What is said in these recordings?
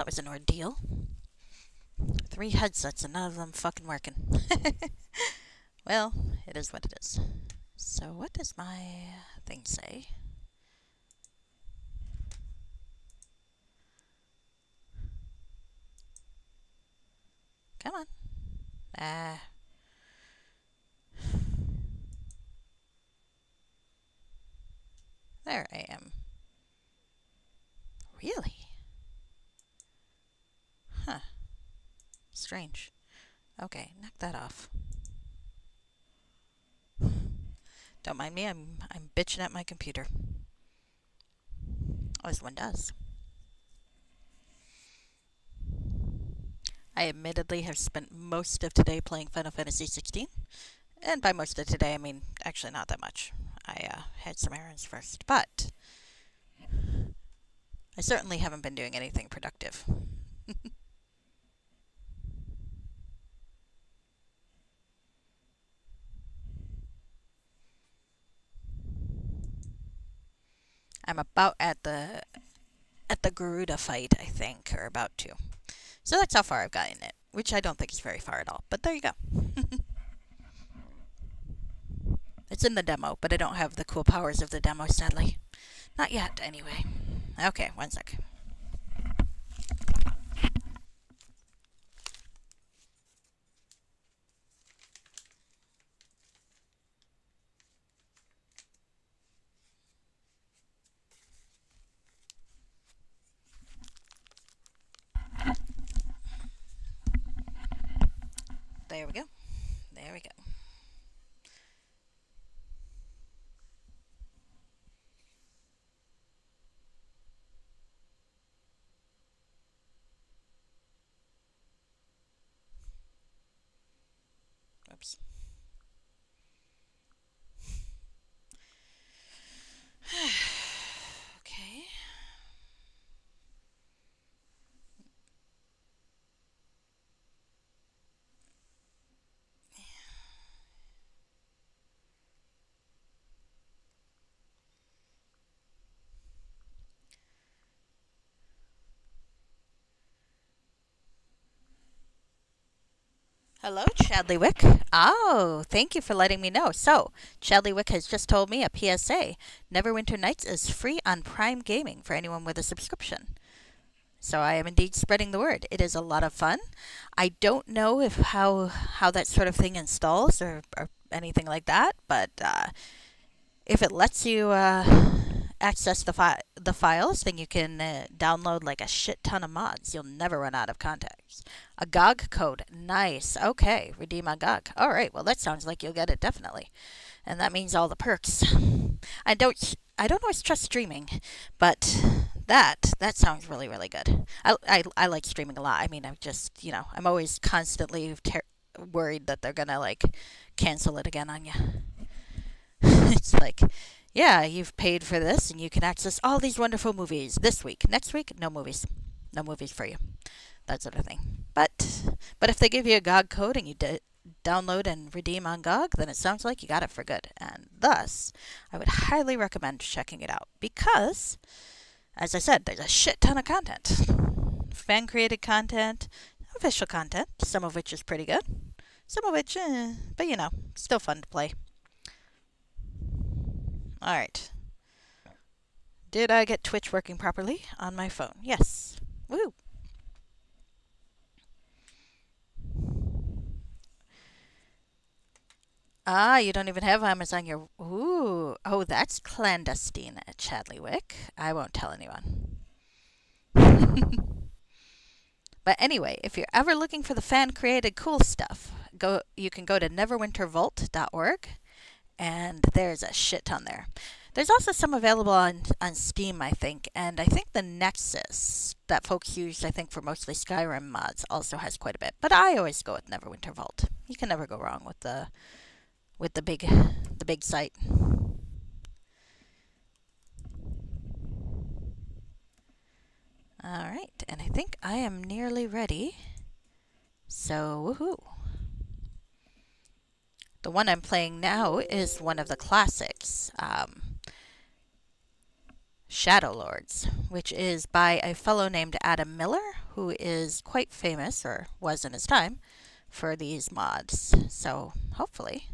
that was an ordeal. 3 headsets and none of them fucking working. Well, it is what it is. So what does my thing say? Come on. There I am. Really? Huh. Strange. Okay, knock that off. Don't mind me, I'm bitching at my computer. As one does. I admittedly have spent most of today playing Final Fantasy 16. And by most of today, I mean actually not that much. I had some errands first, but I certainly haven't been doing anything productive. I'm about at the Garuda fight, I think, or about to. So that's how far I've gotten it, which I don't think is very far at all. But there you go. It's in the demo, but I don't have the cool powers of the demo, sadly. Not yet, anyway. Okay, one sec. There we go. There we go. Oops. Okay. Hello, Chadleywick. Oh, thank you for letting me know. So, Chadleywick has just told me a PSA. Neverwinter Nights is free on Prime Gaming for anyone with a subscription. So I am indeed spreading the word. It is a lot of fun. I don't know if how that sort of thing installs or anything like that, but if it lets you access the files, then you can download like a shit ton of mods. You'll never run out of contacts. A GOG code. Nice. Okay. Redeem a GOG. All right. Well, that sounds like you'll get it definitely. And that means all the perks. I don't always trust streaming, but that sounds really, really good. I like streaming a lot. I mean, I'm always constantly worried that they're going to like cancel it again on you. It's like, yeah, you've paid for this and you can access all these wonderful movies this week. Next week, no movies. No movies for you. That sort of thing. But if they give you a GOG code and you download and redeem on GOG, then it sounds like you got it for good. And thus, I would highly recommend checking it out because, as I said, there's a shit ton of content. Fan-created content, official content, some of which is pretty good. Some of which, but you know, still fun to play. Alright. Did I get Twitch working properly on my phone? Yes. Woo! Ah, you don't even have Amazon. Ooh. Oh, that's clandestine at Chadleywick. I won't tell anyone. But anyway, if you're ever looking for the fan-created cool stuff, you can go to neverwintervault.org, and there's a shit ton there. There's also some available on Steam, I think, and I think the Nexus that folks use, I think, for mostly Skyrim mods also has quite a bit. But I always go with Neverwinter Vault. You can never go wrong with the big site. All right, and I think I am nearly ready. So, woohoo. The one I'm playing now is one of the classics. Shadowlords, which is by a fellow named Adam Miller, who is quite famous, or was in his time, for these mods. So hopefully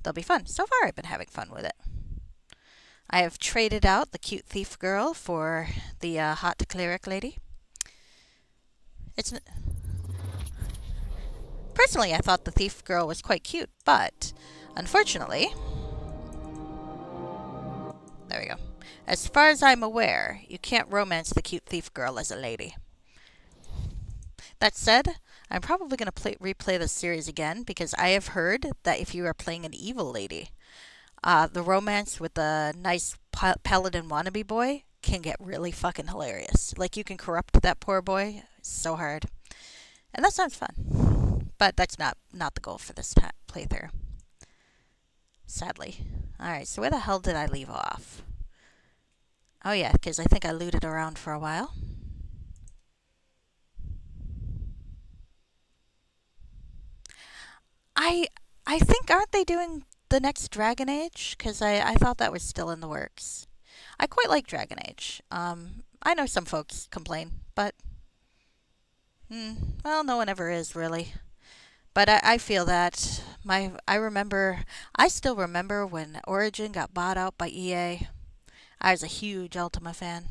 they'll be fun. So far I've been having fun with it. I have traded out the cute thief girl for the hot cleric lady. Personally, I thought the thief girl was quite cute, but unfortunately, there we go. As far as I'm aware, you can't romance the cute thief girl as a lady. That said, I'm probably going to replay this series again because I have heard that if you are playing an evil lady, the romance with the nice paladin wannabe boy can get really fucking hilarious. Like, you can corrupt that poor boy so hard. And that sounds fun. But that's not the goal for this playthrough. Sadly. Alright, so where the hell did I leave off? Oh yeah, because I think I looted around for a while. I think, aren't they doing the next Dragon Age? Because I thought that was still in the works. I quite like Dragon Age. I know some folks complain, but well, no one ever is, really. But I feel that I still remember when Origin got bought out by EA. I was a huge Ultima fan.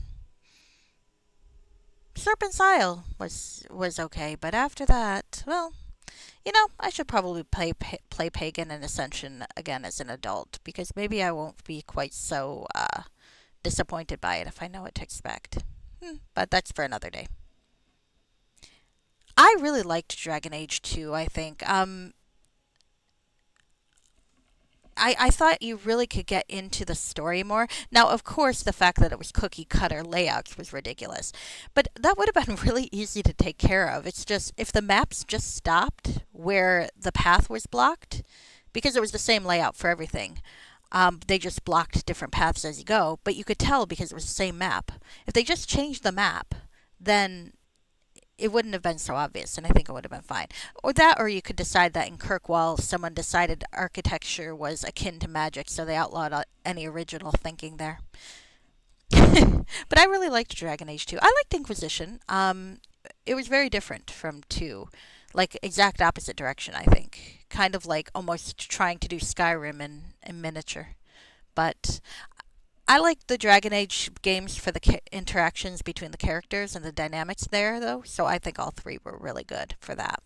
Serpent's Isle was okay, but after that, well, you know, I should probably play Pagan and Ascension again as an adult, because maybe I won't be quite so disappointed by it if I know what to expect. But that's for another day. I really liked Dragon Age 2, I think. I thought you really could get into the story more. Now, of course, the fact that it was cookie cutter layouts was ridiculous. But that would have been really easy to take care of. It's just, if the maps just stopped where the path was blocked, because it was the same layout for everything, they just blocked different paths as you go, but you could tell because it was the same map. If they just changed the map, then it wouldn't have been so obvious, and I think it would have been fine. Or that, or you could decide that in Kirkwall, someone decided architecture was akin to magic, so they outlawed any original thinking there. But I really liked Dragon Age 2. I liked Inquisition. It was very different from 2. Like, exact opposite direction, I think. Kind of like almost trying to do Skyrim in miniature. But I like the Dragon Age games for the interactions between the characters and the dynamics there, though, so I think all 3 were really good for that.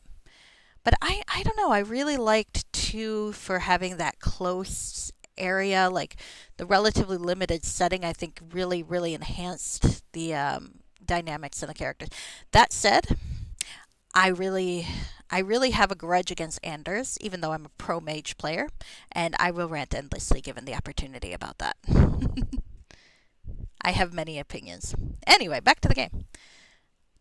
But I don't know, I really liked 2 for having that close area, like the relatively limited setting, I think really, really enhanced the dynamics and the characters. That said, I really have a grudge against Anders, even though I'm a pro mage player, and I will rant endlessly given the opportunity about that. I have many opinions. Anyway, back to the game.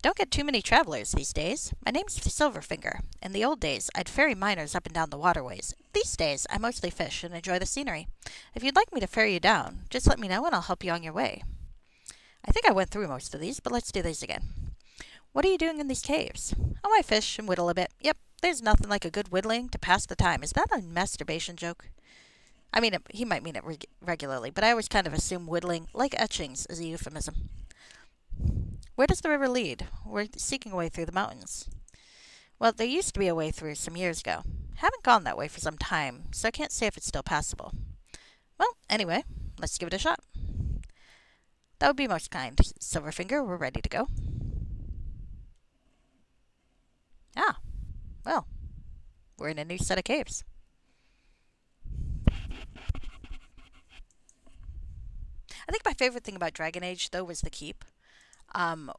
Don't get too many travelers these days. My name's Silverfinger. In the old days, I'd ferry miners up and down the waterways. These days, I mostly fish and enjoy the scenery. If you'd like me to ferry you down, just let me know and I'll help you on your way. I think I went through most of these, but let's do these again. What are you doing in these caves? Oh, I fish and whittle a bit. Yep, there's nothing like a good whittling to pass the time. Is that a masturbation joke? I mean, he might mean it regularly, but I always kind of assume whittling, like etchings, is a euphemism. Where does the river lead? We're seeking a way through the mountains. Well, there used to be a way through some years ago. Haven't gone that way for some time, so I can't say if it's still passable. Well, anyway, let's give it a shot. That would be most kind, Silverfinger. We're ready to go. Ah, well, we're in a new set of caves. I think my favorite thing about Dragon Age, though, was the keep.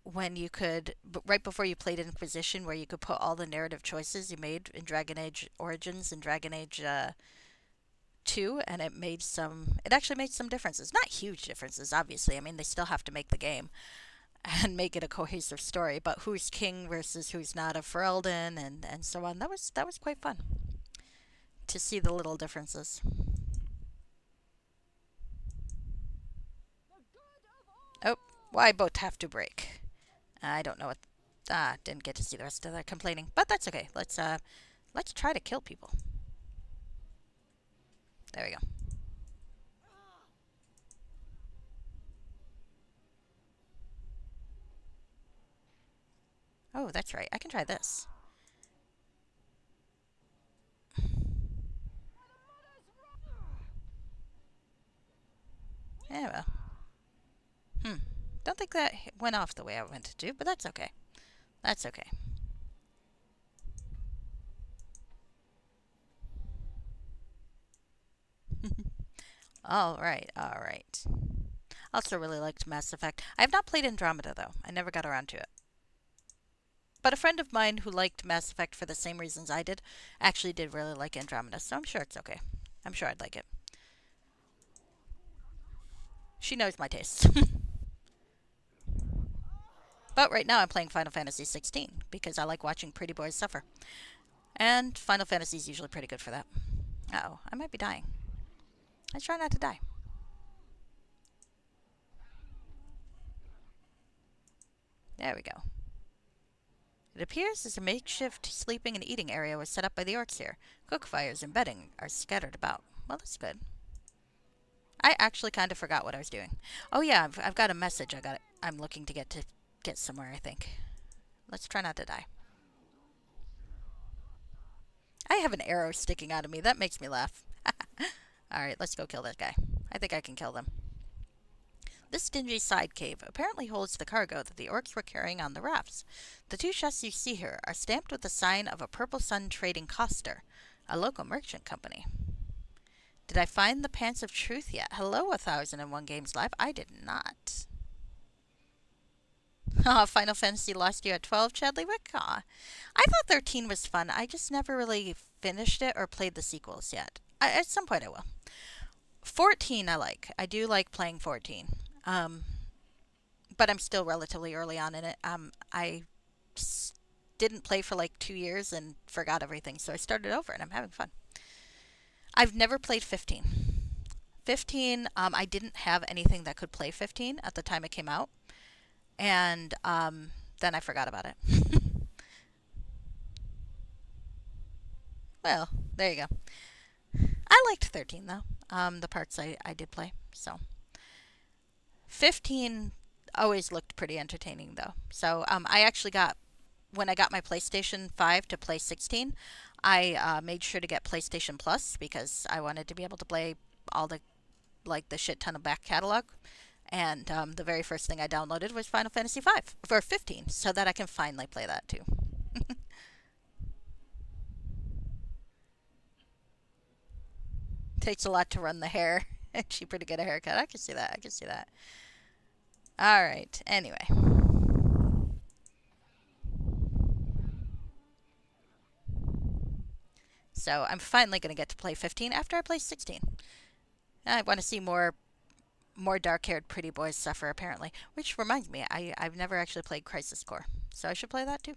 When you could, right before you played Inquisition, where you could put all the narrative choices you made in Dragon Age Origins and Dragon Age 2, and it actually made some differences. Not huge differences, obviously. I mean, they still have to make the game and make it a cohesive story, but who's king versus who's not of Ferelden and so on. That was quite fun to see the little differences. Oh, why both have to break? I don't know what. Didn't get to see the rest of that complaining, but that's okay. Let's try to kill people. There we go. Oh, that's right. I can try this. Yeah, well. Don't think that went off the way I wanted to, but that's okay. That's okay. Alright, alright. Also really liked Mass Effect. I have not played Andromeda, though. I never got around to it. But a friend of mine who liked Mass Effect for the same reasons I did actually did really like Andromeda, so I'm sure it's okay. I'm sure I'd like it. She knows my tastes. But right now I'm playing Final Fantasy 16 because I like watching pretty boys suffer. And Final Fantasy is usually pretty good for that. Uh-oh, I might be dying. Let's try not to die. There we go. It appears as a makeshift sleeping and eating area was set up by the orcs here. Cook fires and bedding are scattered about. Well, that's good. I actually kind of forgot what I was doing. Oh yeah, I've got a message. I'm looking to get somewhere. I think. Let's try not to die. I have an arrow sticking out of me. That makes me laugh. All right, let's go kill that guy. I think I can kill them. This dingy side cave apparently holds the cargo that the orcs were carrying on the rafts. The two chests you see here are stamped with the sign of a Purple Sun Trading Coster, a local merchant company. Did I find the Pants of Truth yet? Hello, 1001 Games Live. I did not. Final Fantasy lost you at 12, Chadleywick? Aw. I thought 13 was fun. I just never really finished it or played the sequels yet. At some point I will. 14 I like. I do like playing 14. But I'm still relatively early on in it. I didn't play for like 2 years and forgot everything, so I started over and I'm having fun. I've never played 15. 15, I didn't have anything that could play 15 at the time it came out. And then I forgot about it. Well, there you go. I liked 13, though. The parts I did play. So 15 always looked pretty entertaining, though. So I actually got, when I got my PlayStation 5 to play 16, I made sure to get PlayStation Plus because I wanted to be able to play all the, like, the shit ton of back catalog. And the very first thing I downloaded was Final Fantasy 5 for 15, so that I can finally play that too. Takes a lot to run the hair. She pretty good at haircut. I can see that. I can see that. All right. Anyway. So I'm finally going to get to play 15 after I play 16. I want to see more dark-haired pretty boys suffer, apparently. Which reminds me, I've never actually played Crisis Core, so I should play that too.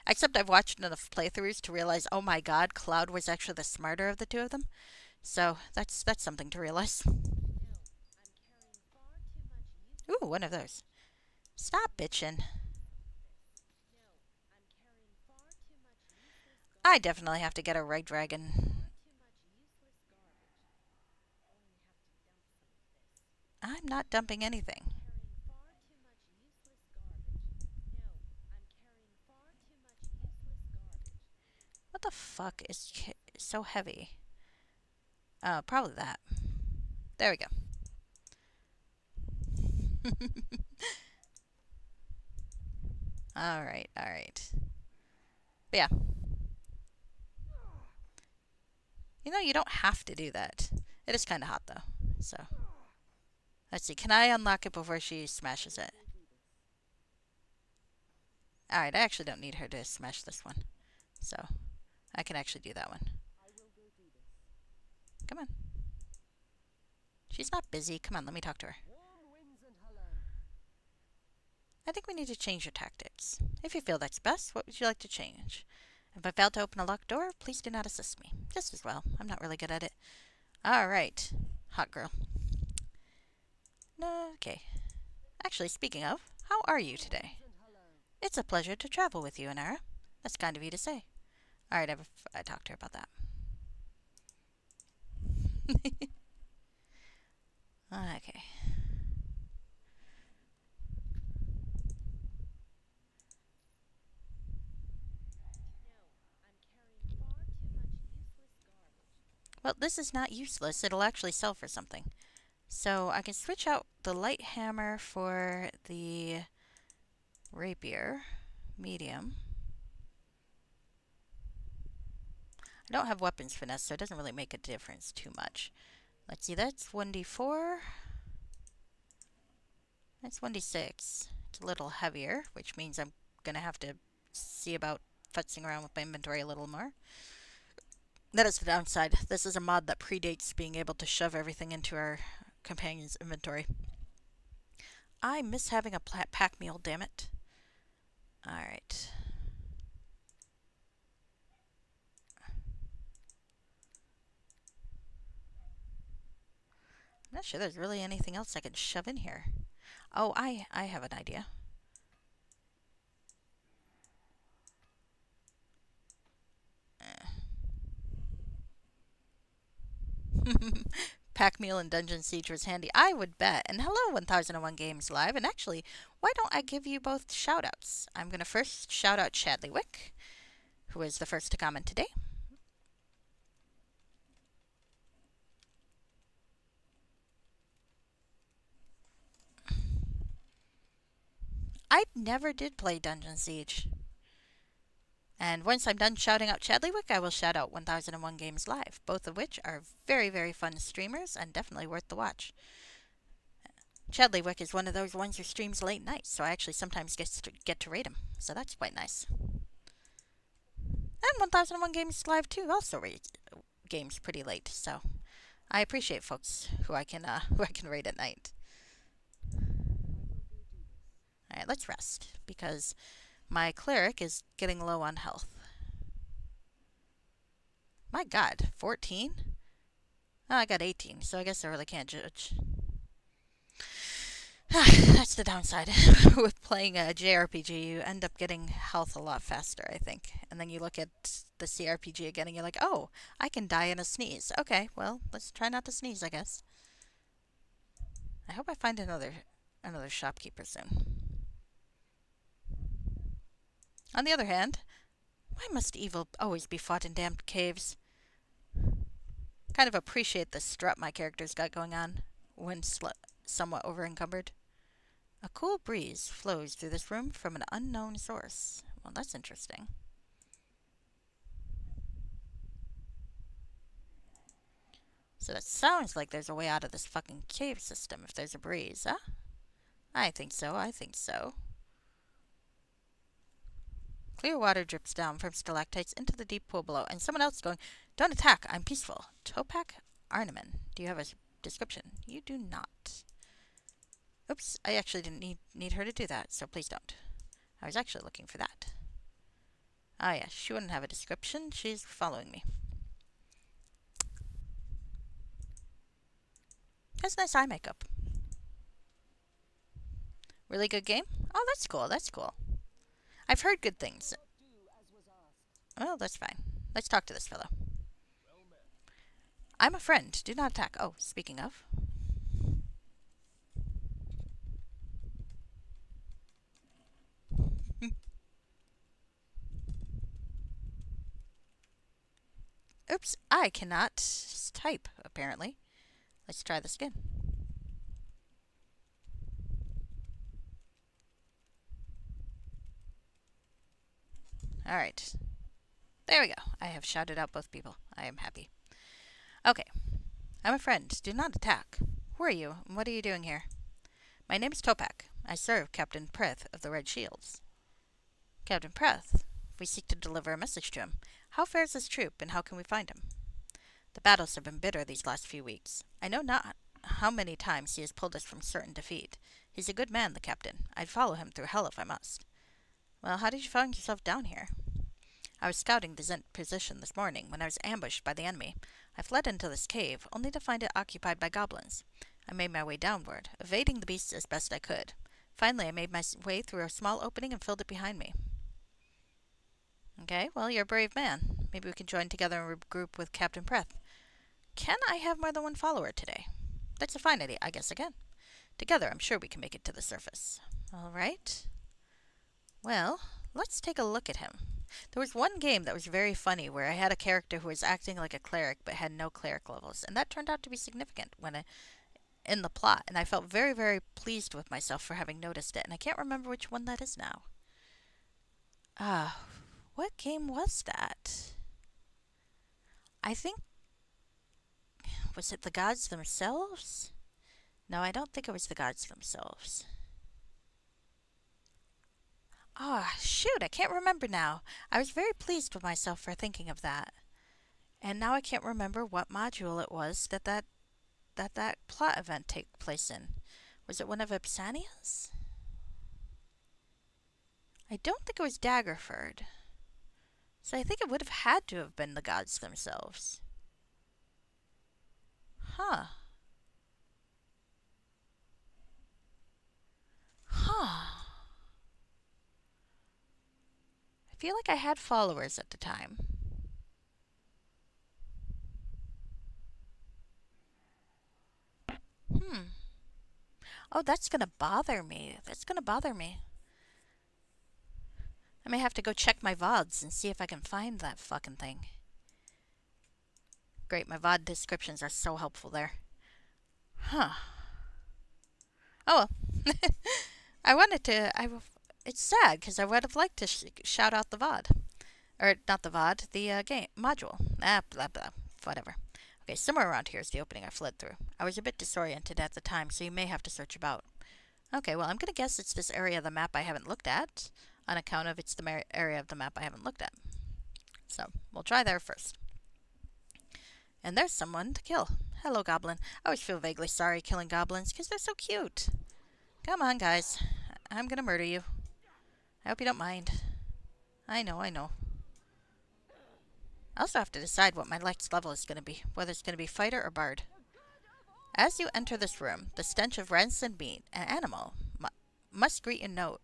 Except I've watched enough playthroughs to realize, oh my god, Cloud was actually the smarter of the two of them. So that's something to realize. Ooh, one of those. Stop bitching. I definitely have to get a red dragon. I'm not dumping anything. What the fuck is so heavy? Oh, probably that. There we go. Alright, alright. But yeah. You know, you don't have to do that. It is kind of hot, though. So, let's see. Can I unlock it before she smashes it? Alright, I actually don't need her to smash this one. So, I can actually do that one. Come on. She's not busy. Come on, let me talk to her. I think we need to change your tactics. If you feel that's best, what would you like to change? If I fail to open a locked door, please do not assist me. Just as well. I'm not really good at it. Alright. Hot girl. No, okay. Actually, speaking of, how are you today? It's a pleasure to travel with you, Inara. That's kind of you to say. Alright, I talked to her about that. Okay. Well, this is not useless. It'll actually sell for something. So I can switch out the light hammer for the rapier. Medium. I don't have weapons finesse, so it doesn't really make a difference too much. Let's see, that's 1d4. That's 1d6. It's a little heavier, which means I'm going to have to see about futzing around with my inventory a little more. That is the downside. This is a mod that predates being able to shove everything into our companion's inventory. I miss having a pack mule, damn it. Alright. I'm not sure there's really anything else I can shove in here. Oh, I have an idea. Pack meal and Dungeon Siege was handy. I would bet. And hello, 1001 Games Live. And actually, why don't I give you both shoutouts? I'm going to first shout out Shadowlords, who is the first to comment today. I never did play Dungeon Siege. And once I'm done shouting out Chadleywick, I will shout out 1001 Games Live, both of which are very, very fun streamers and definitely worth the watch. Chadleywick is one of those ones who streams late night, so I actually sometimes get to rate him, so that's quite nice. And 1001 Games Live too also rates games pretty late, so I appreciate folks who I can rate at night. Alright, let's rest, because my cleric is getting low on health. My god, 14? Oh, I got 18, so I guess I really can't judge. That's the downside. With playing a JRPG, you end up getting health a lot faster, I think. And then you look at the CRPG again and you're like, oh, I can die in a sneeze. Okay, well, let's try not to sneeze, I guess. I hope I find another shopkeeper soon. On the other hand, why must evil always be fought in damned caves? Kind of appreciate the strut my character's got going on when somewhat over-encumbered. A cool breeze flows through this room from an unknown source. Well, that's interesting. So that sounds like there's a way out of this fucking cave system if there's a breeze, huh? I think so, I think so. Clear water drips down from stalactites into the deep pool below, and someone else going, don't attack, I'm peaceful. Topak Arneman. Do you have a description? You do not. Oops, I actually didn't need her to do that, so please don't. I was actually looking for that. Ah, yeah, she wouldn't have a description. She's following me. Has nice eye makeup. Really good game? Oh, that's cool, that's cool. I've heard good things. Well, that's fine. Let's talk to this fellow. I'm a friend. Do not attack. Oh, speaking of. Oops, I cannot type, apparently. Let's try this again. Alright. There we go. I have shouted out both people. I am happy. Okay. I'm a friend. Do not attack. Who are you, and what are you doing here? My name is Topak. I serve Captain Preth of the Red Shields. Captain Preth? We seek to deliver a message to him. How fares his troop, and how can we find him? The battles have been bitter these last few weeks. I know not how many times he has pulled us from certain defeat. He's a good man, the captain. I'd follow him through hell if I must. Well, how did you find yourself down here? I was scouting the Zent position this morning when I was ambushed by the enemy. I fled into this cave, only to find it occupied by goblins. I made my way downward, evading the beasts as best I could. Finally, I made my way through a small opening and filled it behind me. Okay, well, you're a brave man. Maybe we can join together and regroup with Captain Preth. Can I have more than one follower today? That's a fine idea, I guess again. Together, I'm sure we can make it to the surface. All right. Well, let's take a look at him. There was one game that was very funny where I had a character who was acting like a cleric but had no cleric levels, and that turned out to be significant in the plot, and I felt very, very pleased with myself for having noticed it, and I can't remember which one that is now. What game was that? I think... Was it the gods themselves? No, I don't think it was the gods themselves. Oh, shoot, I can't remember now. I was very pleased with myself for thinking of that. And now I can't remember what module it was that plot event took place in. Was it one of Ipsania's? I don't think it was Daggerford. So I think it would have had to have been the gods themselves. Huh. Huh. I feel like I had followers at the time. Oh, that's gonna bother me. That's gonna bother me. I may have to go check my VODs and see if I can find that fucking thing. Great, my VOD descriptions are so helpful there. Huh. Oh well. I wanted to... it's sad, because I would have liked to shout out the VOD. Or, not the VOD, the game module. Blah, blah. Whatever. Okay, somewhere around here is the opening I fled through. I was a bit disoriented at the time, so you may have to search about. Okay, well, I'm going to guess it's this area of the map I haven't looked at, on account of it's the area of the map I haven't looked at. So, we'll try there first. And there's someone to kill. Hello, goblin. I always feel vaguely sorry killing goblins, because they're so cute. Come on, guys. I'm going to murder you. I hope you don't mind. I know, I know. I also have to decide what my next level is going to be, whether it's going to be fighter or bard. As you enter this room, the stench of rancid meat and animal must greet your note.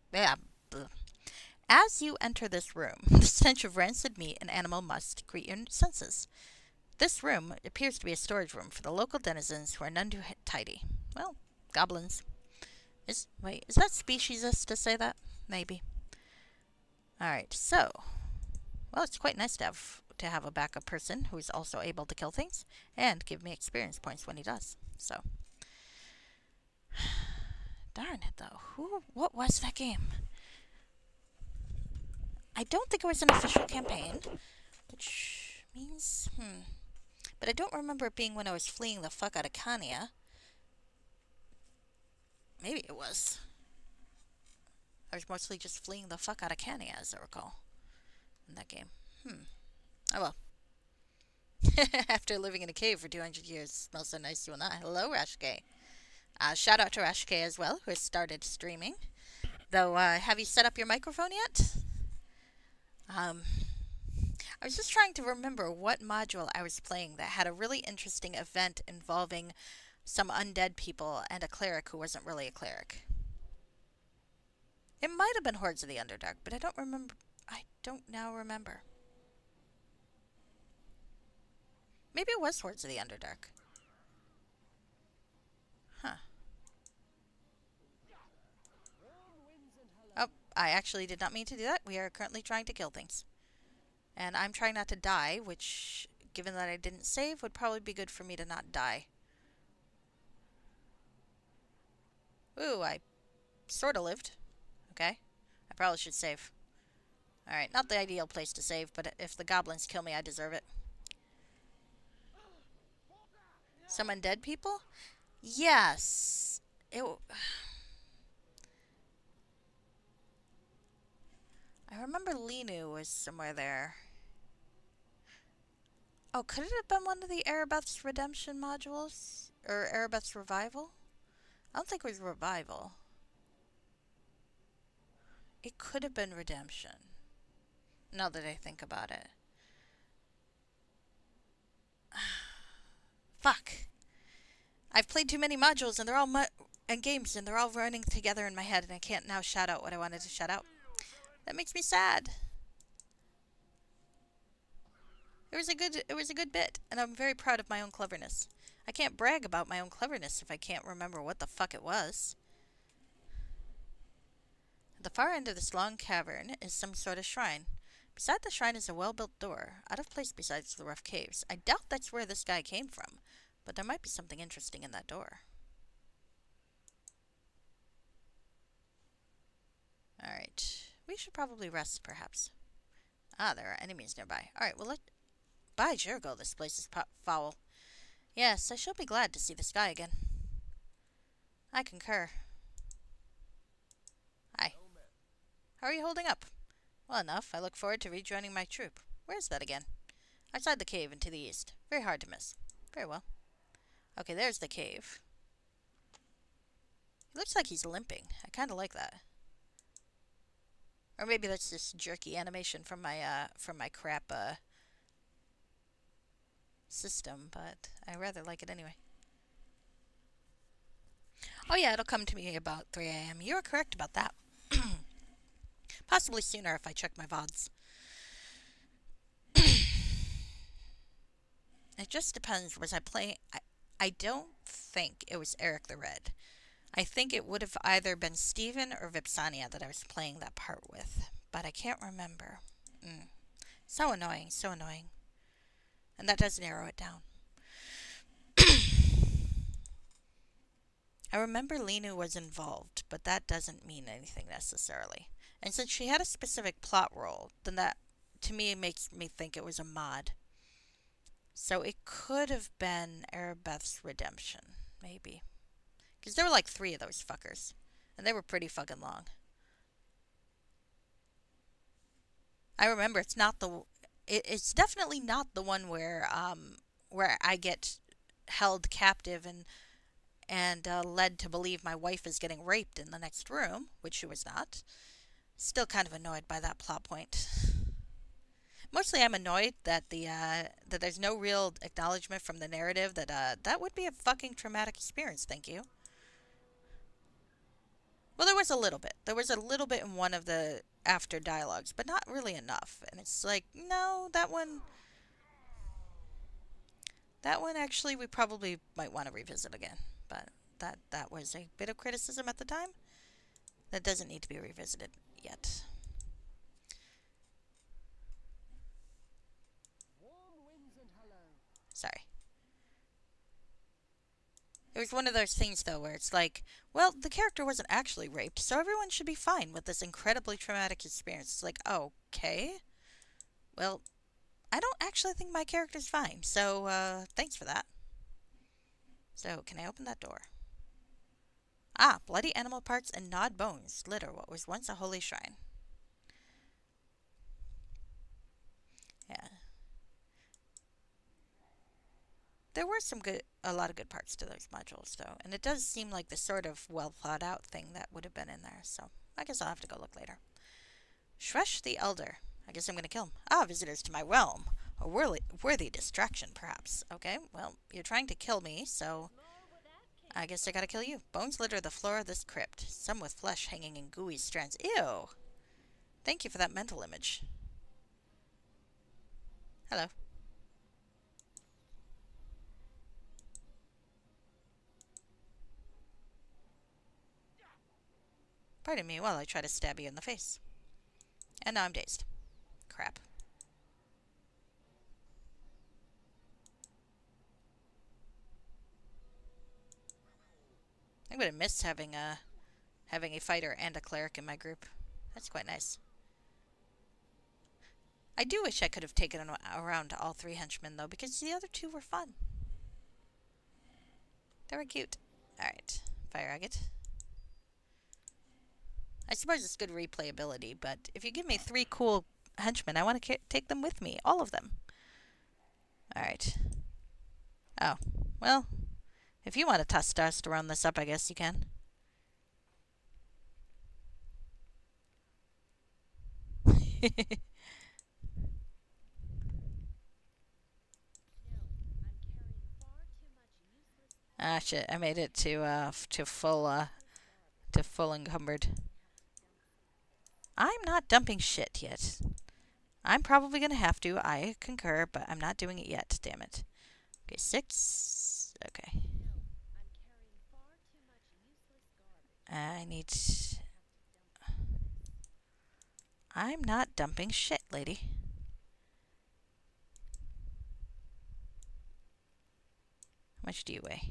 As you enter this room, the stench of rancid meat and animal must greet your senses. This room appears to be a storage room for the local denizens who are none too tidy. Well, goblins. Is that speciesist to say that? Maybe. Alright, so... Well, it's quite nice to have a backup person who's also able to kill things and give me experience points when he does. So, darn it though. What was that game? I don't think it was an official campaign, which means, but I don't remember it being when I was fleeing the fuck out of Kania. Maybe it was. I was mostly just fleeing the fuck out of Kania, as I recall, in that game. Oh well. After living in a cave for 200 years, smells so nice, you and I. Hello, Rashke. Shout out to Rashke as well, who has started streaming. Though, have you set up your microphone yet? I was just trying to remember what module I was playing that had a really interesting event involving some undead people and a cleric who wasn't really a cleric. It might have been Hordes of the Underdark, but I don't remember. I don't now remember. Maybe it was Hordes of the Underdark. Huh. Oh, I actually did not mean to do that. We are currently trying to kill things. And I'm trying not to die, which, given that I didn't save, would probably be good for me to not die. Ooh, I sort of lived. Okay. I probably should save. Alright, not the ideal place to save, but if the goblins kill me, I deserve it. Some undead people? Yes. I remember Linu was somewhere there. Oh, could it have been one of the Erebeth's Redemption modules? Or Erebeth's Revival? I don't think it was Revival. It could have been Redemption. Now that I think about it. Fuck. I've played too many modules and they're all and games and they're all running together in my head and I can't now shout out what I wanted to shout out. That makes me sad. It was a good bit and I'm very proud of my own cleverness. I can't brag about my own cleverness if I can't remember what the fuck it was. At the far end of this long cavern is some sort of shrine. Beside the shrine is a well-built door, out of place besides the rough caves. I doubt that's where this guy came from, but there might be something interesting in that door. Alright. We should probably rest, perhaps. Ah, there are enemies nearby. Alright, well, by Jericho, this place is foul. Yes, I shall be glad to see the sky again. I concur. Hi. How are you holding up? Well enough. I look forward to rejoining my troop. Where is that again? Outside the cave and to the east. Very hard to miss. Very well. Okay, there's the cave. He looks like he's limping. I kind of like that. Or maybe that's just jerky animation from my crap system, but I rather like it anyway. Oh yeah, it'll come to me about 3 a.m. You're correct about that. Possibly sooner if I check my VODs. It just depends. Was I playing... I don't think it was Eric the Red. I think it would have either been Steven or Vipsania that I was playing that part with. But I can't remember. So annoying, so annoying. And that does narrow it down. I remember Linu was involved, but that doesn't mean anything necessarily. And since she had a specific plot role, then that, to me, makes me think it was a mod. So it could have been Arabeth's redemption, maybe. Because there were like 3 of those fuckers. And they were pretty fucking long. I remember it's not the... It's definitely not the one where I get held captive and led to believe my wife is getting raped in the next room, which she was not. Still kind of annoyed by that plot point. Mostly I'm annoyed that that there's no real acknowledgement from the narrative that that would be a fucking traumatic experience, thank you. Well, there was a little bit. There was a little bit in one of the after dialogues, but not really enough. And it's like, no, that one actually we probably might want to revisit again. But that was a bit of criticism at the time. That doesn't need to be revisited yet. Sorry. It was one of those things, though, where it's like, well, the character wasn't actually raped, so everyone should be fine with this incredibly traumatic experience. It's like, okay. Well, I don't actually think my character's fine, so, thanks for that. So, can I open that door? Ah, bloody animal parts and gnawed bones litter what was once a holy shrine. Yeah. There were a lot of good parts to those modules, though, and it does seem like the sort of well thought out thing that would have been in there, so I guess I'll have to go look later. Shresh the Elder. I guess I'm going to kill him. Ah, visitors to my realm. A worthy distraction, perhaps. Okay, well, you're trying to kill me, so I guess I gotta kill you. Bones litter the floor of this crypt, some with flesh hanging in gooey strands. Ew! Thank you for that mental image. Hello. Pardon me while I try to stab you in the face. And now I'm dazed. Crap. I'm gonna miss having a fighter and a cleric in my group. That's quite nice. I do wish I could have taken around all 3 henchmen, though, because the other 2 were fun. They were cute. Alright. Fire agate. I suppose it's good replayability, but if you give me 3 cool henchmen, I want to take them with me. All of them. Alright. Oh. Well, if you want to testosterone this up, I guess you can. Ah, shit. I made it to full encumbered. I'm not dumping shit yet. I'm probably going to have to. I concur, but I'm not doing it yet. Damn it. Okay, 6. Okay. I need... I'm not dumping shit, lady. How much do you weigh?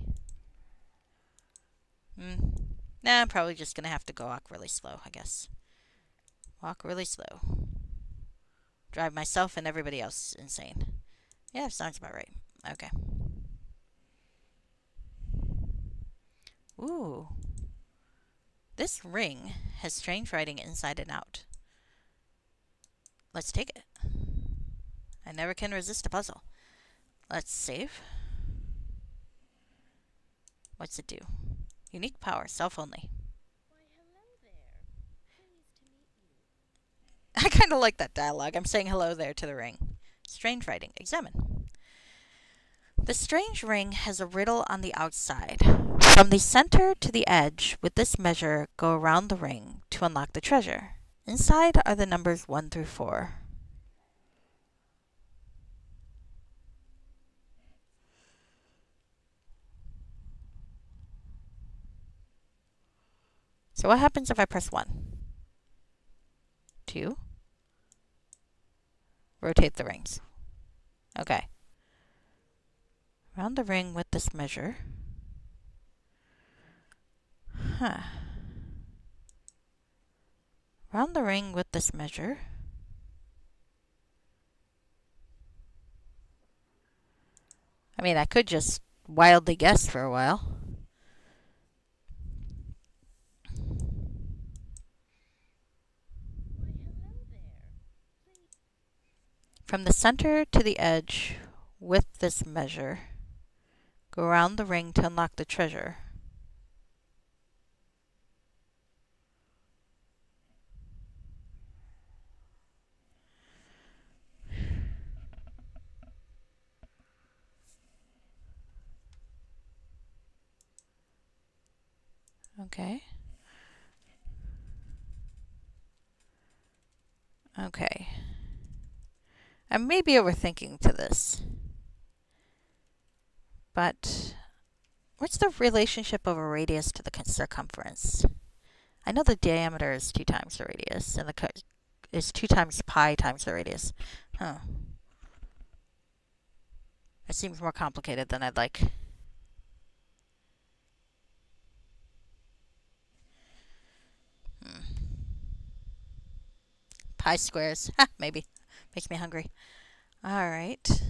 Nah, I'm probably just gonna have to go walk really slow, I guess. Walk really slow. Drive myself and everybody else insane. Yeah, sounds about right. Okay. Ooh. This ring has strange writing inside and out. Let's take it. I never can resist a puzzle. Let's save. What's it do? Unique power, self only. Why, hello there. Pleased to meet you. I kind of like that dialogue. I'm saying hello there to the ring. Strange writing. Examine. The strange ring has a riddle on the outside. From the center to the edge, with this measure, go around the ring to unlock the treasure. Inside are the numbers 1 through 4. So what happens if I press 1? 2. Rotate the rings. Okay. Round the ring with this measure. Huh. Round the ring with this measure. I mean, I could just wildly guess for a while. Why, hello there. Please. From the center to the edge with this measure. Go around the ring to unlock the treasure. Okay. Okay. I may be overthinking to this. But what's the relationship of a radius to the circumference? I know the diameter is 2 times the radius, and the is 2 times pi times the radius. Huh. It seems more complicated than I'd like. Pi squares. Ha, maybe. Makes me hungry. Alright.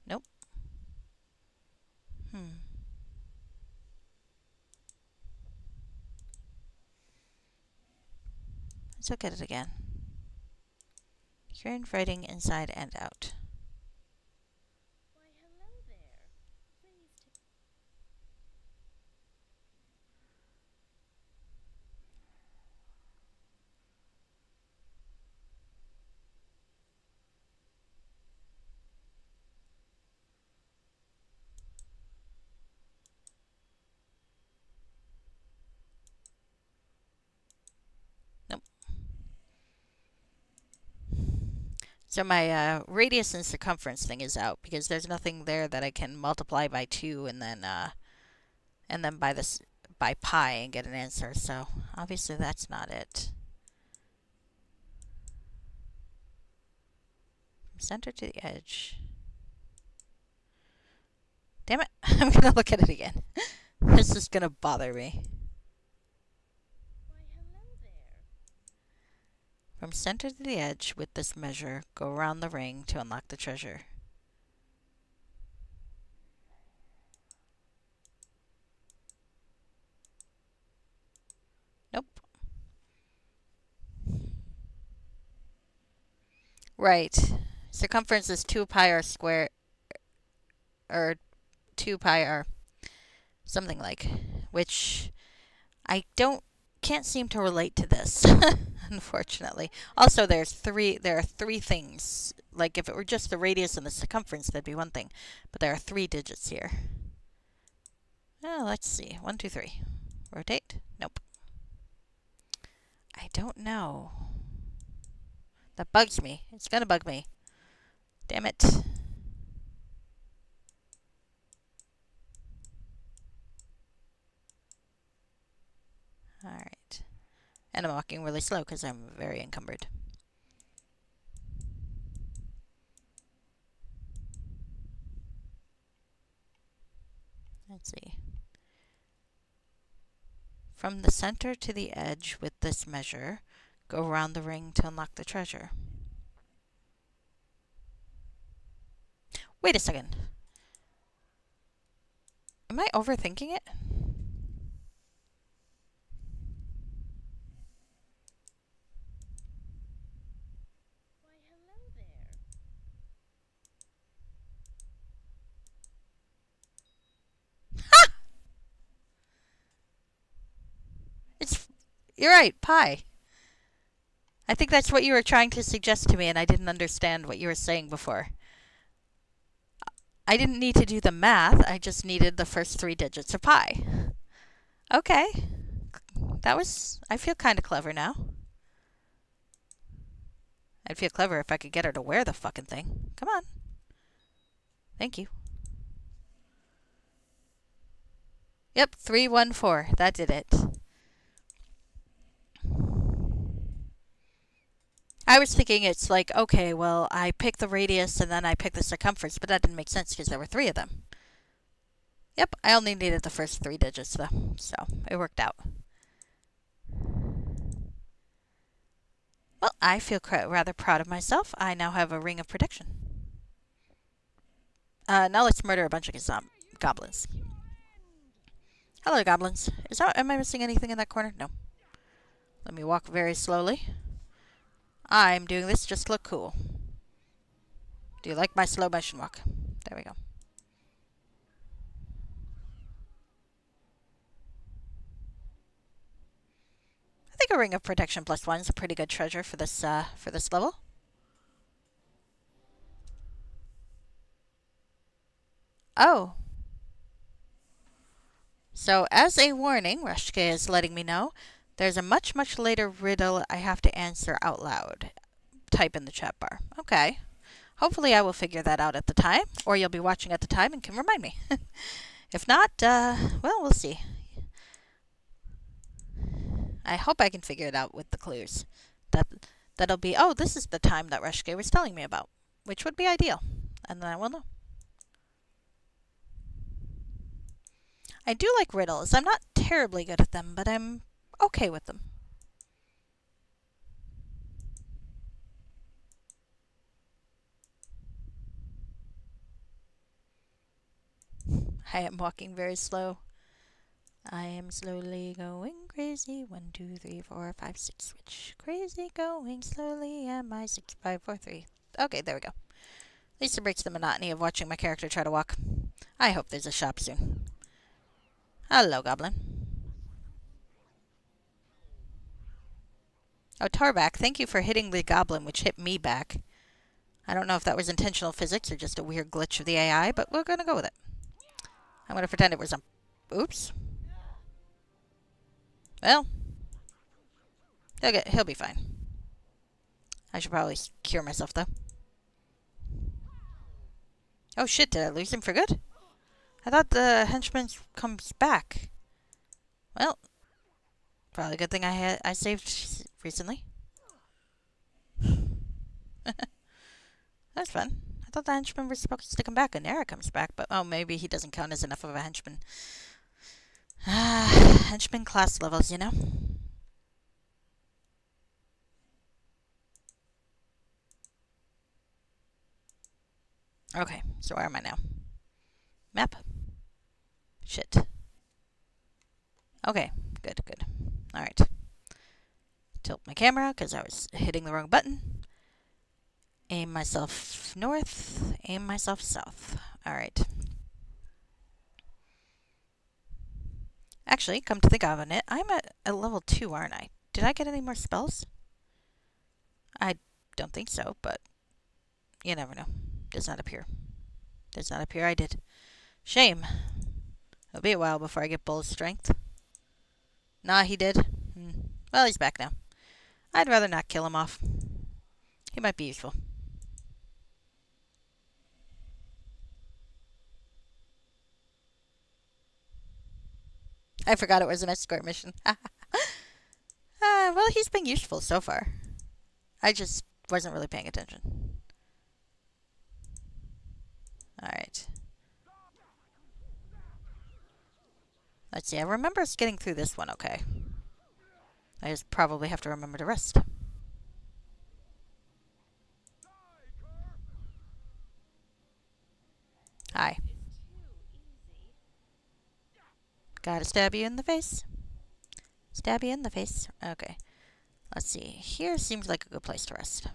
Nope. Let's look at it again. Strange writing inside and out. Why, hello there. Pleased to. Nope. So my radius and circumference thing is out because there's nothing there that I can multiply by 2 and then by this by pi and get an answer. So obviously that's not it. From center to the edge. Damn it! I'm gonna look at it again. This is gonna bother me. Why, hello there. From center to the edge with this measure, go around the ring to unlock the treasure. Nope. Right. Circumference is 2 pi r squared, or 2 pi r something like, which I can't seem to relate to this, unfortunately. Also, there are 3 things. Like if it were just the radius and the circumference, that'd be one thing, but there are 3 digits here. Oh, let's see. 1, 2, 3. Rotate. Nope. don't know. That bugs me. It's gonna bug me. Damn it. Alright. And I'm walking really slow because I'm very encumbered. Let's see. From the center to the edge with this measure, go around the ring to unlock the treasure. Wait a second. Am I overthinking it? Why, hello there. You're right, pie. I think that's what you were trying to suggest to me, and I didn't understand what you were saying before. I didn't need to do the math, I just needed the first 3 digits of pi. Okay. I feel kind of clever now. I'd feel clever if I could get her to wear the fucking thing. Come on. Thank you. Yep, 314. That did it. I was thinking it's like, okay, well, I pick the radius and then I pick the circumference, but that didn't make sense because there were 3 of them. Yep, I only needed the first 3 digits though, so it worked out. Well, I feel rather proud of myself. I now have a ring of protection. Now let's murder a bunch of goblins. Hello, goblins. Am I missing anything in that corner? No. Let me walk very slowly. I'm doing this just to look cool. Do you like my slow motion walk? There we go. I think a ring of protection +1 is a pretty good treasure for this level. Oh. So, as a warning, Rushke is letting me know, there's a much, much later riddle I have to answer out loud. Type in the chat bar. Okay. Hopefully I will figure that out at the time, or you'll be watching at the time and can remind me. If not, well, we'll see. I hope I can figure it out with the clues. That'll be, oh, this is the time that Rushke was telling me about, which would be ideal. And then I will know. I do like riddles. I'm not terribly good at them, but I'm okay with them. I am walking very slow. I am slowly going crazy. 1, 2, 3, 4, 5, 6. Switch. Crazy going slowly. Am I 6, 5, 4, 3? Okay, there we go. At least it breaks the monotony of watching my character try to walk. I hope there's a shop soon. Hello, goblin. Oh, Tarback, thank you for hitting the goblin, which hit me back. I don't know if that was intentional physics or just a weird glitch of the AI, but we're going to go with it. I'm going to pretend it was a... Oops. Well, he'll be fine. I should probably cure myself, though. Oh shit, did I lose him for good? I thought the henchman comes back. Well, probably a good thing I saved recently. That's fun. I thought the henchman was supposed to come back, and Eric comes back, but oh, maybe he doesn't count as enough of a henchman. Henchman class levels, you know? Okay, so where am I now? Map. Shit. Okay, good. Alright. Tilt my camera, because I was hitting the wrong button. Aim myself north, aim myself south. Alright. Actually, come to think of it, I'm at a level 2, aren't I? Did I get any more spells? I don't think so, but you never know. Does not appear. Does not appear I did. Shame. It'll be a while before I get Bull's strength. Nah, he did. Well, he's back now. I'd rather not kill him off. He might be useful. I forgot it was an escort mission. Well, he's been useful so far. I just wasn't really paying attention. Alright. Let's see. I remember us getting through this one okay. I just probably have to remember to rest. Hi. Gotta stab you in the face. Stab you in the face. Okay. Let's see. Here seems like a good place to rest.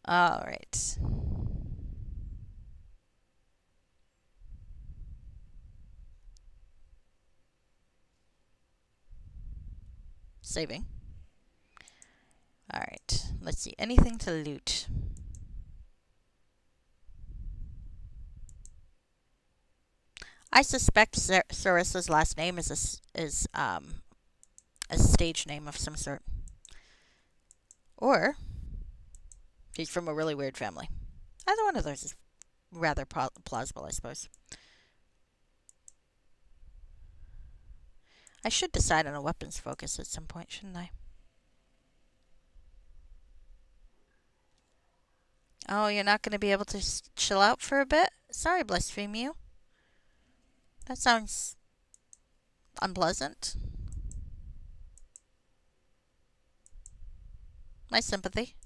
Alright. Saving. Alright. Let's see. Anything to loot? I suspect Sarissa's last name is a stage name of some sort. Or she's from a really weird family. Either one of those is rather plausible, I suppose. I should decide on a weapons focus at some point, shouldn't I? Oh, you're not going to be able to chill out for a bit? Sorry, Blaspheme you. That sounds unpleasant. My sympathy.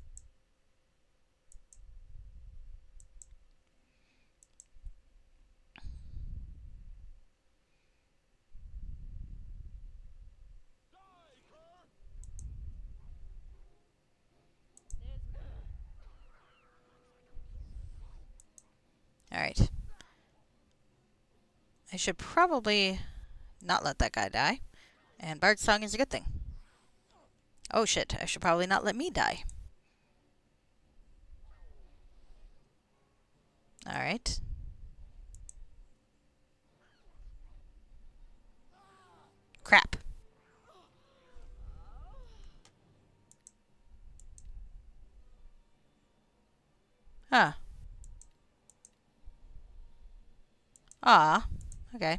Alright. I should probably not let that guy die. And Bard's Song is a good thing. Oh shit, I should probably not let me die. Alright. Crap. Huh. Ah. Okay.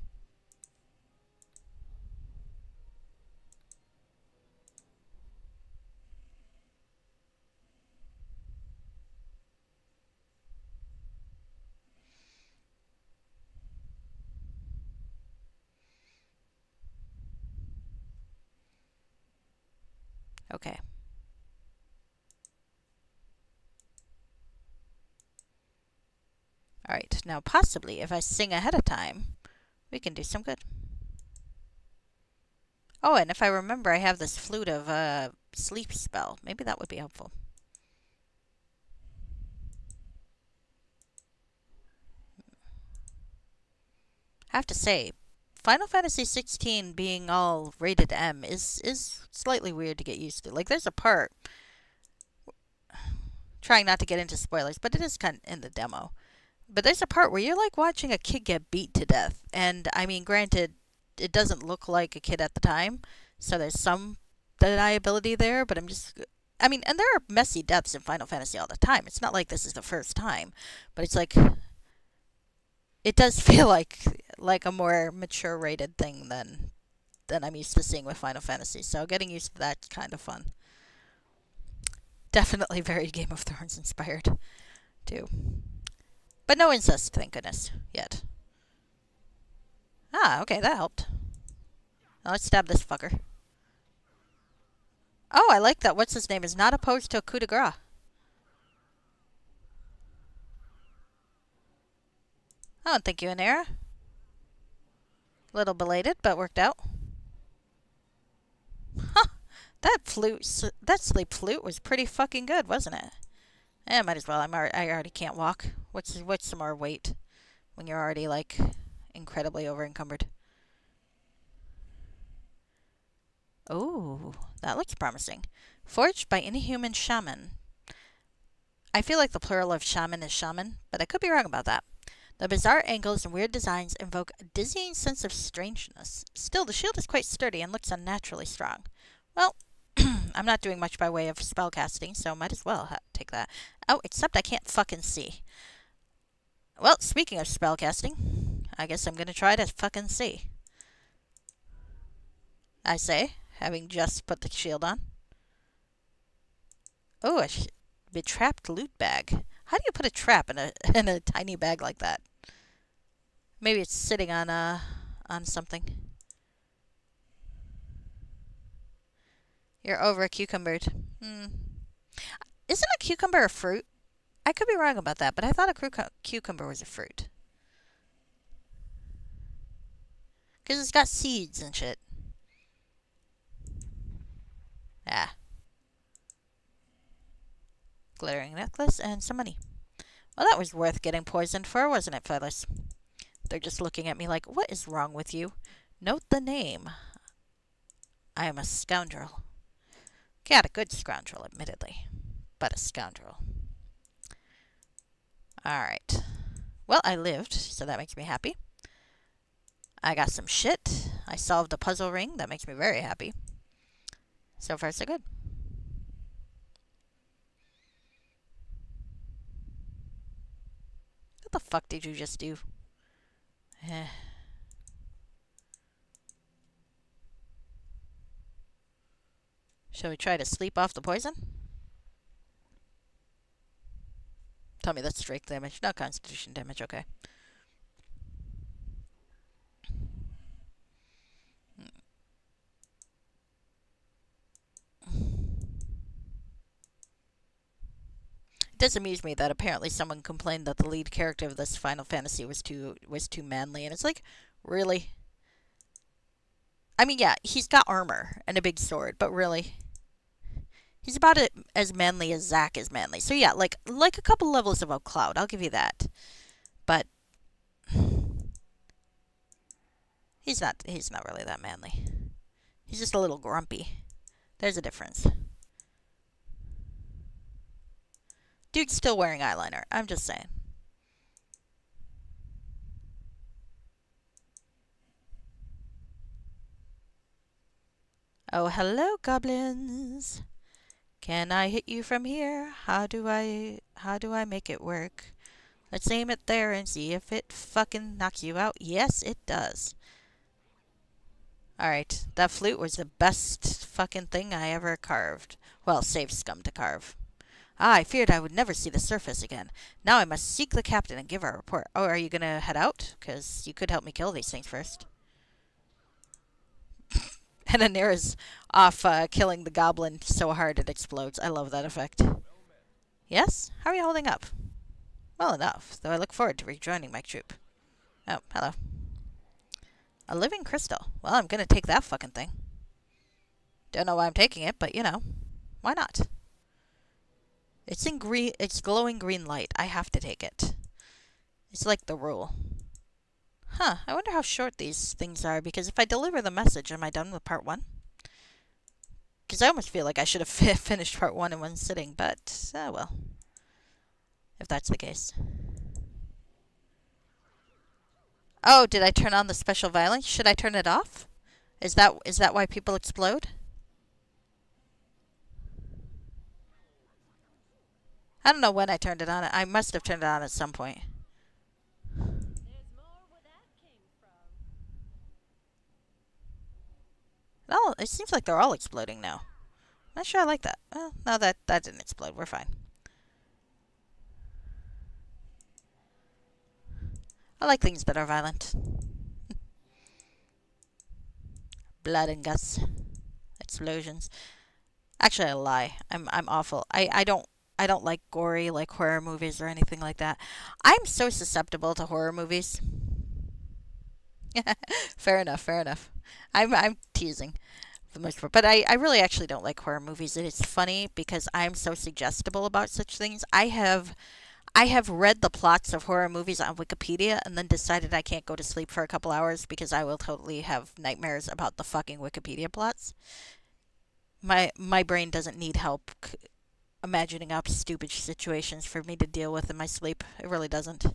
Okay. Alright, now possibly if I sing ahead of time, we can do some good. Oh, and if I remember, I have this flute of sleep spell. Maybe that would be helpful. I have to say, Final Fantasy 16 being all rated M is slightly weird to get used to. Like, there's a part, trying not to get into spoilers, but it is kind of in the demo. But there's a part where you're like watching a kid get beat to death. And, I mean, granted, it doesn't look like a kid at the time, so there's some deniability there, but I'm just... I mean, and there are messy deaths in Final Fantasy all the time. It's not like this is the first time, but it's like... It does feel like a more mature rated thing than I'm used to seeing with Final Fantasy. So getting used to that's kind of fun. Definitely very Game of Thrones inspired, too. But no incest, thank goodness, yet. Ah, okay, that helped. Now let's stab this fucker. Oh, I like that what's his name is not opposed to a coup de grace. Oh, thank you, Anera. Little belated, but worked out. Huh. That sleep flute was pretty fucking good, wasn't it? Eh, might as well. I already can't walk. What's some more weight when you're already, like, incredibly over-encumbered? Oh, that looks promising. Forged by Inhuman Shaman. I feel like the plural of shaman is shaman, but I could be wrong about that. The bizarre angles and weird designs invoke a dizzying sense of strangeness. Still, the shield is quite sturdy and looks unnaturally strong. Well, I'm not doing much by way of spellcasting, so might as well take that. Oh, except I can't fucking see. Well, speaking of spellcasting, I guess I'm gonna try to fucking see. I say, having just put the shield on. Oh, a betrapped loot bag. How do you put a trap in a in a tiny bag like that? Maybe it's sitting on something. You're over a cucumber. Isn't a cucumber a fruit? I could be wrong about that, but I thought a cucumber was a fruit. Because it's got seeds and shit. Ah. Glittering necklace and some money. Well, that was worth getting poisoned for, wasn't it, fellas? They're just looking at me like, what is wrong with you? Note the name. I am a scoundrel. Got a good scoundrel, admittedly. But a scoundrel. Alright. Well, I lived, so that makes me happy. I got some shit. I solved a puzzle ring. That makes me very happy. So far, so good. What the fuck did you just do? Shall we try to sleep off the poison? Tell me that's strength damage, not constitution damage, okay. It does amuse me that apparently someone complained that the lead character of this Final Fantasy was too manly, and it's like, really? I mean, yeah, he's got armor and a big sword, but really? He's about as manly as Zack is manly. So yeah, like a couple levels above Cloud, I'll give you that. But he's not really that manly. He's just a little grumpy. There's a difference. Dude's still wearing eyeliner. I'm just saying. Oh, hello, goblins. Can I hit you from here? How do I make it work? Let's aim it there and see if it fucking knocks you out. Yes, it does. Alright, that flute was the best fucking thing I ever carved. Well, save scum to carve. Ah, I feared I would never see the surface again. Now I must seek the captain and give our report. Oh, are you gonna head out? Because you could help me kill these things first. And Anira's off killing the goblin so hard it explodes. I love that effect. Yes? How are you holding up? Well enough, though I look forward to rejoining my troop. Oh, hello. A living crystal. Well, I'm gonna take that fucking thing. Don't know why I'm taking it, but you know. Why not? It's in green. It's glowing green light. I have to take it. It's like the rule. Huh. I wonder how short these things are, because if I deliver the message, am I done with part 1? Because I almost feel like I should have finished part 1 in one sitting, but, well. If that's the case. Oh, did I turn on the special violence? Should I turn it off? Is that why people explode? I don't know when I turned it on. I must have turned it on at some point. There's more where that came from. Oh, it seems like they're all exploding now. Not sure I like that. Well, no, that didn't explode. We're fine. I like things that are violent. Blood and guts. Explosions. Actually, I lie. I'm awful. I don't like gory, like horror movies or anything like that. I'm so susceptible to horror movies. Fair enough, fair enough. I'm teasing for the most part. But I really actually don't like horror movies. It's funny because I'm so suggestible about such things. I have read the plots of horror movies on Wikipedia and then decided I can't go to sleep for a couple hours because I will totally have nightmares about the fucking Wikipedia plots. My brain doesn't need help imagining up stupid situations for me to deal with in my sleep. It really doesn't.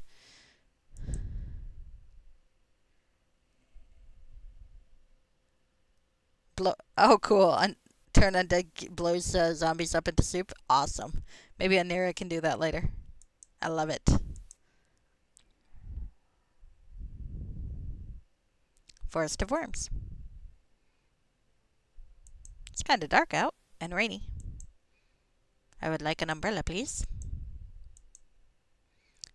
blow. Oh, cool. Turn undead blows zombies up into soup. Awesome. Maybe Anira can do that later. I love it. Forest of Worms. It's kind of dark out and rainy. I would like an umbrella, please.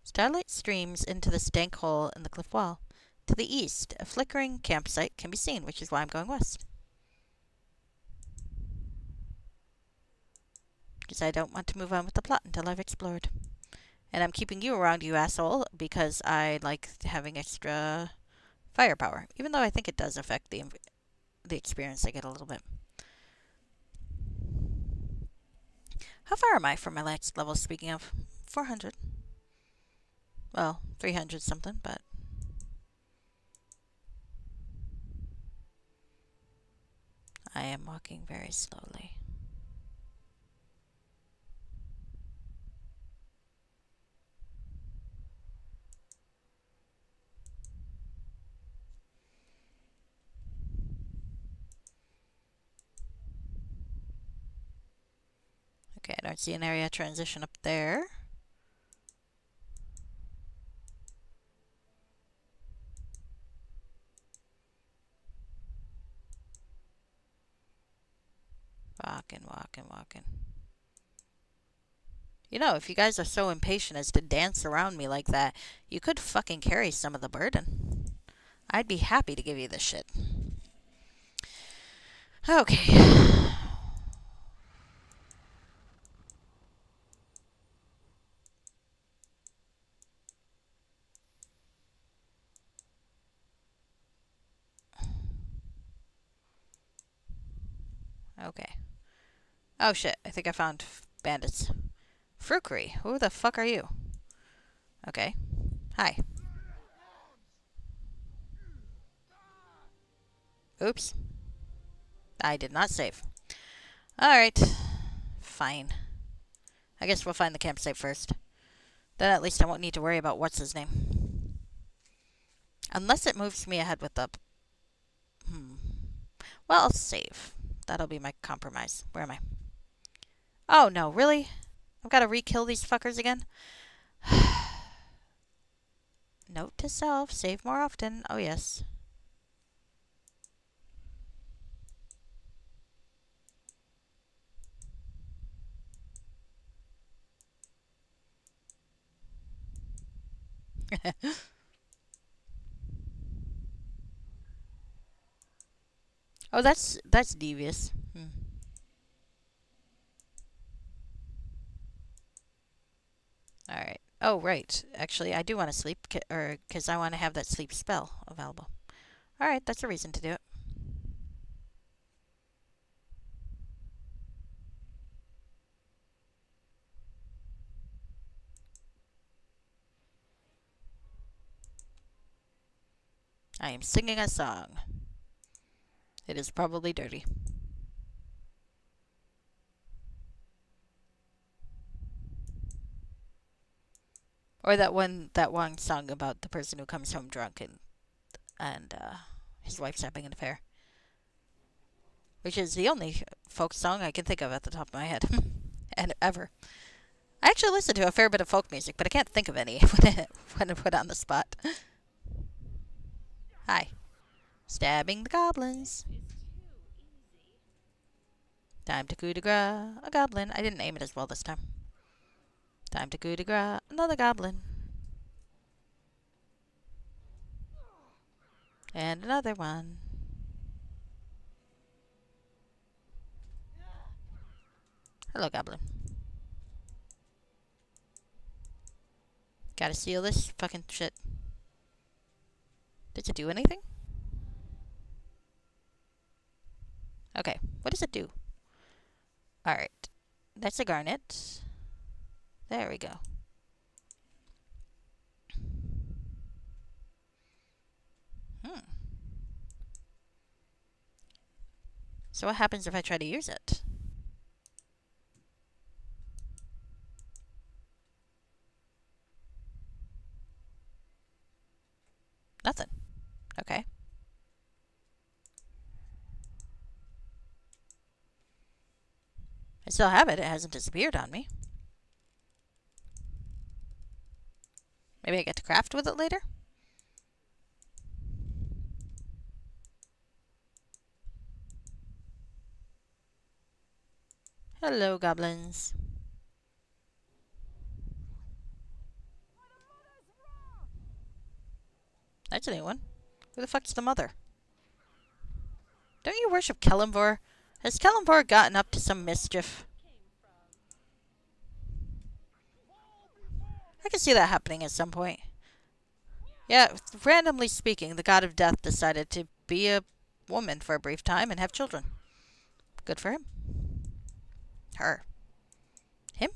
Starlight streams into the stank hole in the cliff wall. To the east, a flickering campsite can be seen, which is why I'm going west. Because I don't want to move on with the plot until I've explored. And I'm keeping you around, you asshole, because I like having extra firepower. Even though I think it does affect the experience I get a little bit. How far am I from my last level, speaking of? 400. Well, 300 something, but... I am walking very slowly. Okay, I don't see an area transition up there. Walking. You know, if you guys are so impatient as to dance around me like that, you could fucking carry some of the burden. I'd be happy to give you this shit. Okay. Okay. Oh shit, I think I found bandits. Frukery, who the fuck are you? Okay. Hi. Oops. I did not save. Alright. Fine. I guess we'll find the campsite first. Then at least I won't need to worry about what's his name. Unless it moves me ahead with the... Well, I'll save. That'll be my compromise. Where am I? Oh, no, really? I've got to re-kill these fuckers again? Note to self, save more often. Oh, yes. Oh, that's devious. Alright. Oh, right. Actually, I do want to sleep, because I want to have that sleep spell available. Alright, that's a reason to do it. I am singing a song. It is probably dirty. Or that one song about the person who comes home drunk and his wife's having an affair. Which is the only folk song I can think of at the top of my head. And ever. I actually listen to a fair bit of folk music, but I can't think of any when I put on the spot. Hi. Stabbing the goblins. Time to coup de grace a goblin. I didn't aim it as well this time. Time to coup de grace another goblin. And another one. Hello, goblin. Gotta steal this fucking shit. Does it do anything? Okay, what does it do? Alright. That's a garnet. There we go. So what happens if I try to use it? Nothing. Okay. still have it. It hasn't disappeared on me. Maybe I get to craft with it later? Hello, goblins. That's a new one. Who the fuck's the mother? Don't you worship Kellenvor? Has Kellenvor gotten up to some mischief? I can see that happening at some point. Yeah, randomly speaking, the god of death decided to be a woman for a brief time and have children. Good for him. Her. Him?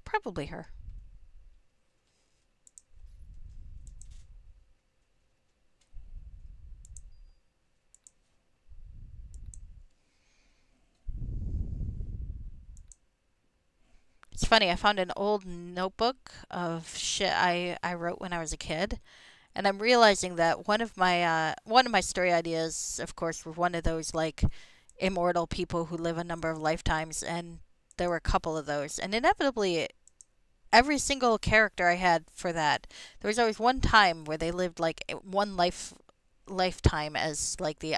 Probably her. It's funny, I found an old notebook of shit I wrote when I was a kid, and I'm realizing that one of my story ideas, of course, were one of those like immortal people who live a number of lifetimes, and there were a couple of those, and inevitably every single character I had for that, there was always one time where they lived like one lifetime as like the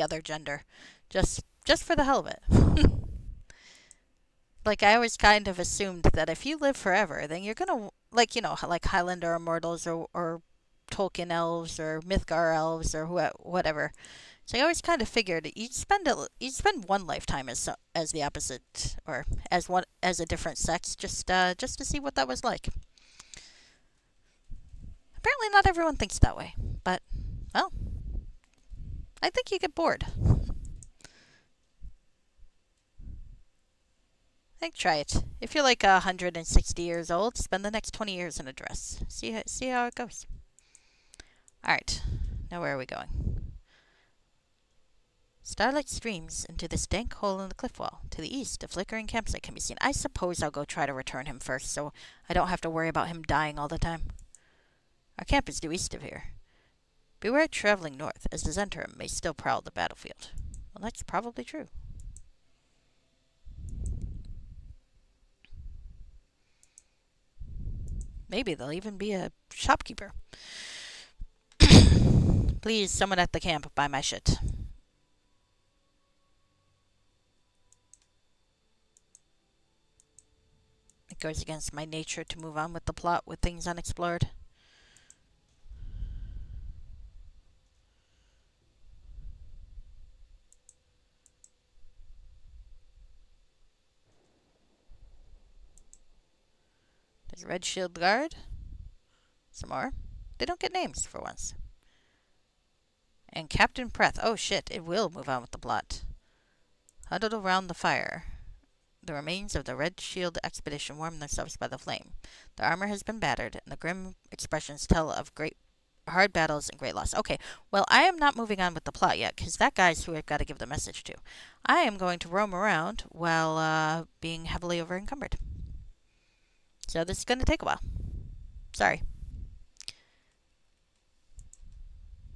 other gender, just for the hell of it. Like I always kind of assumed that if you live forever, then you're gonna like like Highlander immortals or Tolkien elves or Mythgar elves or whatever. So I always kind of figured you'd spend one lifetime as the opposite or as a different sex just to see what that was like. Apparently, not everyone thinks that way, but well, I think you get bored. I think try it. If you're like 160 years old, spend the next 20 years in a dress. See how it goes. All right, now where are we going? Starlight streams into this dank hole in the cliff wall. To the east, a flickering campsite can be seen. I suppose I'll go try to return him first, so I don't have to worry about him dying all the time. Our camp is due east of here. Beware traveling north, as the Zhentarim may still prowl the battlefield. Well, that's probably true. Maybe there'll even be a shopkeeper. Please, someone at the camp, buy my shit. It goes against my nature to move on with the plot with things unexplored. There's a red shield guard. Some more. They don't get names for once. And Captain Preth. Oh shit, it will move on with the plot. Huddled around the fire, the remains of the Red Shield expedition warm themselves by the flame. The armor has been battered, and the grim expressions tell of great hard battles and great loss. Okay, well, I am not moving on with the plot yet, because that guy's who I've got to give the message to. I am going to roam around while being heavily over-encumbered. So this is going to take a while. Sorry.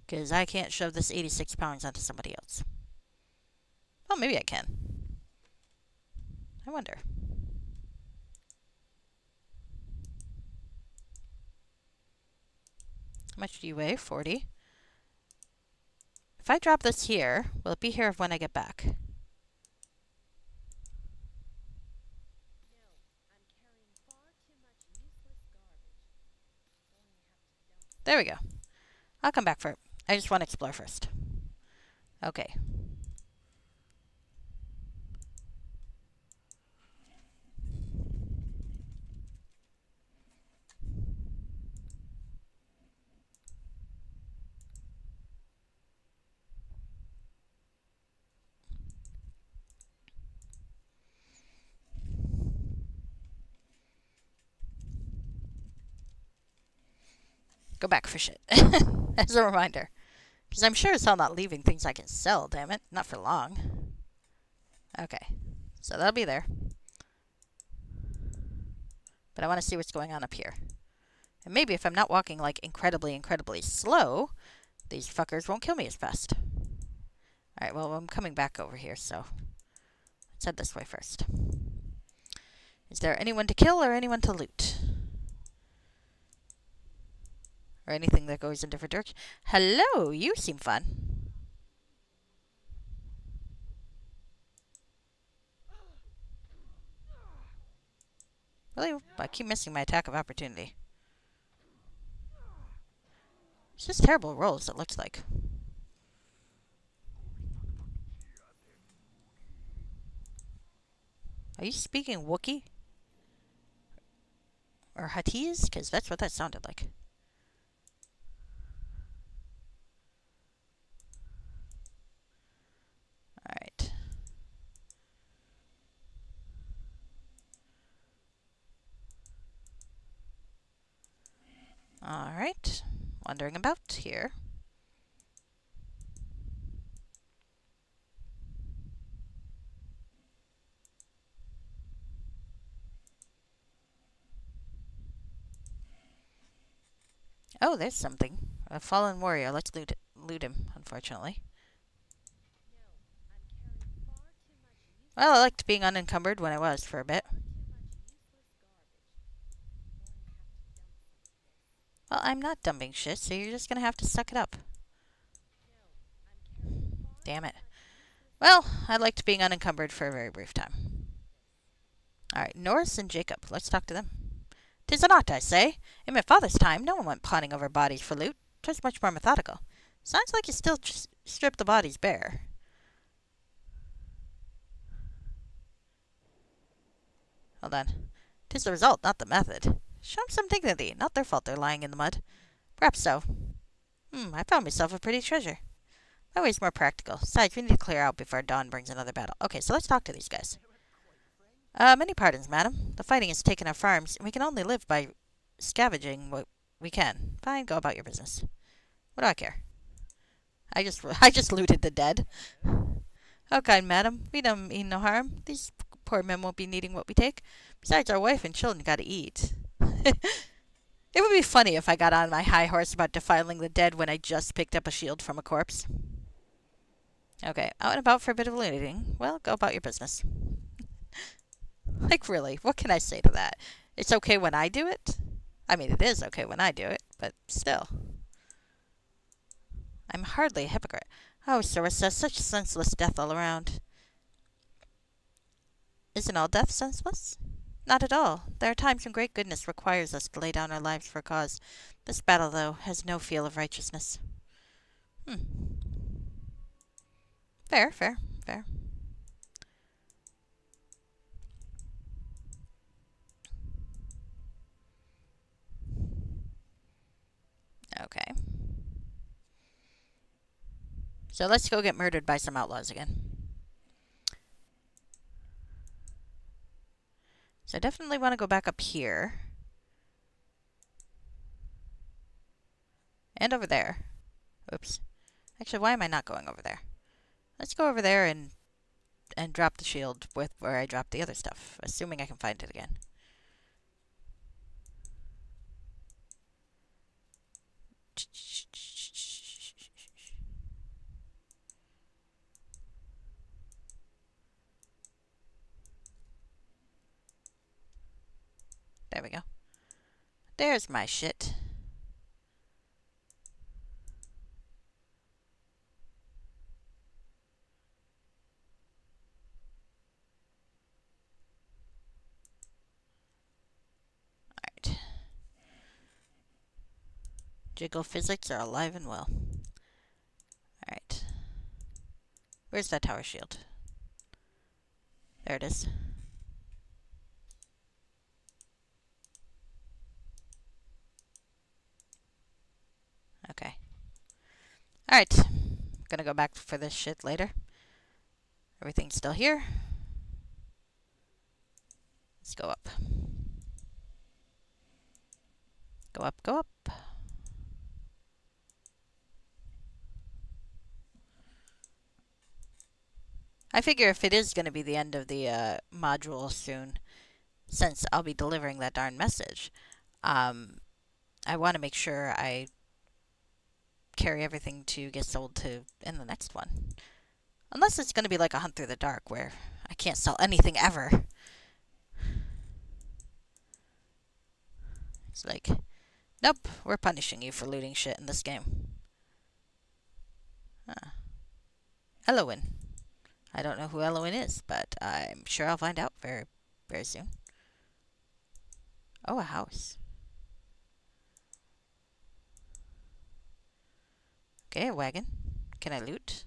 Because I can't shove this 86 pounds onto somebody else. Well, maybe I can. I wonder. How much do you weigh? 40. If I drop this here, will it be here when I get back? No, I'm carrying far too much useless garbage. Going to have to dump. There we go. I'll come back for it. I just want to explore first. Okay. Go back for shit. As a reminder. Because I'm sure as hell not leaving things I can sell, damn it. Not for long. Okay. So that'll be there. But I want to see what's going on up here. And maybe if I'm not walking like incredibly, incredibly slow, these fuckers won't kill me as fast. Alright, well, I'm coming back over here, so let's head this way first. Is there anyone to kill or anyone to loot? Or anything that goes in different directions? Hello, you seem fun. Really? I keep missing my attack of opportunity. It's just terrible rolls, it looks like. Are you speaking Wookiee? Or Huttese? Because that's what that sounded like. Alright. Alright. Wandering about here. Oh, there's something. A fallen warrior. Let's loot him, unfortunately. Well, I liked being unencumbered when I was for a bit. Well, I'm not dumping shit, so you're just gonna have to suck it up. Damn it. Well, I liked being unencumbered for a very brief time. Alright, Norris and Jacob. Let's talk to them. 'Tis not, I say. In my father's time, no one went pawning over bodies for loot. 'Twas much more methodical. Sounds like you still strip the bodies bare. Hold on. 'Tis the result, not the method. Show 'em some dignity. Not their fault they're lying in the mud. Perhaps so. I found myself a pretty treasure. My way's more practical. Besides, we need to clear out before dawn brings another battle. Okay, so let's talk to these guys. Many pardons, madam. The fighting has taken our farms, and we can only live by scavenging what we can. Fine, go about your business. What do I care? I just looted the dead. Oh, kind madam, we don't mean no harm. These poor men won't be needing what we take. Besides, our wife and children gotta eat. It would be funny if I got on my high horse about defiling the dead when I just picked up a shield from a corpse. Okay, out and about for a bit of looting. Well, go about your business. Like, really, what can I say to that? It's okay when I do it? I mean, it is okay when I do it, but still. I'm hardly a hypocrite. Oh, Sarissa, such senseless death all around. Isn't all death senseless? Not at all. There are times when great goodness requires us to lay down our lives for a cause. This battle, though, has no feel of righteousness. Fair, fair, fair. Okay. So let's go get murdered by some outlaws again. So I definitely want to go back up here. And over there. Oops. Actually, why am I not going over there? Let's go over there and drop the shield with where I dropped the other stuff, assuming I can find it again. There we go. There's my shit. Alright. Jiggle physics are alive and well. Alright. Where's that tower shield? There it is. Okay. Alright. Gonna go back for this shit later. Everything's still here. Let's go up. Go up, go up. I figure if it is going to be the end of the module soon, since I'll be delivering that darn message, I want to make sure I carry everything to get sold to in the next one. Unless it's going to be like a hunt through the dark where I can't sell anything ever. It's like, nope, we're punishing you for looting shit in this game. Huh. Elowin. I don't know who Elowin is, but I'm sure I'll find out very, very soon. Oh, a house. Okay, a wagon. Can I loot?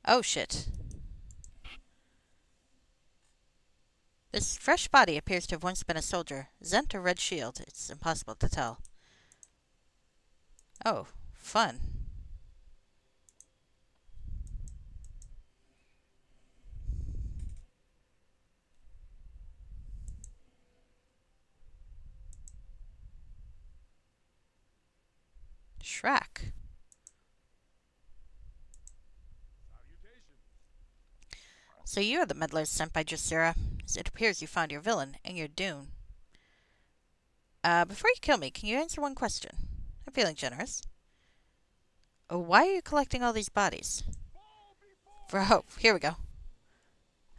Oh, shit. This fresh body appears to have once been a soldier. Zent or Red Shield? It's impossible to tell. Oh, fun. Shrek. So you are the meddlers sent by Dracira. It appears you found your villain and your doom. Before you kill me, can you answer one question? I'm feeling generous. Oh, why are you collecting all these bodies? Here we go.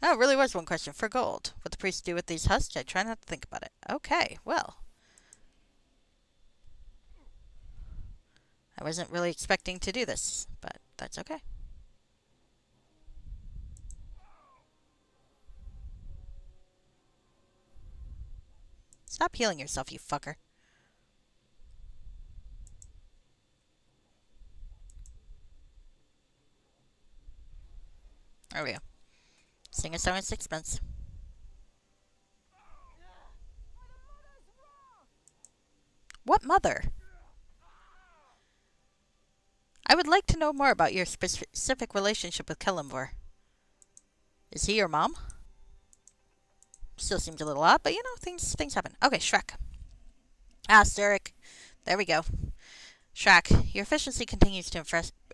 Oh, it really was one question. For gold. What the priests do with these husks, I try not to think about it. Okay, well. I wasn't really expecting to do this, but that's okay. Stop healing yourself, you fucker. There we go. Sing a song at sixpence. What mother? I would like to know more about your specific relationship with Kellamvor. Is he your mom? Still seems a little odd, but you know, things happen. Okay, Shrek. Ah, Zurich. There we go. Shrek, your efficiency continues to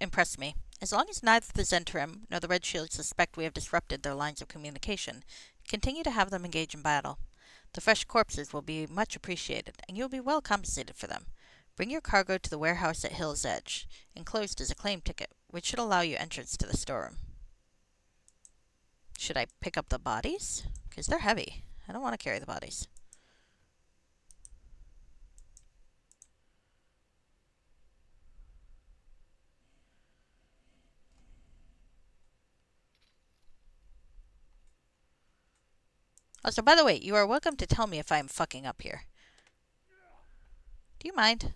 impress me. As long as neither the Zentrim nor the Red Shield suspect we have disrupted their lines of communication, continue to have them engage in battle. The fresh corpses will be much appreciated, and you will be well compensated for them. Bring your cargo to the warehouse at Hill's Edge. Enclosed is a claim ticket, which should allow you entrance to the storeroom. Should I pick up the bodies? Because they're heavy. I don't want to carry the bodies. Also, by the way, you are welcome to tell me if I am fucking up here. Do you mind?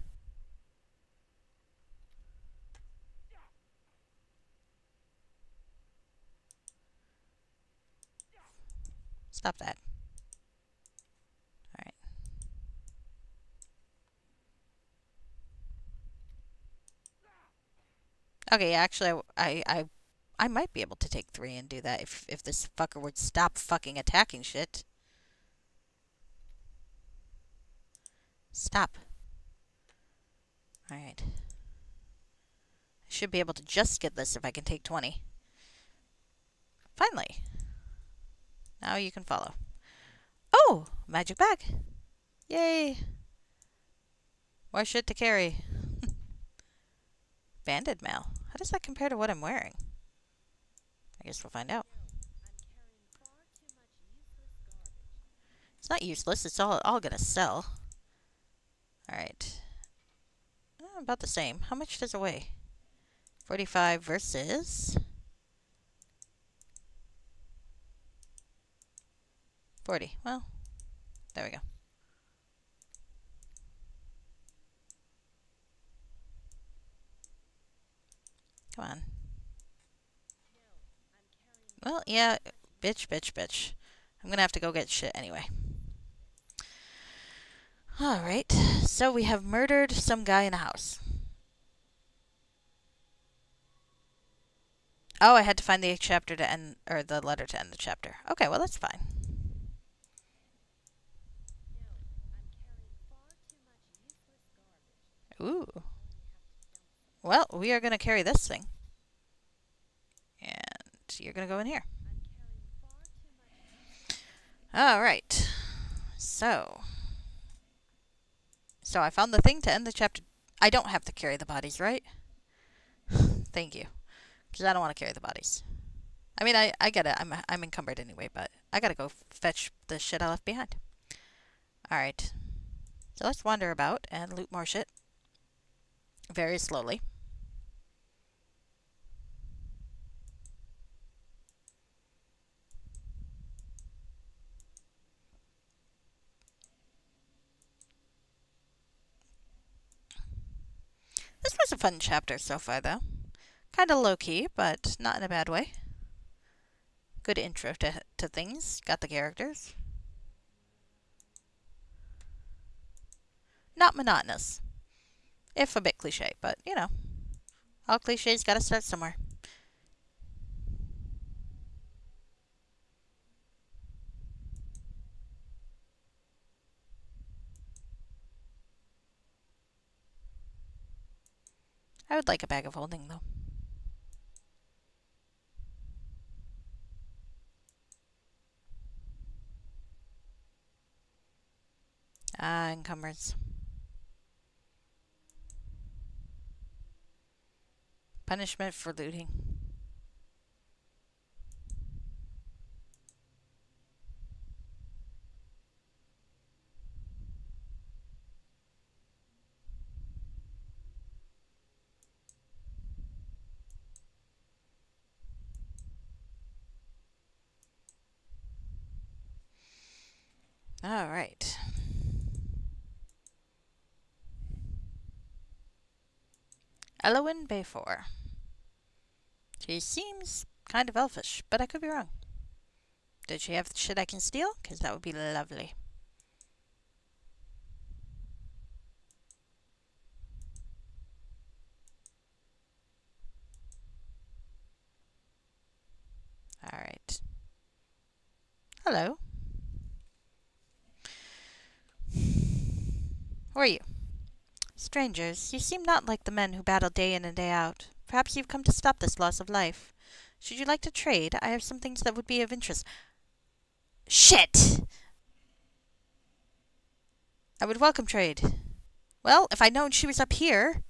Stop that. Alright. Okay, actually, I might be able to take 3 and do that if this fucker would stop fucking attacking shit. Stop. Alright. I should be able to just get this if I can take 20. Finally. Now you can follow. Oh! Magic bag! Yay! More shit to carry. Banded mail. How does that compare to what I'm wearing? I guess we'll find out. It's not useless. It's all gonna sell. Alright. About the same. How much does it weigh? 45 versus 40. Well, there we go. Come on. Well, yeah. Bitch. I'm gonna have to go get shit anyway. Alright. So we have murdered some guy in a house. Oh, I had to find the chapter to end, or the letter to end the chapter. Okay, well, that's fine. Ooh. Well, we are going to carry this thing. And you're going to go in here. Alright. So So I found the thing to end the chapter. I don't have to carry the bodies, right? Thank you. Because I don't want to carry the bodies. I mean, I get it. I'm encumbered anyway, but I gotta go fetch the shit I left behind. Alright. So let's wander about and loot more shit. Very slowly. This was a fun chapter so far, though. Kinda low-key, but not in a bad way. Good intro to things. Got the characters. Not monotonous. If a bit cliche, but, you know. All cliches gotta start somewhere. I would like a bag of holding, though. Ah, encumbrance. Punishment for looting. Alright. Elowyn Bayfor. She seems kind of elfish, but I could be wrong. Did she have shit I can steal? Because that would be lovely. Alright. Hello. Who are you? Strangers, you seem not like the men who battle day in and day out. Perhaps you've come to stop this loss of life. Should you like to trade? I have some things that would be of interest. Shit! I would welcome trade. Well, if I'd known she was up here.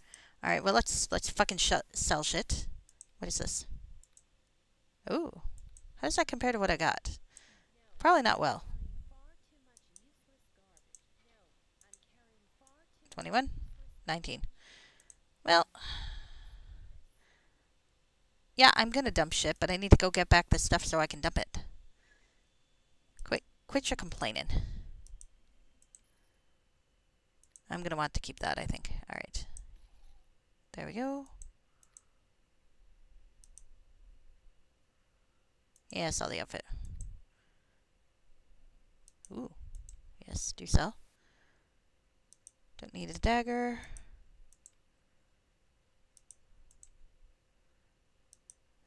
Alright, well let's fucking sell shit. What is this? Ooh. How does that compare to what I got? Probably not well. 21? 19. Well, yeah, I'm gonna dump shit, but I need to go get back this stuff so I can dump it. Quit your complaining. I'm gonna want to keep that, I think. Alright. There we go. Yeah, sell the outfit. Ooh. Yes, do sell. Don't need a dagger.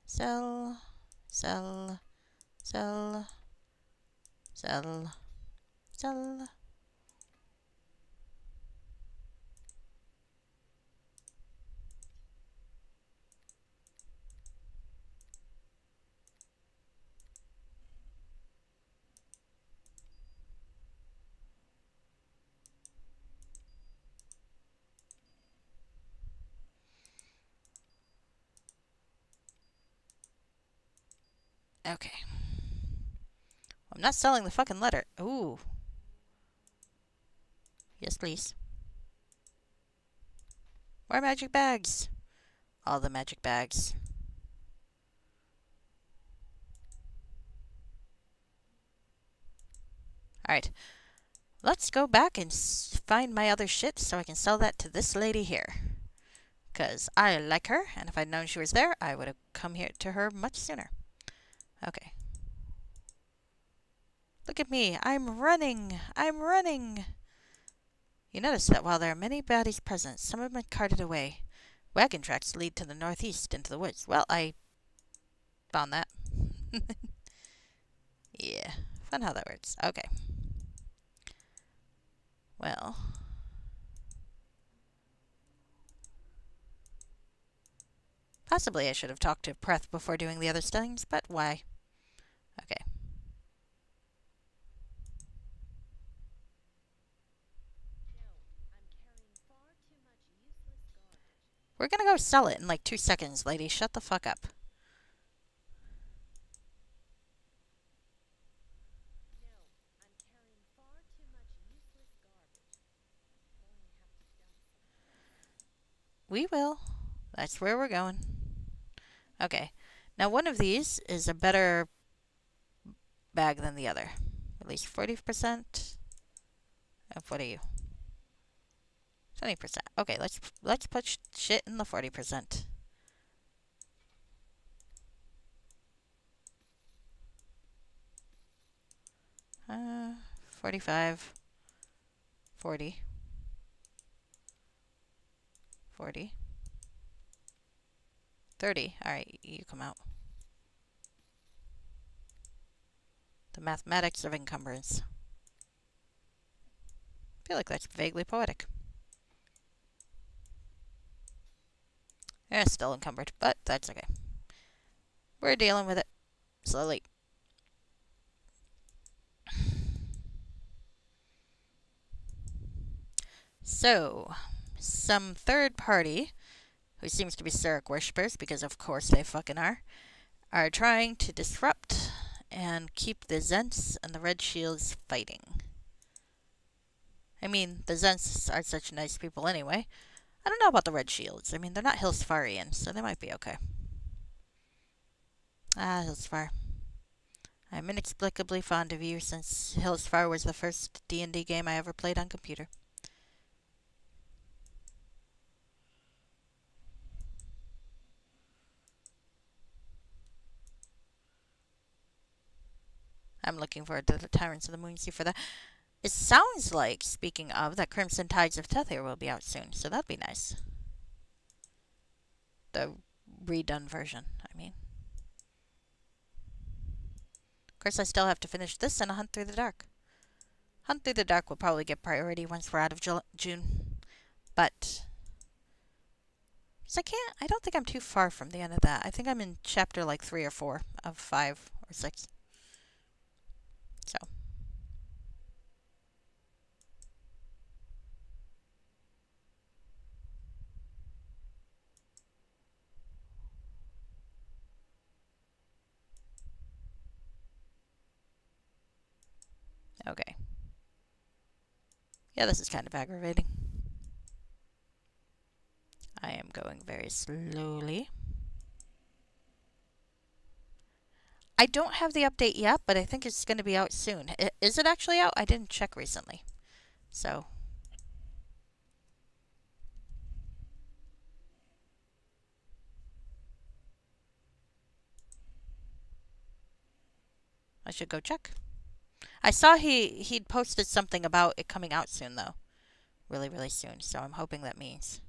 Sell. Sell. Sell. Sell. Sell. Okay. I'm not selling the fucking letter. Ooh. Yes, please. More magic bags. All the magic bags. Alright. Let's go back and find my other shit so I can sell that to this lady here. Because I like her, and if I'd known she was there, I would have come here to her much sooner. Okay. Look at me. I'm running. I'm running. You notice that while there are many bodies present, some have been carted away. Wagon tracks lead to the northeast into the woods. Well, I found that. Yeah. Fun how that works. Okay. Well. Possibly I should have talked to Preth before doing the other things, but why? Okay. We're gonna go sell it in like 2 seconds, lady. Shut the fuck up. No, I'm carrying far too much useless garbage. If only I have to dump some. We will. That's where we're going. Okay. Now, one of these is a better bag than the other. At least 40%. What are you? 20%. Okay, let's put shit in the 40%. 45, 40, 40, 30. All right, you come out. The mathematics of encumbrance. I feel like that's vaguely poetic. It's still encumbered, but that's okay. We're dealing with it slowly. So, some third party, who seems to be Sarek worshippers, because of course they fucking are trying to disrupt and keep the Zents and the Red Shields fighting. I mean, the Zents are such nice people anyway. I don't know about the Red Shields. I mean, they're not Hillsfarian, so they might be okay. Ah, Hillsfar. I'm inexplicably fond of you since Hillsfar was the first D&D game I ever played on computer. I'm looking forward to the Tyrants of the Moonsea for that. It sounds like, speaking of, that Crimson Tides of Tethir will be out soon, so that'd be nice. The redone version, I mean. Of course, I still have to finish this and a Hunt Through the Dark. Hunt Through the Dark will probably get priority once we're out of June. But, because I don't think I'm too far from the end of that. I think I'm in chapter like 3 or 4 of 5 or 6. So. Okay. Yeah, this is kind of aggravating. I am going very slowly. I don't have the update yet, but I think it's going to be out soon. Is it actually out? I didn't check recently. So. I should go check. I saw he'd posted something about it coming out soon, though. Really, really soon. So I'm hoping that means.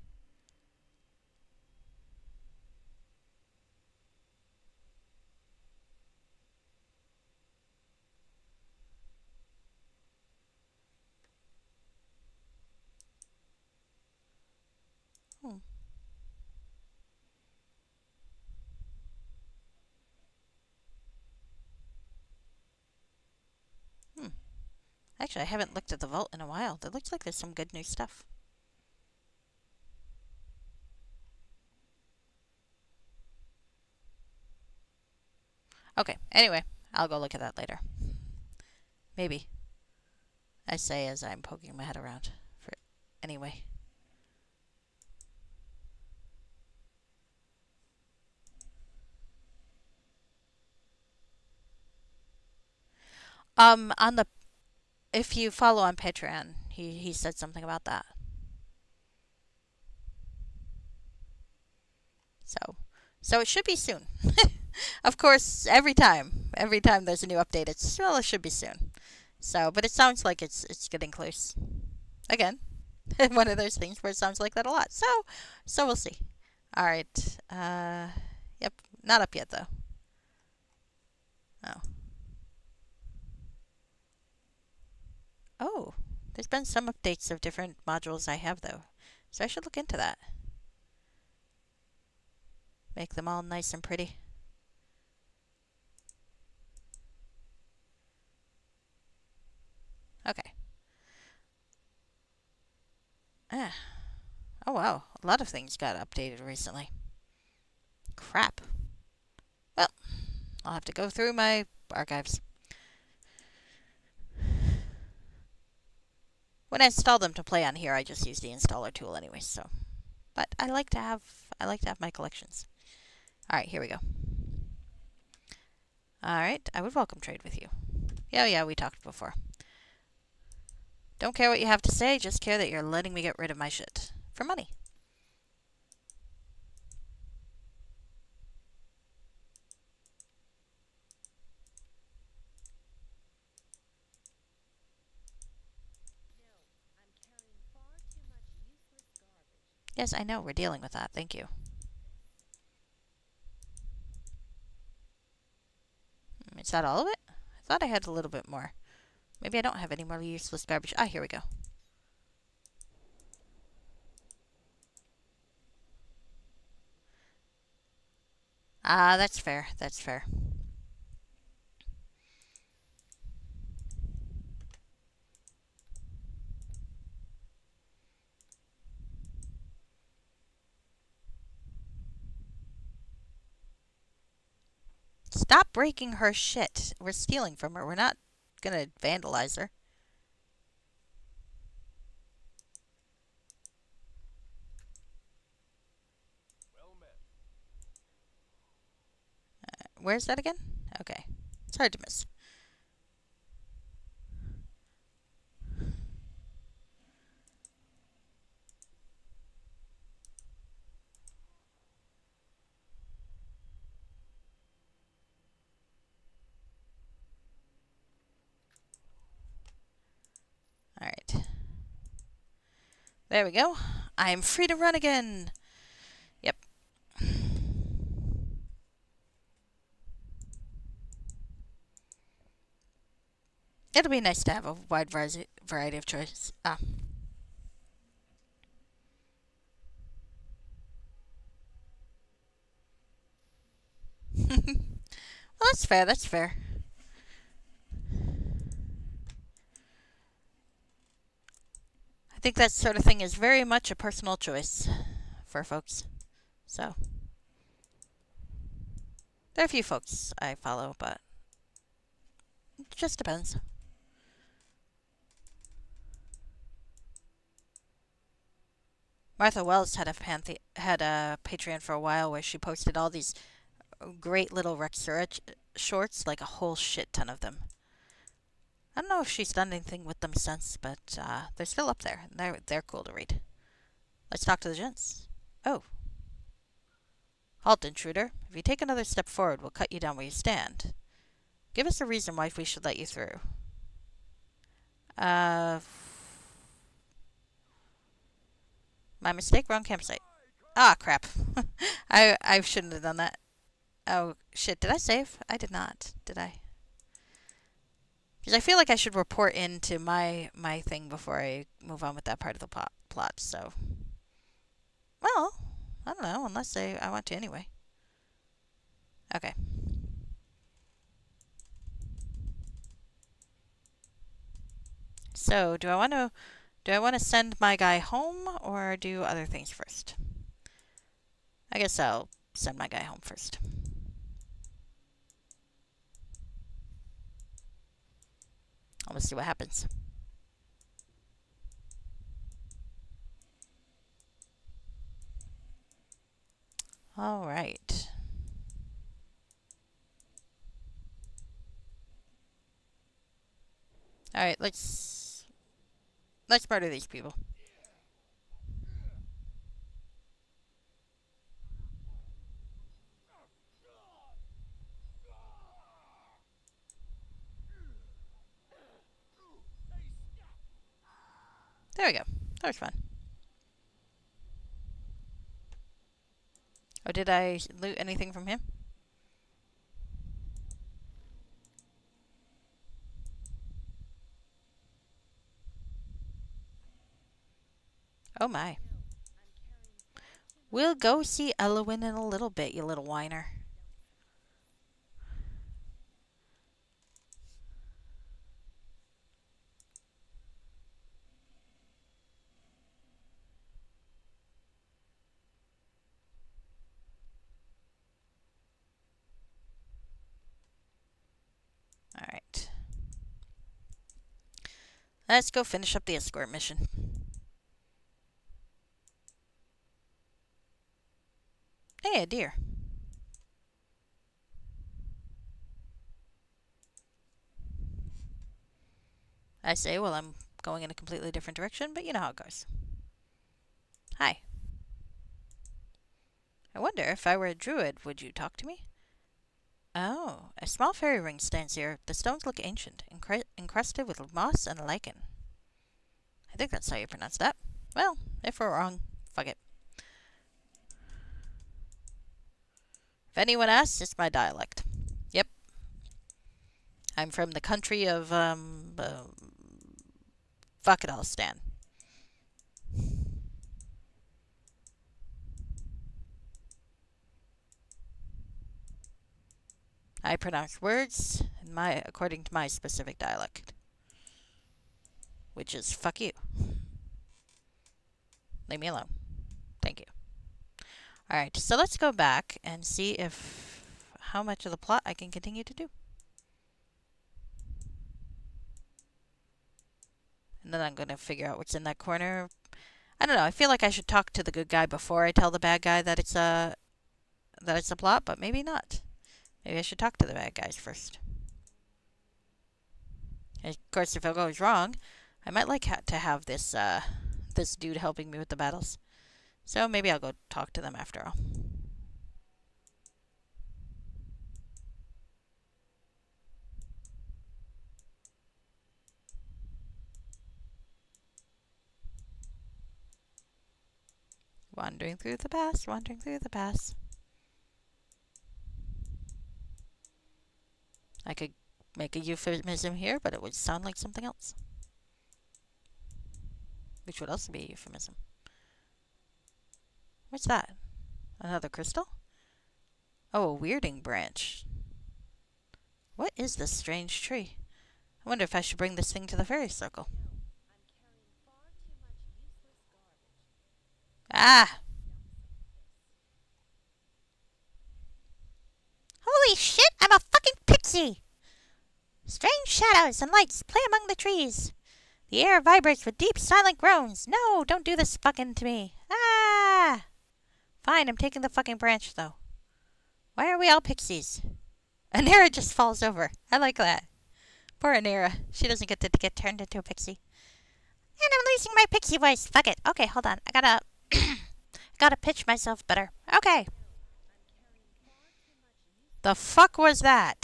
Hmm. Hmm. Actually, I haven't looked at the vault in a while. It looks like there's some good new stuff. Okay, anyway, I'll go look at that later. Maybe. I say as I'm poking my head around. Anyway. On the if you follow on Patreon, he said something about that. So it should be soon. Of course, every time there's a new update, it should be soon. So, but it sounds like it's getting close. Again, one of those things where it sounds like that a lot. So we'll see. All right. Yep, not up yet though. Oh. Oh, there's been some updates of different modules I have though, so I should look into that. Make them all nice and pretty. Okay. Ah. Oh wow, a lot of things got updated recently. Crap. Well, I'll have to go through my archives. When I install them to play on here, I just use the installer tool anyway. So, but I like to have my collections. All right, here we go. All right, I would welcome trade with you. Yeah, we talked before. Don't care what you have to say, just care that you're letting me get rid of my shit for money. No, I'm carrying far too much useless garbage. Yes, I know. We're dealing with that. Thank you. Is that all of it? I thought I had a little bit more. Maybe I don't have any more useless garbage. Ah, here we go. Ah, that's fair. That's fair. Stop breaking her shit. We're stealing from her. We're not gonna vandalize her. Where's that again? Okay. It's hard to miss. Alright. There we go. I am free to run again. Yep. It'll be nice to have a wide variety of choice. Ah. Well, that's fair. That's fair. I think that sort of thing is very much a personal choice for folks. So, there are a few folks I follow, but it just depends. Martha Wells had a Patreon for a while where she posted all these great little Rexura shorts, like a whole shit ton of them. I don't know if she's done anything with them since, but they're still up there. And they're cool to read. Let's talk to the gents. Oh. Halt, intruder. If you take another step forward, we'll cut you down where you stand. Give us a reason why we should let you through. Uh, my mistake, wrong campsite. Ah, crap. I shouldn't have done that. Oh, shit, did I save? I did not, did I? Because I feel like I should report into my thing before I move on with that part of the plot, so... Well, I don't know, unless I want to anyway. Okay. So, do I want to send my guy home or do other things first? I guess I'll send my guy home first. Let's see what happens. All right. All right, let's murder these people. There we go. That was fun. Oh, did I loot anything from him? Oh my. We'll go see Elowin in a little bit, you little whiner. Let's go finish up the escort mission. Hey, a deer. I say, well, I'm going in a completely different direction, but you know how it goes. Hi. I wonder if I were a druid, would you talk to me? Oh, a small fairy ring stands here. The stones look ancient, encrusted with moss and lichen. I think that's how you pronounce that. Well, if we're wrong, fuck it. If anyone asks, it's my dialect. Yep. I'm from the country of, fuck it all, Stan. I pronounce words according to my specific dialect, which is fuck you. Leave me alone. Thank you. Alright, so let's go back and see how much of the plot I can continue to do. And then I'm going to figure out what's in that corner. I don't know, I feel like I should talk to the good guy before I tell the bad guy that it's a plot, but maybe not. Maybe I should talk to the bad guys first. And of course, if it goes wrong, I might like to have this dude helping me with the battles. So maybe I'll go talk to them after all. Wandering through the past, wandering through the past. I could make a euphemism here, but it would sound like something else. Which would also be a euphemism. What's that? Another crystal? Oh, a weirding branch. What is this strange tree? I wonder if I should bring this thing to the fairy circle. Ah! Holy shit, I'm a fucking pixie! Strange shadows and lights play among the trees. The air vibrates with deep, silent groans. No, don't do this fucking to me. Ah! Fine, I'm taking the fucking branch, though. Why are we all pixies? Anira just falls over. I like that. Poor Anira. She doesn't get to get turned into a pixie. And I'm losing my pixie voice. Fuck it. Okay, hold on. I gotta... I gotta pitch myself better. Okay. The fuck was that?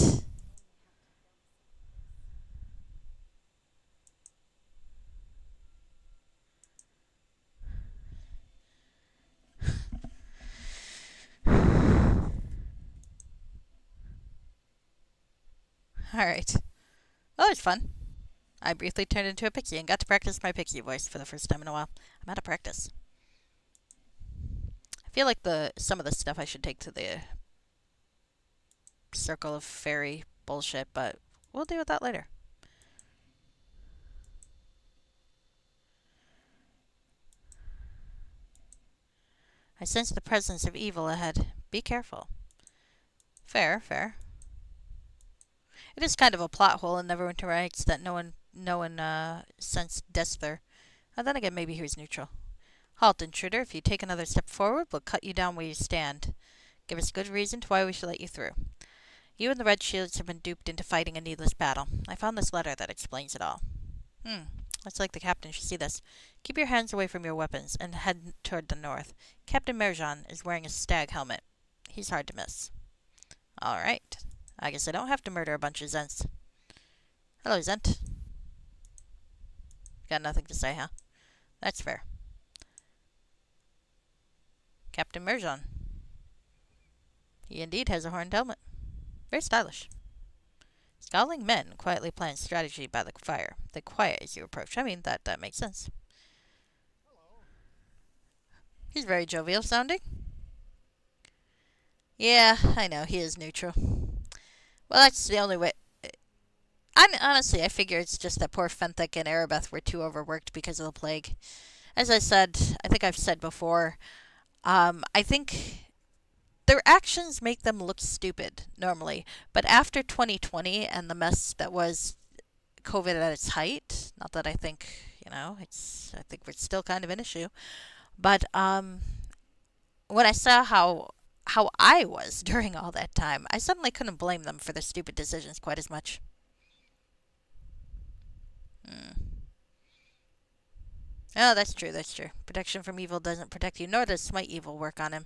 Alright. Well, it was fun. I briefly turned into a pixie and got to practice my pixie voice for the first time in a while. I'm out of practice. I feel like some of the stuff I should take to the circle of fairy bullshit, but we'll deal with that later. I sense the presence of evil ahead. Be careful. Fair, fair. It is kind of a plot hole in Neverwinter Nights that no one sensed Desther. And then again, maybe he was neutral. Halt, intruder. If you take another step forward, we'll cut you down where you stand. Give us good reason to why we should let you through. You and the Red Shields have been duped into fighting a needless battle. I found this letter that explains it all. Looks like the captain should see this. Keep your hands away from your weapons and head toward the north. Captain Merjan is wearing a stag helmet. He's hard to miss. Alright. I guess I don't have to murder a bunch of Zents. Hello, Zent. Got nothing to say, huh? That's fair. Captain Merjan. He indeed has a horned helmet. Very stylish. Scowling men quietly plan strategy by the fire. They quiet as you approach. I mean, that makes sense. He's very jovial sounding. Yeah, I know, he is neutral. Well, that's the only way. Honestly, I figure it's just that poor Fenthic and Erebeth were too overworked because of the plague. As I think I've said before, I think their actions make them look stupid, normally. But after 2020 and the mess that was COVID at its height. Not that I think, I think it's still kind of an issue. But when I saw how I was during all that time, I suddenly couldn't blame them for their stupid decisions quite as much. Hmm. Oh, that's true. That's true. Protection from evil doesn't protect you, nor does smite evil work on him,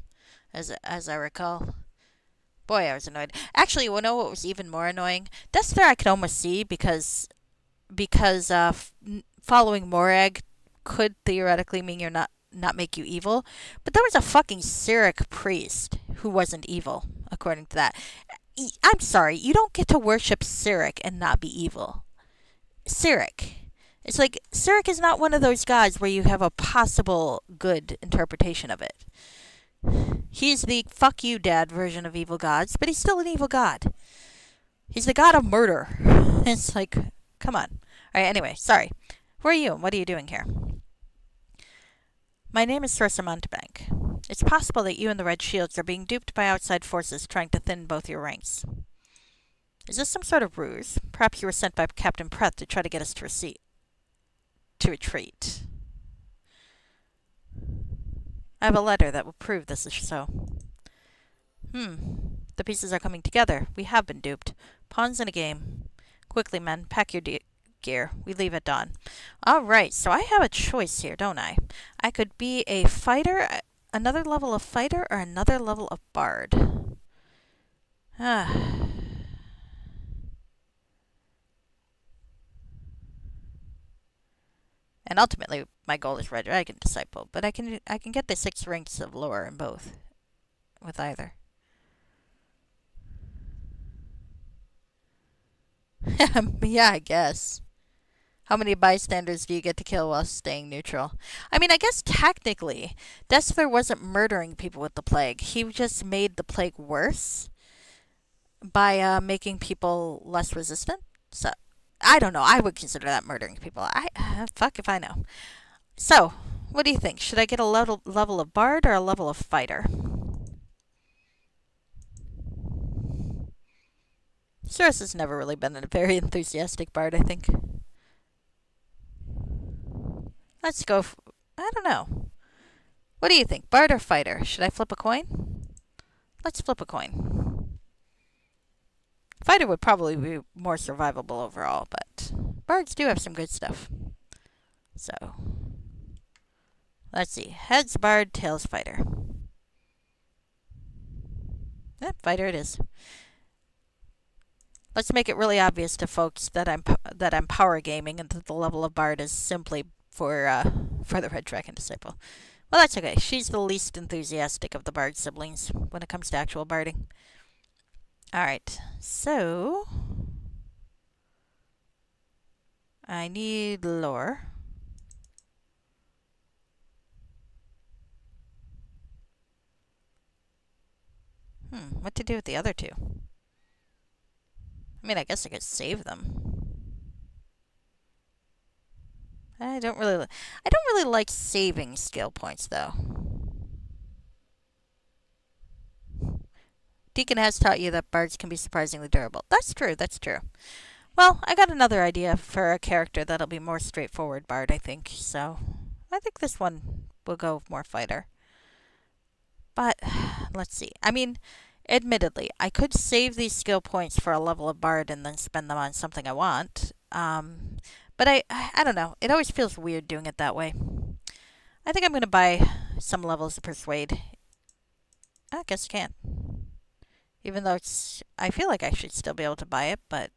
as I recall. Boy, I was annoyed. Actually, you know what was even more annoying? That's there I could almost see because following Morag could theoretically mean you're not make you evil, but there was a fucking Cyric priest who wasn't evil according to that. I'm sorry, you don't get to worship Cyric and not be evil. Cyric. It's like Cyric is not one of those gods where you have a possible good interpretation of it. He's the fuck you dad version of evil gods, but he's still an evil god. He's the god of murder. It's like, come on. Alright, anyway, sorry. Who are you and what are you doing here? My name is Sarissa Montebank. It's possible that you and the Red Shields are being duped by outside forces trying to thin both your ranks. Is this some sort of ruse? Perhaps you were sent by Captain Preth to try to get us to retreat. I have a letter that will prove this is so. The pieces are coming together. We have been duped. Pawns in a game. Quickly, men, pack your gear. We leave at dawn. Alright, so I have a choice here, don't I? I could be a fighter, another level of fighter, or another level of bard. And ultimately, my goal is Red Dragon Disciple, but I can get the 6 ranks of lore in both, with either. Yeah, I guess. How many bystanders do you get to kill while staying neutral? I mean, I guess technically, Dessler wasn't murdering people with the plague. He just made the plague worse by making people less resistant. So, I don't know. I would consider that murdering people. Fuck if I know. So, what do you think? Should I get a level of bard or a level of fighter? Cirrus has never really been a very enthusiastic bard, I think. Let's go. I don't know. What do you think? Bard or fighter? Should I flip a coin? Let's flip a coin. Fighter would probably be more survivable overall, but bards do have some good stuff. So, let's see. Heads bard, tails fighter. Yep, fighter it is. Let's make it really obvious to folks that I'm power gaming and that the level of bard is simply for the Red Dragon Disciple. Well, that's okay. She's the least enthusiastic of the bard siblings when it comes to actual barding. Alright, so I need lore. What to do with the other two? I mean, I guess I could save them. I don't really like saving skill points though. Deacon has taught you that bards can be surprisingly durable. That's true, that's true. Well, I got another idea for a character that'll be more straightforward bard, I think. So, I think this one will go more fighter. But, let's see. I mean, admittedly, I could save these skill points for a level of bard and then spend them on something I want. But I don't know. It always feels weird doing it that way. I think I'm going to buy some levels of persuade. I guess I can. Even though I feel like I should still be able to buy it, but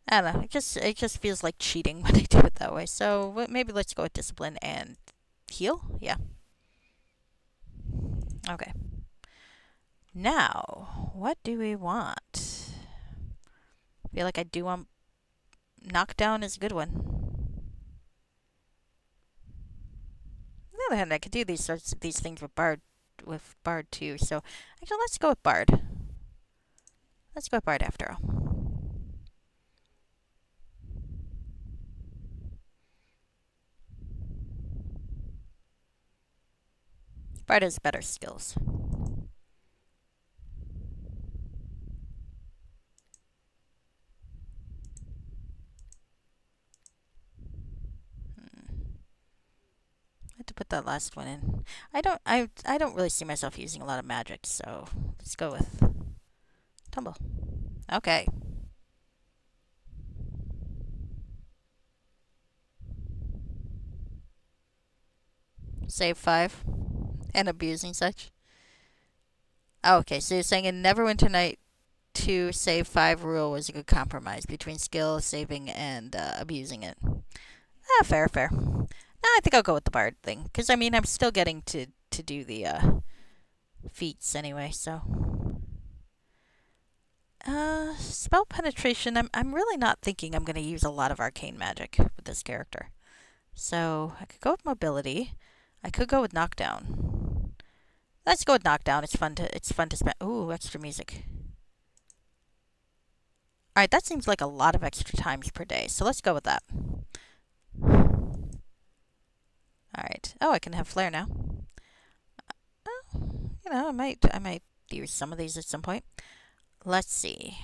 I don't know. It just feels like cheating when I do it that way. So maybe let's go with discipline and heal. Yeah. Okay. Now, what do we want? I feel like I do want knockdown is a good one. On the other hand, I could do these things with Bard too. So actually, let's go with Bard. Let's go with Bard after all. Bard has better skills. put that last one in. I don't really see myself using a lot of magic, so let's go with tumble. Okay. Save 5 and abusing such. Oh, okay, so you're saying in Neverwinter Night 2 save 5 rule was a good compromise between skill, saving, and abusing it. Ah, fair, fair. No, I think I'll go with the bard thing, because I mean I'm still getting to do the feats anyway, so. Spell penetration. I'm really not thinking I'm going to use a lot of arcane magic with this character. So I could go with mobility. I could go with knockdown. Let's go with knockdown. It's fun to spend. Ooh, extra music. All right, that seems like a lot of extra times per day. So let's go with that. All right. Oh, I can have flare now. You know, I might use some of these at some point. Let's see.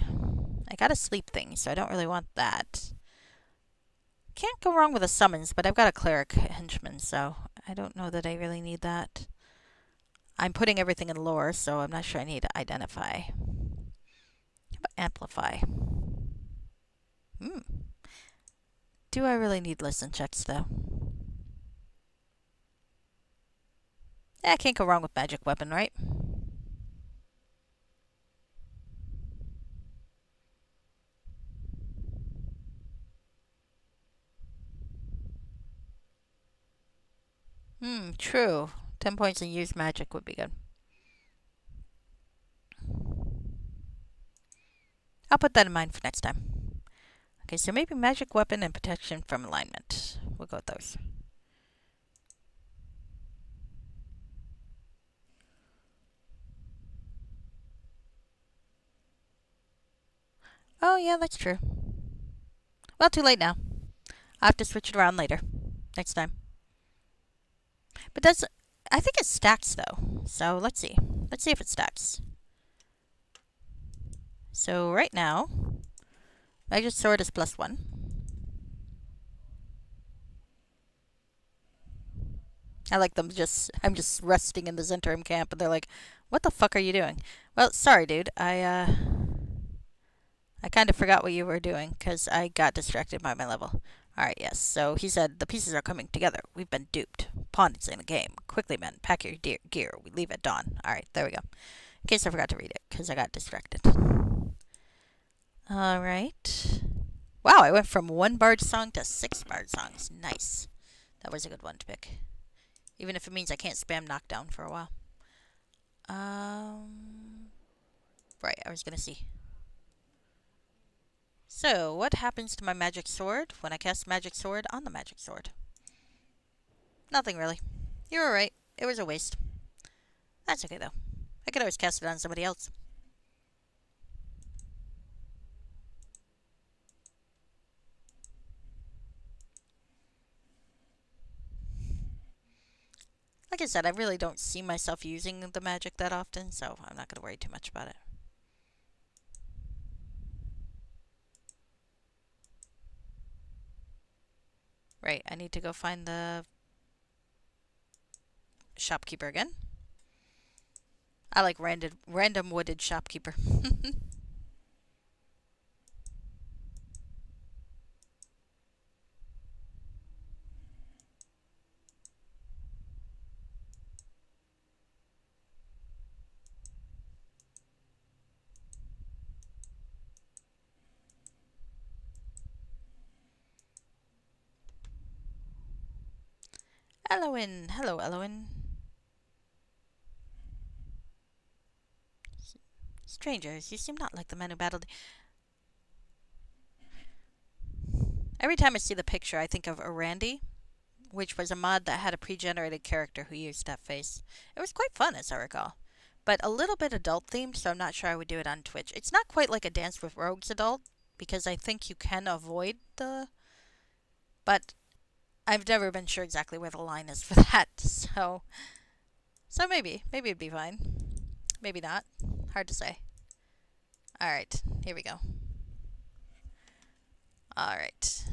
I got a sleep thing, so I don't really want that. Can't go wrong with a summons, but I've got a cleric henchman, so I don't know that I really need that. I'm putting everything in lore, so I'm not sure I need to identify. How about amplify? Do I really need listen checks, though? I can't go wrong with magic weapon, right? True. 10 points in use magic would be good. I'll put that in mind for next time. Okay, so maybe magic weapon and protection from alignment. We'll go with those. Oh, yeah, that's true. Well, too late now. I'll have to switch it around later. Next time. But does... I think it stacks, though. So, let's see. Let's see if it stacks. So, right now, Magic Sword is +1. I like them just... I'm just resting in the Zentrum camp, and they're like, what the fuck are you doing? Well, sorry, dude. I kind of forgot what you were doing, because I got distracted by my level. Alright, yes. So he said, the pieces are coming together. We've been duped. Pawn is in the game. Quickly, men. Pack your gear. We leave at dawn. Alright, there we go. In case I forgot to read it, because I got distracted. Alright. Wow, I went from 1 bard song to 6 bard songs. Nice. That was a good one to pick. Even if it means I can't spam knockdown for a while. Right, I was gonna see. So, what happens to my magic sword when I cast magic sword on the magic sword? Nothing really. You were right. It was a waste. That's okay though. I could always cast it on somebody else. Like I said, I really don't see myself using the magic that often, so I'm not going to worry too much about it. Right, I need to go find the shopkeeper again. I like random wooded shopkeeper. Eloin. Hello, Eloin. Strangers, you seem not like the men who battled. Every time I see the picture, I think of Arandi, which was a mod that had a pre-generated character who used that face. It was quite fun, as I recall. But a little bit adult themed, so I'm not sure I would do it on Twitch. It's not quite like a Dance with Rogues adult, because I think you can avoid the... But I've never been sure exactly where the line is for that, so... So maybe. Maybe it'd be fine. Maybe not. Hard to say. Alright, here we go. Alright.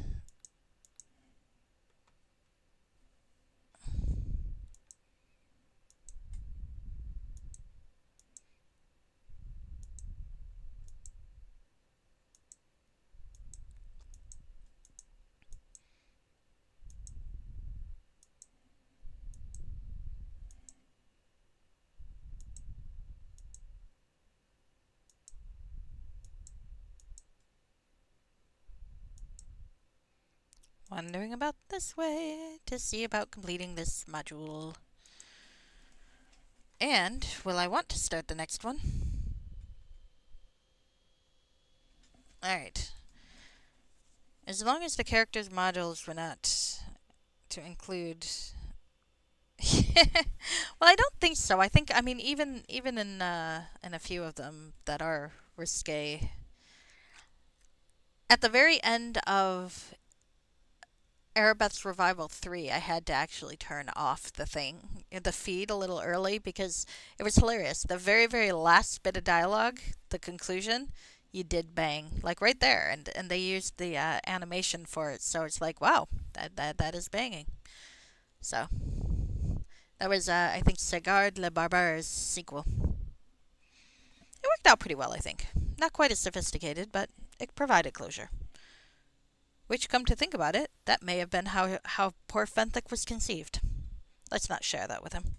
Wandering about this way to see about completing this module. And will I want to start the next one? Alright. As long as the characters' modules were not to include. Well, I don't think so. I mean, even in a few of them that are risque. At the very end of Erebeth's Revival 3, I had to actually turn off the feed a little early because it was hilarious. The very, very last bit of dialogue, the conclusion, you did bang. Like right there. And they used the animation for it. So it's like, wow, that is banging. So, that was, I think, Segard Le Barbare's sequel. It worked out pretty well, I think. Not quite as sophisticated, but it provided closure. Which, come to think about it, that may have been how poor Fenthic was conceived. Let's not share that with him.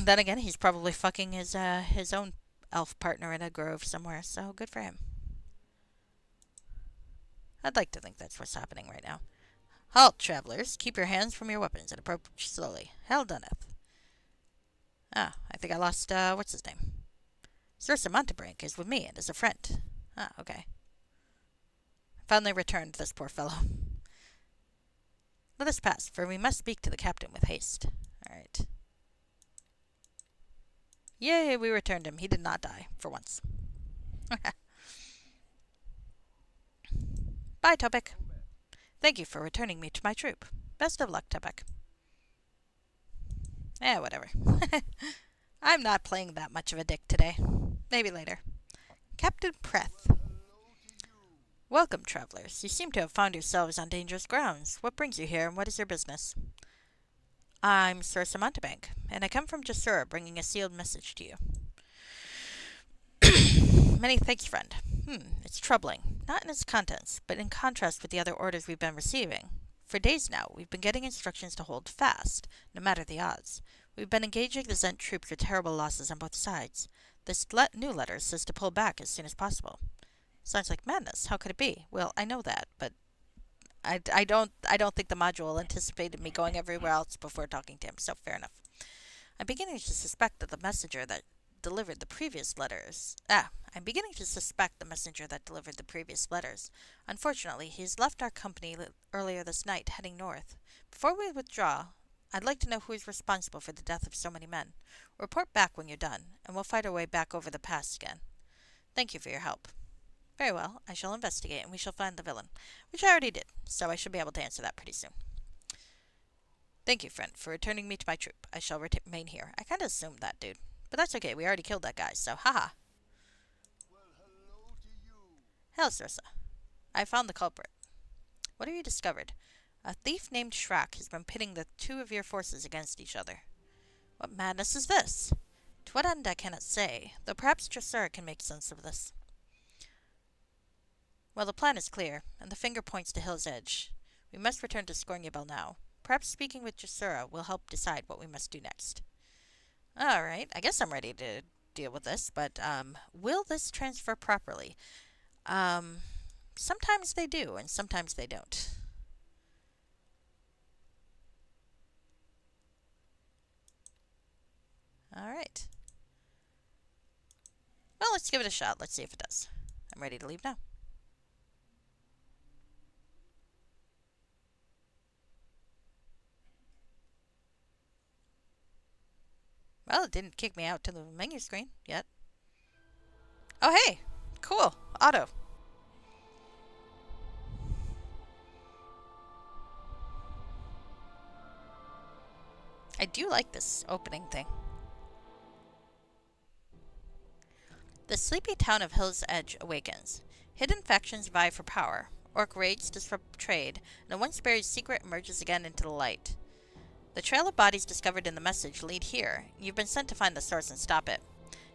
Then again, he's probably fucking his own elf partner in a grove somewhere, so good for him. I'd like to think that's what's happening right now. Halt, travelers. Keep your hands from your weapons and approach slowly. Hell donneth. Ah, I think I lost, what's his name? Circe Montebrink is with me and is a friend. Ah, okay. Finally returned, this poor fellow. Let us pass, for we must speak to the captain with haste. Alright. Yay, we returned him. He did not die, for once. Bye, Topek. Thank you for returning me to my troop. Best of luck, Topek. Whatever. I'm not playing that much of a dick today. Maybe later. Captain Preth. Welcome, travelers. You seem to have found yourselves on dangerous grounds. What brings you here, and what is your business? I'm Circe Montebank, and I come from Jasura, bringing a sealed message to you. Many thanks, friend. It's troubling. Not in its contents, but in contrast with the other orders we've been receiving. For days now, we've been getting instructions to hold fast, no matter the odds. We've been engaging the Zent troops with terrible losses on both sides. This new letter says to pull back as soon as possible. Sounds like madness. How could it be? Well, I know that, but I don't think the module anticipated me going everywhere else before talking to him, so fair enough. I'm beginning to suspect that the messenger that delivered the previous letters. I'm beginning to suspect the messenger that delivered the previous letters. Unfortunately, he has left our company earlier this night, heading north. Before we withdraw, I'd like to know who is responsible for the death of so many men. Report back when you're done, and we'll fight our way back over the pass again. Thank you for your help. Very well, I shall investigate, and we shall find the villain, which I already did, so I should be able to answer that pretty soon. Thank you, friend, for returning me to my troop. I shall remain here. I kind of assumed that, dude. But that's okay, we already killed that guy, so haha. Well, hello to you. Hell, Circe. I found the culprit. What have you discovered? A thief named Shrak has been pitting the two of your forces against each other. What madness is this? To what end I cannot say, though perhaps Jasura can make sense of this. Well, the plan is clear, and the finger points to Hill's Edge. We must return to Skorngebel now. Perhaps speaking with Jasura will help decide what we must do next. Alright, I guess I'm ready to deal with this, but, will this transfer properly? Sometimes they do, and sometimes they don't. Alright. Well, let's give it a shot. Let's see if it does. I'm ready to leave now. Well, it didn't kick me out to the menu screen yet. Oh, hey! Cool. Auto. I do like this opening thing. The sleepy town of Hill's Edge awakens. Hidden factions vie for power. Orc raids disrupt trade, and a once buried secret emerges again into the light. The trail of bodies discovered in the message lead here. You've been sent to find the source and stop it.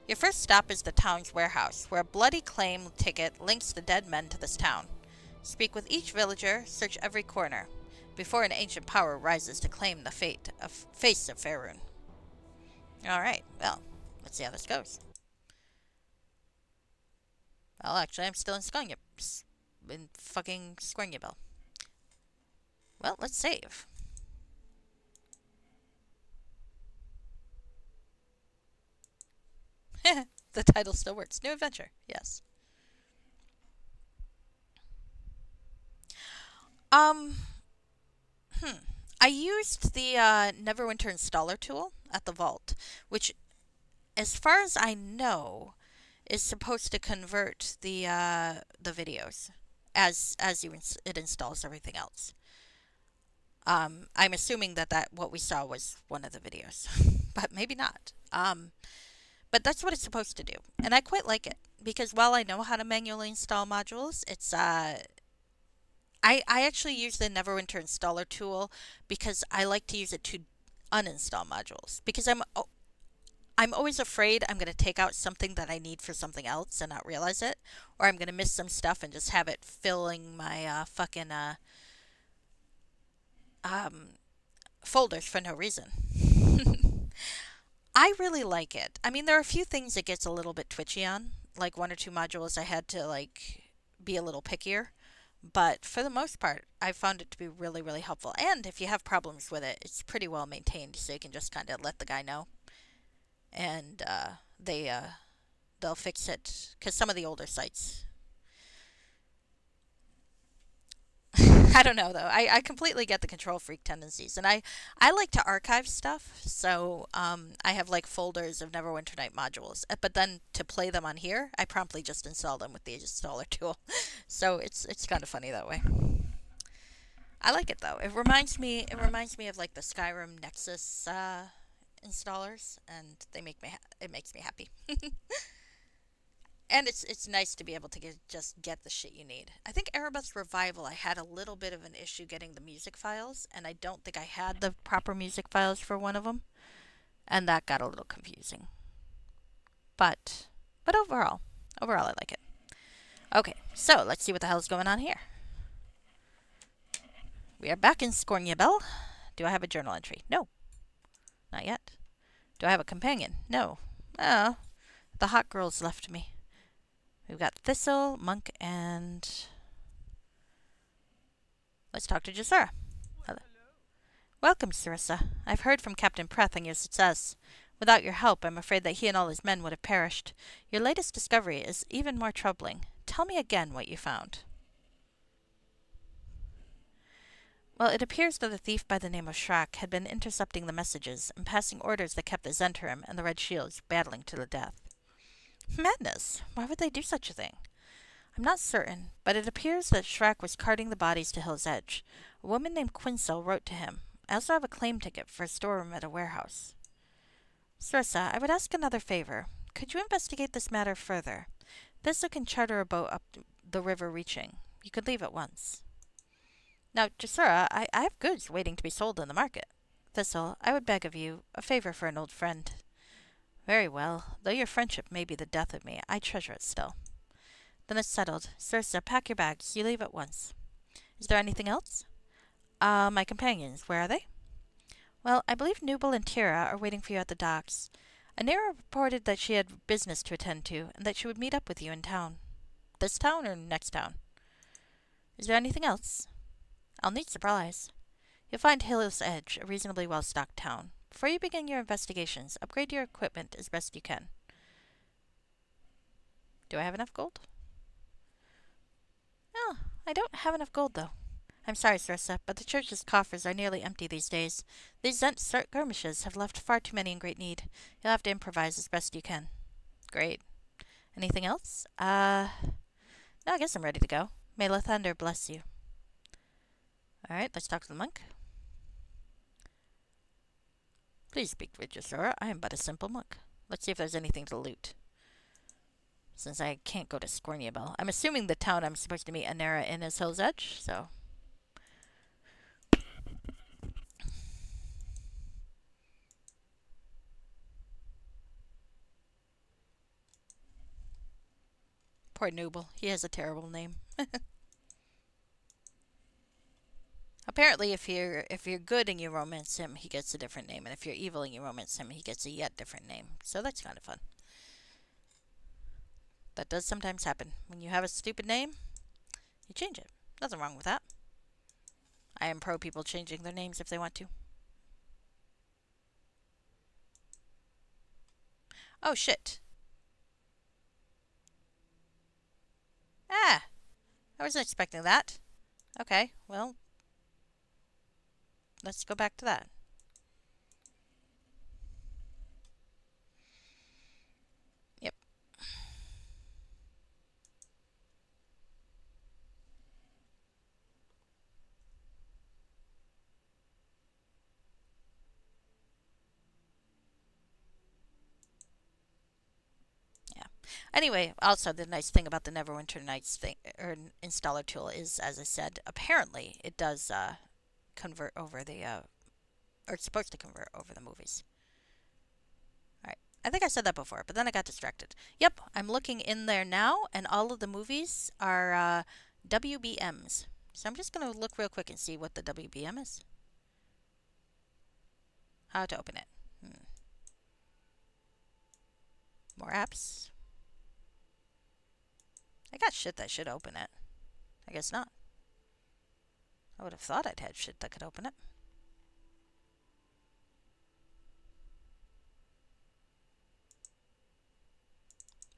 Your first stop is the town's warehouse, where a bloody claim ticket links the dead men to this town. Speak with each villager, search every corner, before an ancient power rises to claim the face of Faerun. Alright, well, let's see how this goes. Well, actually, I'm still in fucking Skorngebel. Well, let's save. The title still works. New adventure. Yes. Um, hmm. I used the Neverwinter installer tool at the vault, which, as far as I know, is supposed to convert the videos as it installs everything else. I'm assuming that what we saw was one of the videos, but maybe not. But that's what it's supposed to do, and I quite like it because while I know how to manually install modules, I actually use the Neverwinter installer tool because I like to use it to uninstall modules because I'm always afraid I'm going to take out something that I need for something else and not realize it, or I'm going to miss some stuff and just have it filling my fucking um, folders for no reason. I really like it. I mean, there are a few things it gets a little bit twitchy on, like one or two modules I had to like be a little pickier. But for the most part, I found it to be really, really helpful. And if you have problems with it, it's pretty well maintained, so you can just kind of let the guy know, and they'll fix it. Because some of the older sites, I don't know though. I completely get the control freak tendencies, and I like to archive stuff. So I have like folders of Neverwinter Night modules, but then to play them on here, I promptly just install them with the installer tool. So it's kind of funny that way. I like it though. It reminds me of like the Skyrim Nexus installers, and it makes me happy. And it's nice to be able to just get the shit you need. I think Erebus Revival, I had a little bit of an issue getting the music files, and I don't think I had the proper music files for one of them, and that got a little confusing. But overall I like it. Okay, so let's see what the hell's going on here. We are back in Scorniabel. Do I have a journal entry? No, not yet. Do I have a companion? No. Oh, the hot girls left me. We've got Thistle, Monk, and let's talk to Jasura. Hello. Welcome, Sarissa. I've heard from Captain Preth on your success. Without your help, I'm afraid that he and all his men would have perished. Your latest discovery is even more troubling. Tell me again what you found. Well, it appears that a thief by the name of Shrak had been intercepting the messages and passing orders that kept the Zhentarim and the Red Shields battling to the death. Madness! Why would they do such a thing? I'm not certain, but it appears that Shrak was carting the bodies to Hill's Edge. A woman named Quinsel wrote to him. I also have a claim ticket for a storeroom at a warehouse. Sarissa, I would ask another favor. Could you investigate this matter further? Thistle can charter a boat up the river reaching. You could leave at once. Now, Jasura, I have goods waiting to be sold in the market. Thistle, I would beg of you a favor for an old friend. Very well. Though your friendship may be the death of me, I treasure it still. Then it's settled. Sarissa, pack your bags. You leave at once. Is there anything else? My companions, where are they? Well, I believe Nubel and Tira are waiting for you at the docks. Anira reported that she had business to attend to, and that she would meet up with you in town. This town or next town? Is there anything else? I'll need supplies. You'll find Hill's Edge a reasonably well-stocked town. Before you begin your investigations, upgrade your equipment as best you can. Do I have enough gold? Oh, I don't have enough gold, though. I'm sorry, Sarissa, but the church's coffers are nearly empty these days. These Zent skirmishes have left far too many in great need. You'll have to improvise as best you can. Great. Anything else? No, I guess I'm ready to go. May Lathander bless you. Alright, let's talk to the monk. Please speak with Jasura. I am but a simple monk. Let's see if there's anything to loot. Since I can't go to Scorniabel. I'm assuming the town I'm supposed to meet Anera in is Hill's Edge, so... Poor Nubel. He has a terrible name. Apparently, if you're good and you romance him, he gets a different name, and if you're evil and you romance him, he gets a yet different name. So that's kind of fun. That does sometimes happen. When you have a stupid name, you change it. Nothing wrong with that. I am pro people changing their names if they want to. Oh, shit. Ah! I wasn't expecting that. Okay, well, let's go back to that. Yep. Yeah. Anyway, also the nice thing about the Neverwinter Nights thing or installer tool is, as I said, apparently it does convert over the or it's supposed to convert over the movies. All right. I think I said that before, but then I got distracted. Yep, I'm looking in there now, and all of the movies are WBMs. So I'm just going to look real quick and see what the WBM is. How to open it. More apps. I got shit that should open it. I guess not. I would have thought I'd had shit that could open it.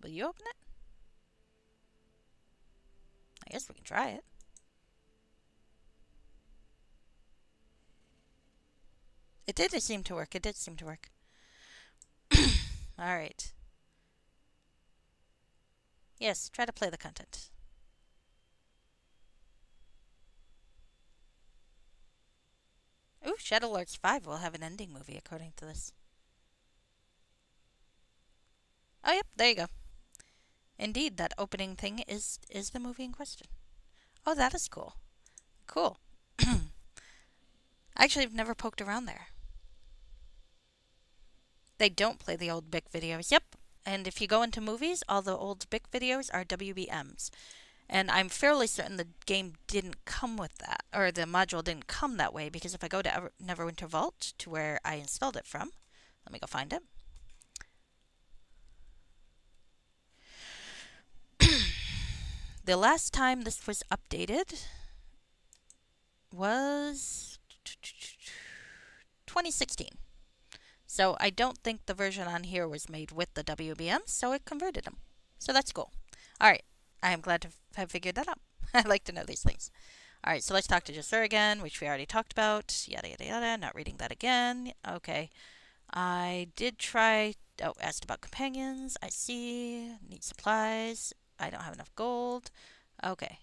Will you open it? I guess we can try it. It did seem to work. It did seem to work. Alright. Yes, try to play the content. Ooh, Shadowlords 5 will have an ending movie according to this. Oh, yep, there you go. Indeed, that opening thing is the movie in question. Oh, that is cool. Cool. Actually, I've never poked around there. They don't play the old BIC videos. Yep. And if you go into movies, all the old BIC videos are WBMs. And I'm fairly certain the game didn't come with that, or the module didn't come that way, because if I go to Neverwinter Vault, to where I installed it from, let me go find it. The last time this was updated was 2016. So I don't think the version on here was made with the WBM, so it converted them. So that's cool. All right. I am glad to have figured that out. I like to know these things. All right, so let's talk to Jasur again, which we already talked about. Yada, yada, yada. Not reading that again. Okay. I did try... Oh, asked about companions. I see. Need supplies. I don't have enough gold. Okay.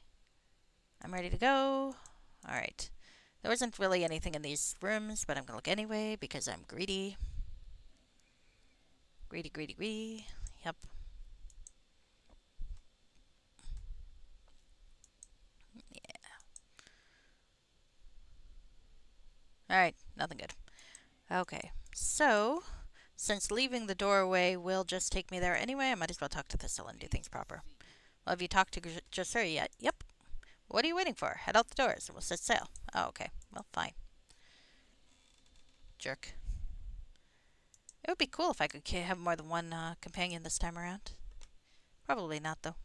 I'm ready to go. All right. There wasn't really anything in these rooms, but I'm going to look anyway because I'm greedy. Greedy, greedy, greedy. Yep. Yeah. Alright, nothing good. Okay, so, since leaving the doorway will just take me there anyway, I might as well talk to Thistle and do things proper. Well, have you talked to Jasur yet? Yep. What are you waiting for? Head out the doors and we'll set sail. Oh, okay. Well, fine. Jerk. It would be cool if I could have more than one companion this time around. Probably not, though.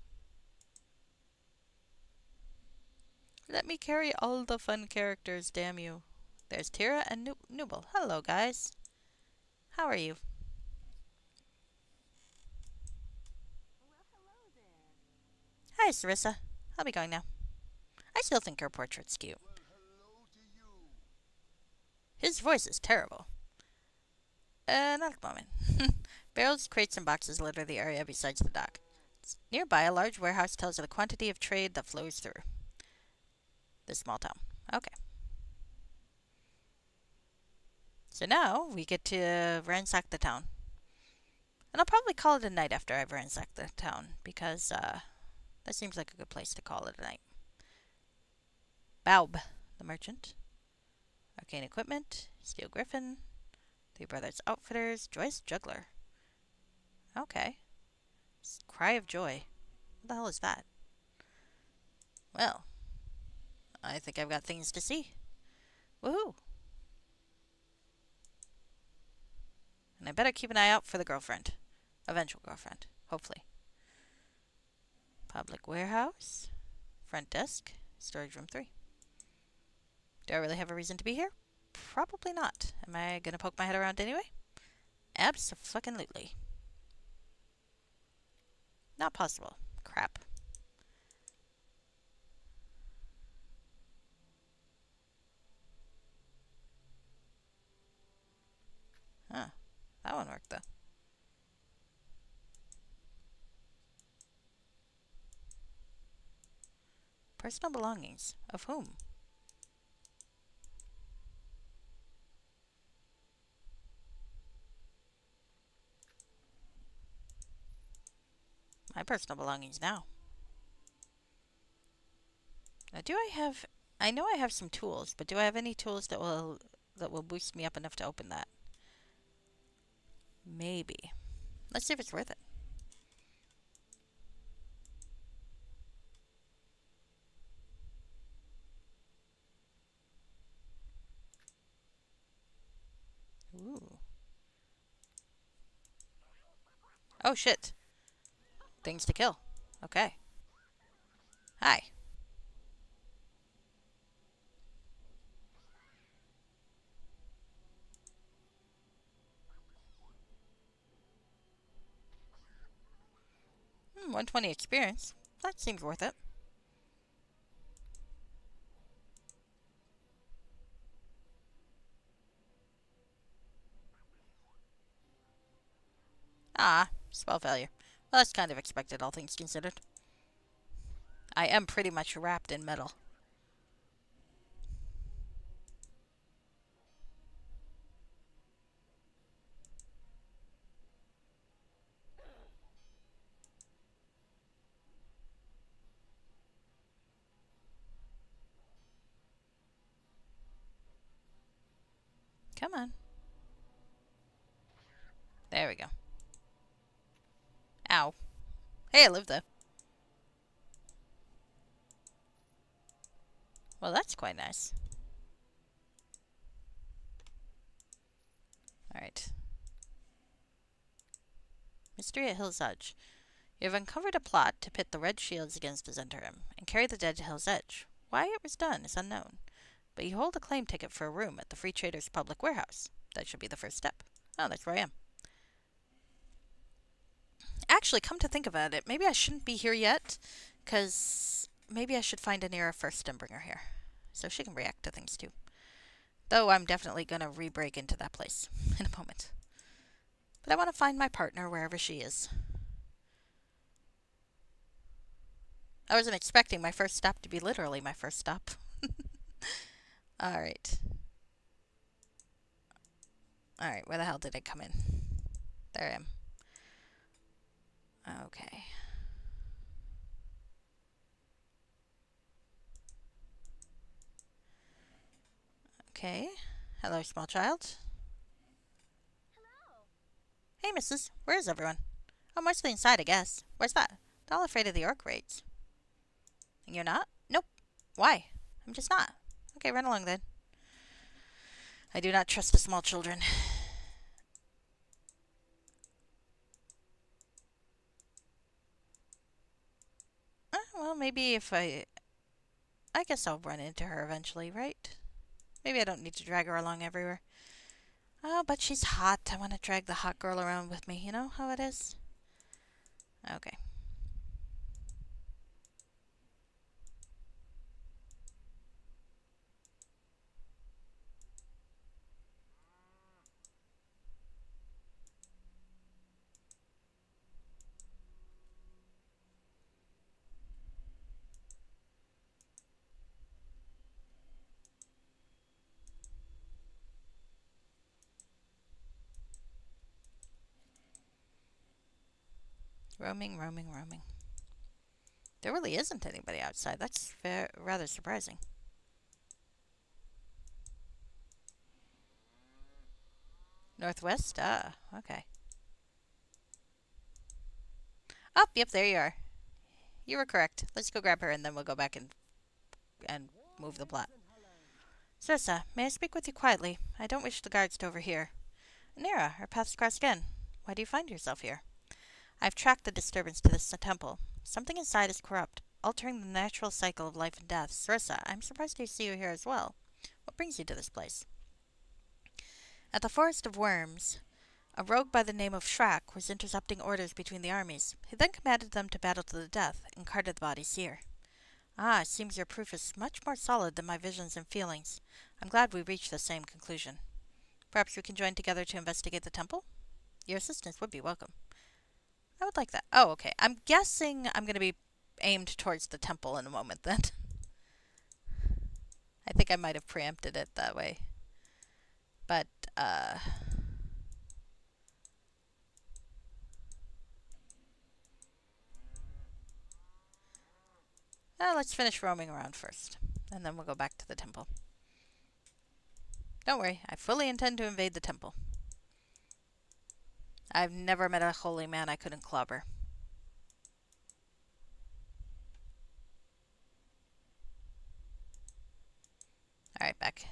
Let me carry all the fun characters, damn you. There's Tira and Nubel. Hello, guys. How are you? Well, hello there. Hi, Sarissa. I'll be going now. I still think her portrait's cute. Well, hello to you. His voice is terrible. Not at the moment. Barrels, crates, and boxes litter the area besides the dock. Nearby, a large warehouse tells of the quantity of trade that flows through this small town. Okay. So now we get to ransack the town. And I'll probably call it a night after I've ransacked the town, because that seems like a good place to call it a night. Baub, the merchant. Arcane equipment. Steel Griffin. Three Brothers Outfitters. Joyce Juggler. Okay. Cry of Joy. What the hell is that? Well, I think I've got things to see. Woohoo! And I better keep an eye out for the girlfriend. Eventual girlfriend. Hopefully. Public warehouse. Front desk. Storage room 3. Do I really have a reason to be here? Probably not. Am I gonna poke my head around anyway? Abso-fucking-lutely. Not possible. Crap. Huh. That one worked, though. Personal belongings. Of whom? My personal belongings now. Now, do I have... I know I have some tools, but do I have any tools that will boost me up enough to open that? Maybe. Let's see if it's worth it. Ooh. Oh, shit. Things to kill. Okay. Hi. Hmm, 120 experience. That seems worth it. Ah, spell failure. Well, that's kind of expected, all things considered. I am pretty much wrapped in metal. Come on. There we go. Ow. Hey, I live though. Well, that's quite nice. Alright. Mystery at Hill's Edge. You have uncovered a plot to pit the red shields against Azenterim and carry the dead to Hill's Edge. Why it was done is unknown, but you hold a claim ticket for a room at the Free Traders Public Warehouse. That should be the first step. Oh, that's where I am. Actually, come to think about it, maybe I shouldn't be here yet, because maybe I should find Anira first and bring her here, so she can react to things too. Though I'm definitely going to re-break into that place in a moment. But I want to find my partner wherever she is. I wasn't expecting my first stop to be literally my first stop. Alright. Alright, where the hell did I come in? There I am. Okay. Okay. Hello, small child. Hello. Hey, missus. Where is everyone? Oh, mostly inside, I guess. Where's that? They're all afraid of the orc raids. And you're not? Nope. Why? I'm just not. Okay, run along then. I do not trust the small children. Well, maybe if I guess I'll run into her eventually, right? Maybe I don't need to drag her along everywhere. Oh, but she's hot. I want to drag the hot girl around with me. You know how it is? Okay. Roaming, roaming, roaming. There really isn't anybody outside. That's rather surprising. Northwest? Ah, okay. Oh, yep, there you are. You were correct. Let's go grab her and then we'll go back and move the plot. Cirsa, may I speak with you quietly? I don't wish the guards to overhear. Nera, our paths cross again. Why do you find yourself here? I've tracked the disturbance to this temple. Something inside is corrupt, altering the natural cycle of life and death. Cirsa, I'm surprised to see you here as well. What brings you to this place? At the Forest of Worms, a rogue by the name of Shrak was intercepting orders between the armies. He then commanded them to battle to the death and carted the bodies here. Ah, it seems your proof is much more solid than my visions and feelings. I'm glad we reached the same conclusion. Perhaps we can join together to investigate the temple? Your assistance would be welcome. I would like that. Oh, okay. I'm guessing I'm going to be aimed towards the temple in a moment then. I think I might have preempted it that way. But, let's finish roaming around first. And then we'll go back to the temple. Don't worry, I fully intend to invade the temple. I've never met a holy man I couldn't clobber. Alright, back.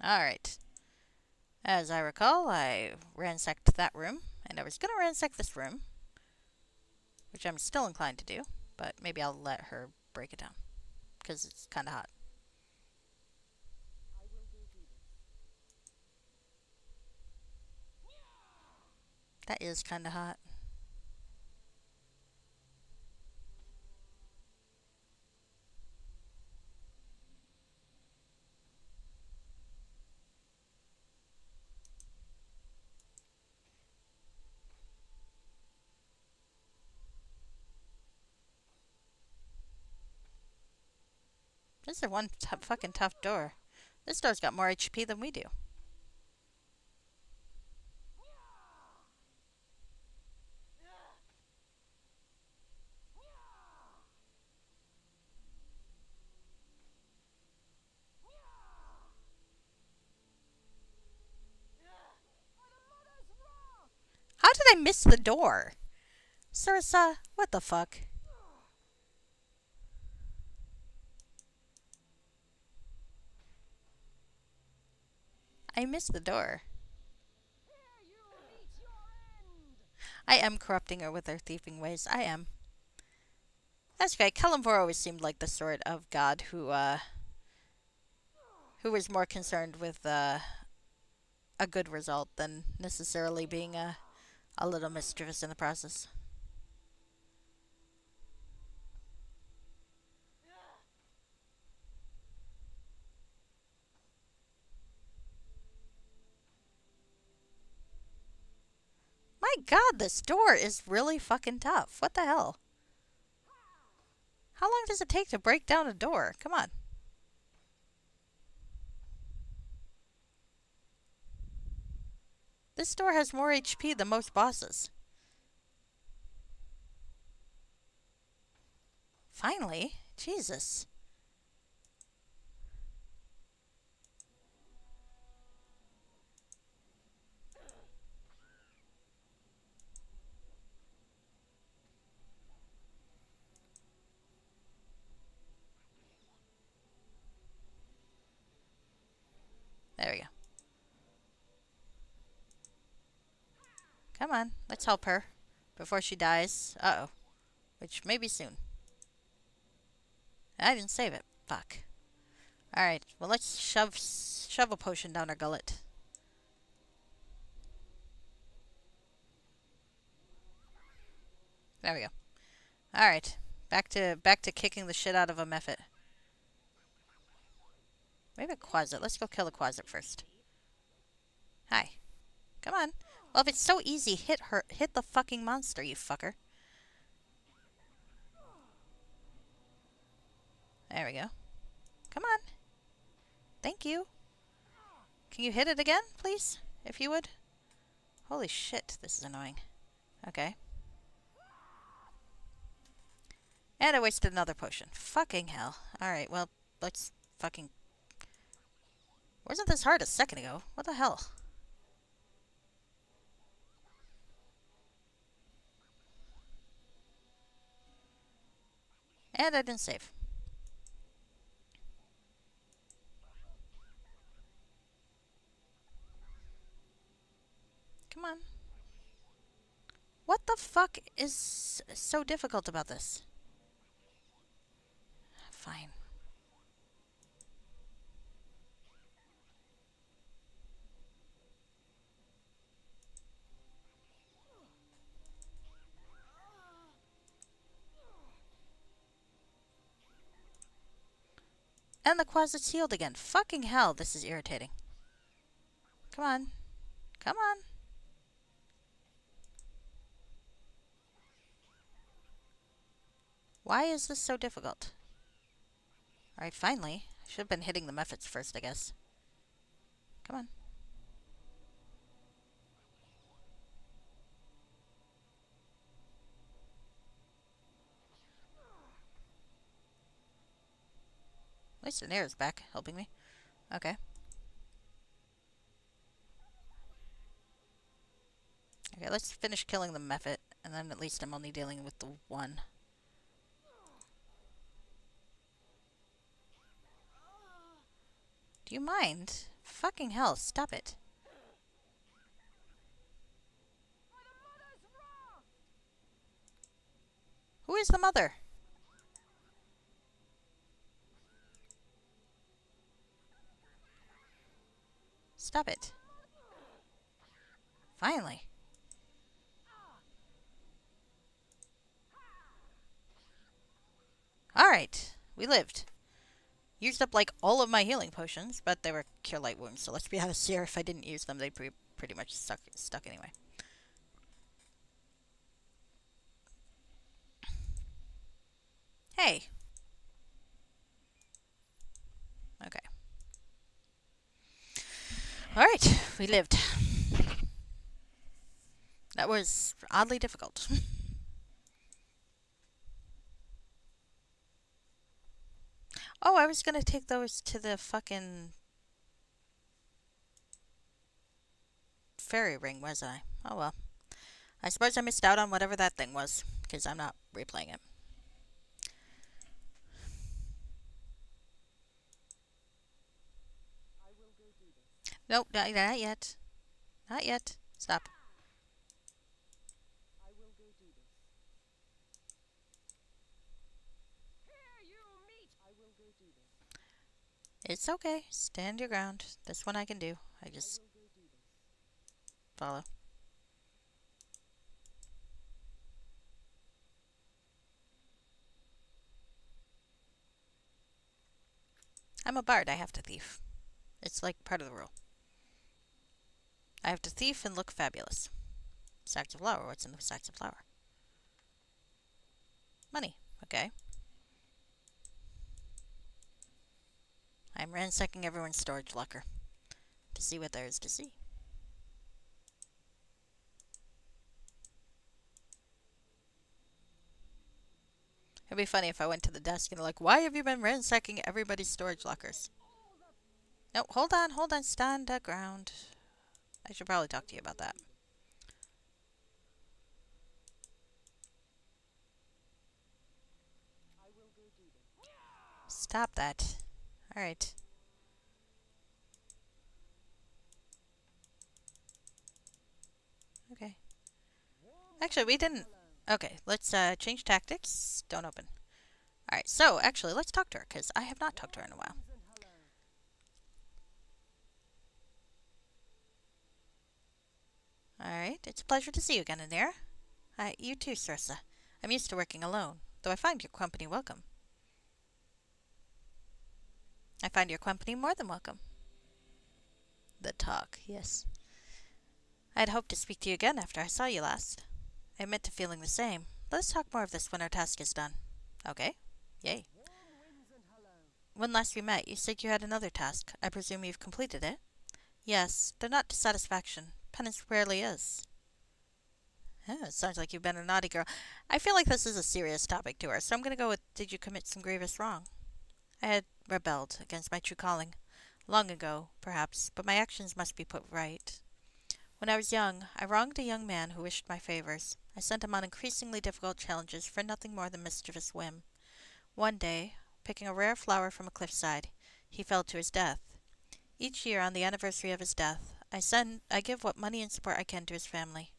Alright. As I recall, I ransacked that room, and I was gonna ransack this room, which I'm still inclined to do, but maybe I'll let her break it down, because it's kinda hot. I will go do this. That is kinda hot. This is one fucking tough door. This door's got more HP than we do. How did I miss the door? Sarasa, what the fuck? I missed the door. I am corrupting her with her thieving ways. I am. That's okay. Kalimvor always seemed like the sort of god who was more concerned with a good result than necessarily being a little mischievous in the process. My god, this door is really fucking tough. What the hell? How long does it take to break down a door? Come on. This door has more HP than most bosses. Finally? Jesus. There we go. Come on, let's help her before she dies. Uh-oh. Which may be soon. I didn't save it. Fuck. Alright, well let's shove a potion down her gullet. There we go. Alright. Back to kicking the shit out of a Mephit. Maybe a Quasit. Let's go kill the Quasit first. Hi. Come on. Well, if it's so easy, hit the fucking monster, you fucker. There we go. Come on. Thank you. Can you hit it again, please? If you would. Holy shit, this is annoying. Okay. And I wasted another potion. Fucking hell. Alright, well, let's fucking... Wasn't this hard a second ago? What the hell? And I didn't save. Come on. What the fuck is so difficult about this? And the closet's healed again. Fucking hell, this is irritating. Come on. Come on. Why is this so difficult? Alright, finally. I should have been hitting the methods first, I guess. Come on. At least the Nair's back, helping me. Okay. Okay, let's finish killing the Mephit, and then at least I'm only dealing with the one. Do you mind? Fucking hell, stop it. Who is the mother? Stop it. Finally. Alright, we lived. Used up like all of my healing potions, but they were cure light wounds, so let's be honest here. If I didn't use them, they'd pretty much stuck anyway. Hey. Okay. Alright, we lived. That was oddly difficult. Oh, I was gonna take those to the fucking fairy ring, wasn't I? Oh well. I suppose I missed out on whatever that thing was, because I'm not replaying it. Nope, not yet. Not yet. Stop. It's okay. Stand your ground. This one I can do. I just follow. I'm a bard. I have to thief. It's like part of the rule. I have to thief and look fabulous. Sacks of flour. What's in the sacks of flour? Money. Okay. I'm ransacking everyone's storage locker to see what there is to see. It'd be funny if I went to the desk and they're like, why have you been ransacking everybody's storage lockers? No, hold on, stand the ground. I should probably talk to you about that. Stop that. Alright. Okay. Actually, we didn't... Okay, let's change tactics. Don't open. Alright, so actually, let's talk to her, because I have not talked to her in a while. Alright, it's a pleasure to see you again in there. You too, Cirsa. I'm used to working alone, though I find your company welcome. I find your company more than welcome. The talk, yes. I had hoped to speak to you again after I saw you last. I admit to feeling the same. Let's talk more of this when our task is done. Okay. Yay. When last we met, you said you had another task. I presume you've completed it? Yes, though not to satisfaction. Penance rarely is. Oh, it sounds like you've been a naughty girl. I feel like this is a serious topic to her, so I'm going to go with, did you commit some grievous wrong? I had rebelled against my true calling. Long ago, perhaps, but my actions must be put right. When I was young, I wronged a young man who wished my favors. I sent him on increasingly difficult challenges for nothing more than mischievous whim. One day, picking a rare flower from a cliffside, he fell to his death. Each year, on the anniversary of his death, I give what money and support I can to his family.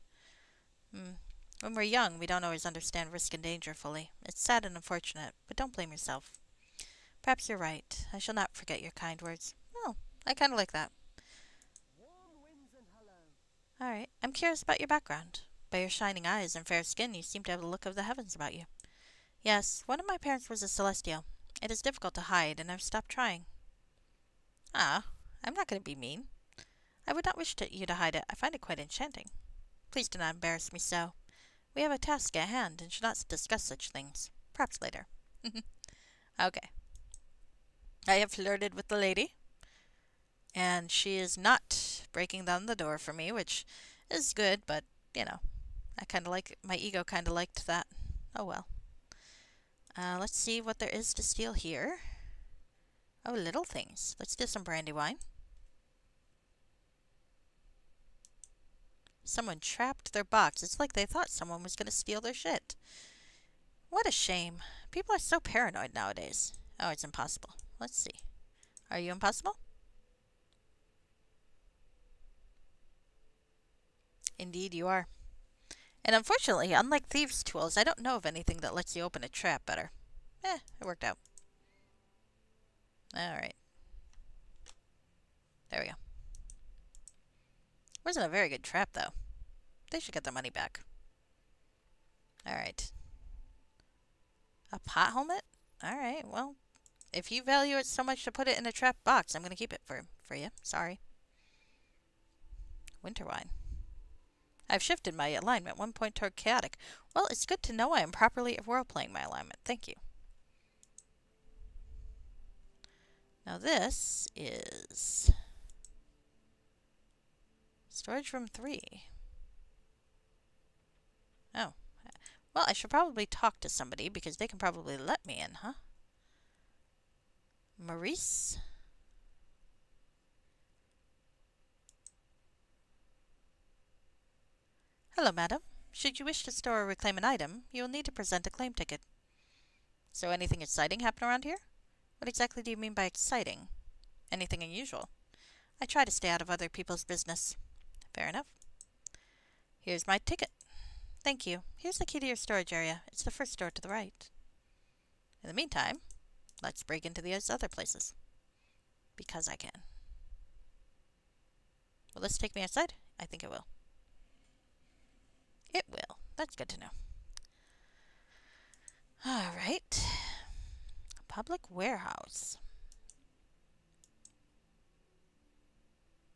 When we're young, we don't always understand risk and danger fully. It's sad and unfortunate, but don't blame yourself. Perhaps you're right. I shall not forget your kind words. Oh, I kind of like that. Alright, I'm curious about your background. By your shining eyes and fair skin, you seem to have the look of the heavens about you. Yes, one of my parents was a celestial. It is difficult to hide, and I've stopped trying. Ah, I'm not going to be mean. I would not wish you to hide it. I find it quite enchanting. Please do not embarrass me so. We have a task at hand and should not discuss such things. Perhaps later. Okay. I have flirted with the lady, and she is not breaking down the door for me, which is good, but, you know, I kind of like, my ego kind of liked that. Oh well. Let's see what there is to steal here. Oh, little things. Let's do some brandy wine. Someone trapped their box. It's like they thought someone was going to steal their shit. What a shame. People are so paranoid nowadays. Oh, it's impossible. Let's see. Are you impossible? Indeed you are. And unfortunately, unlike thieves' tools, I don't know of anything that lets you open a trap better. It worked out. Alright. There we go. Wasn't a very good trap, though. They should get their money back. Alright. A pot helmet? Alright, well, if you value it so much to put it in a trap box, I'm going to keep it for you. Sorry. Winter wine. I've shifted my alignment 1 point toward chaotic. Well, it's good to know I am properly role-playing my alignment. Thank you. Now this is storage room 3. Oh. Well, I should probably talk to somebody because they can probably let me in, huh? Maurice? Hello, madam. Should you wish to store or reclaim an item, you will need to present a claim ticket. So anything exciting happen around here? What exactly do you mean by exciting? Anything unusual? I try to stay out of other people's business. Fair enough. Here's my ticket. Thank you. Here's the key to your storage area. It's the first door to the right. In the meantime, let's break into these other places. Because I can. Will this take me outside? I think it will. It will. That's good to know. Alright. Public warehouse.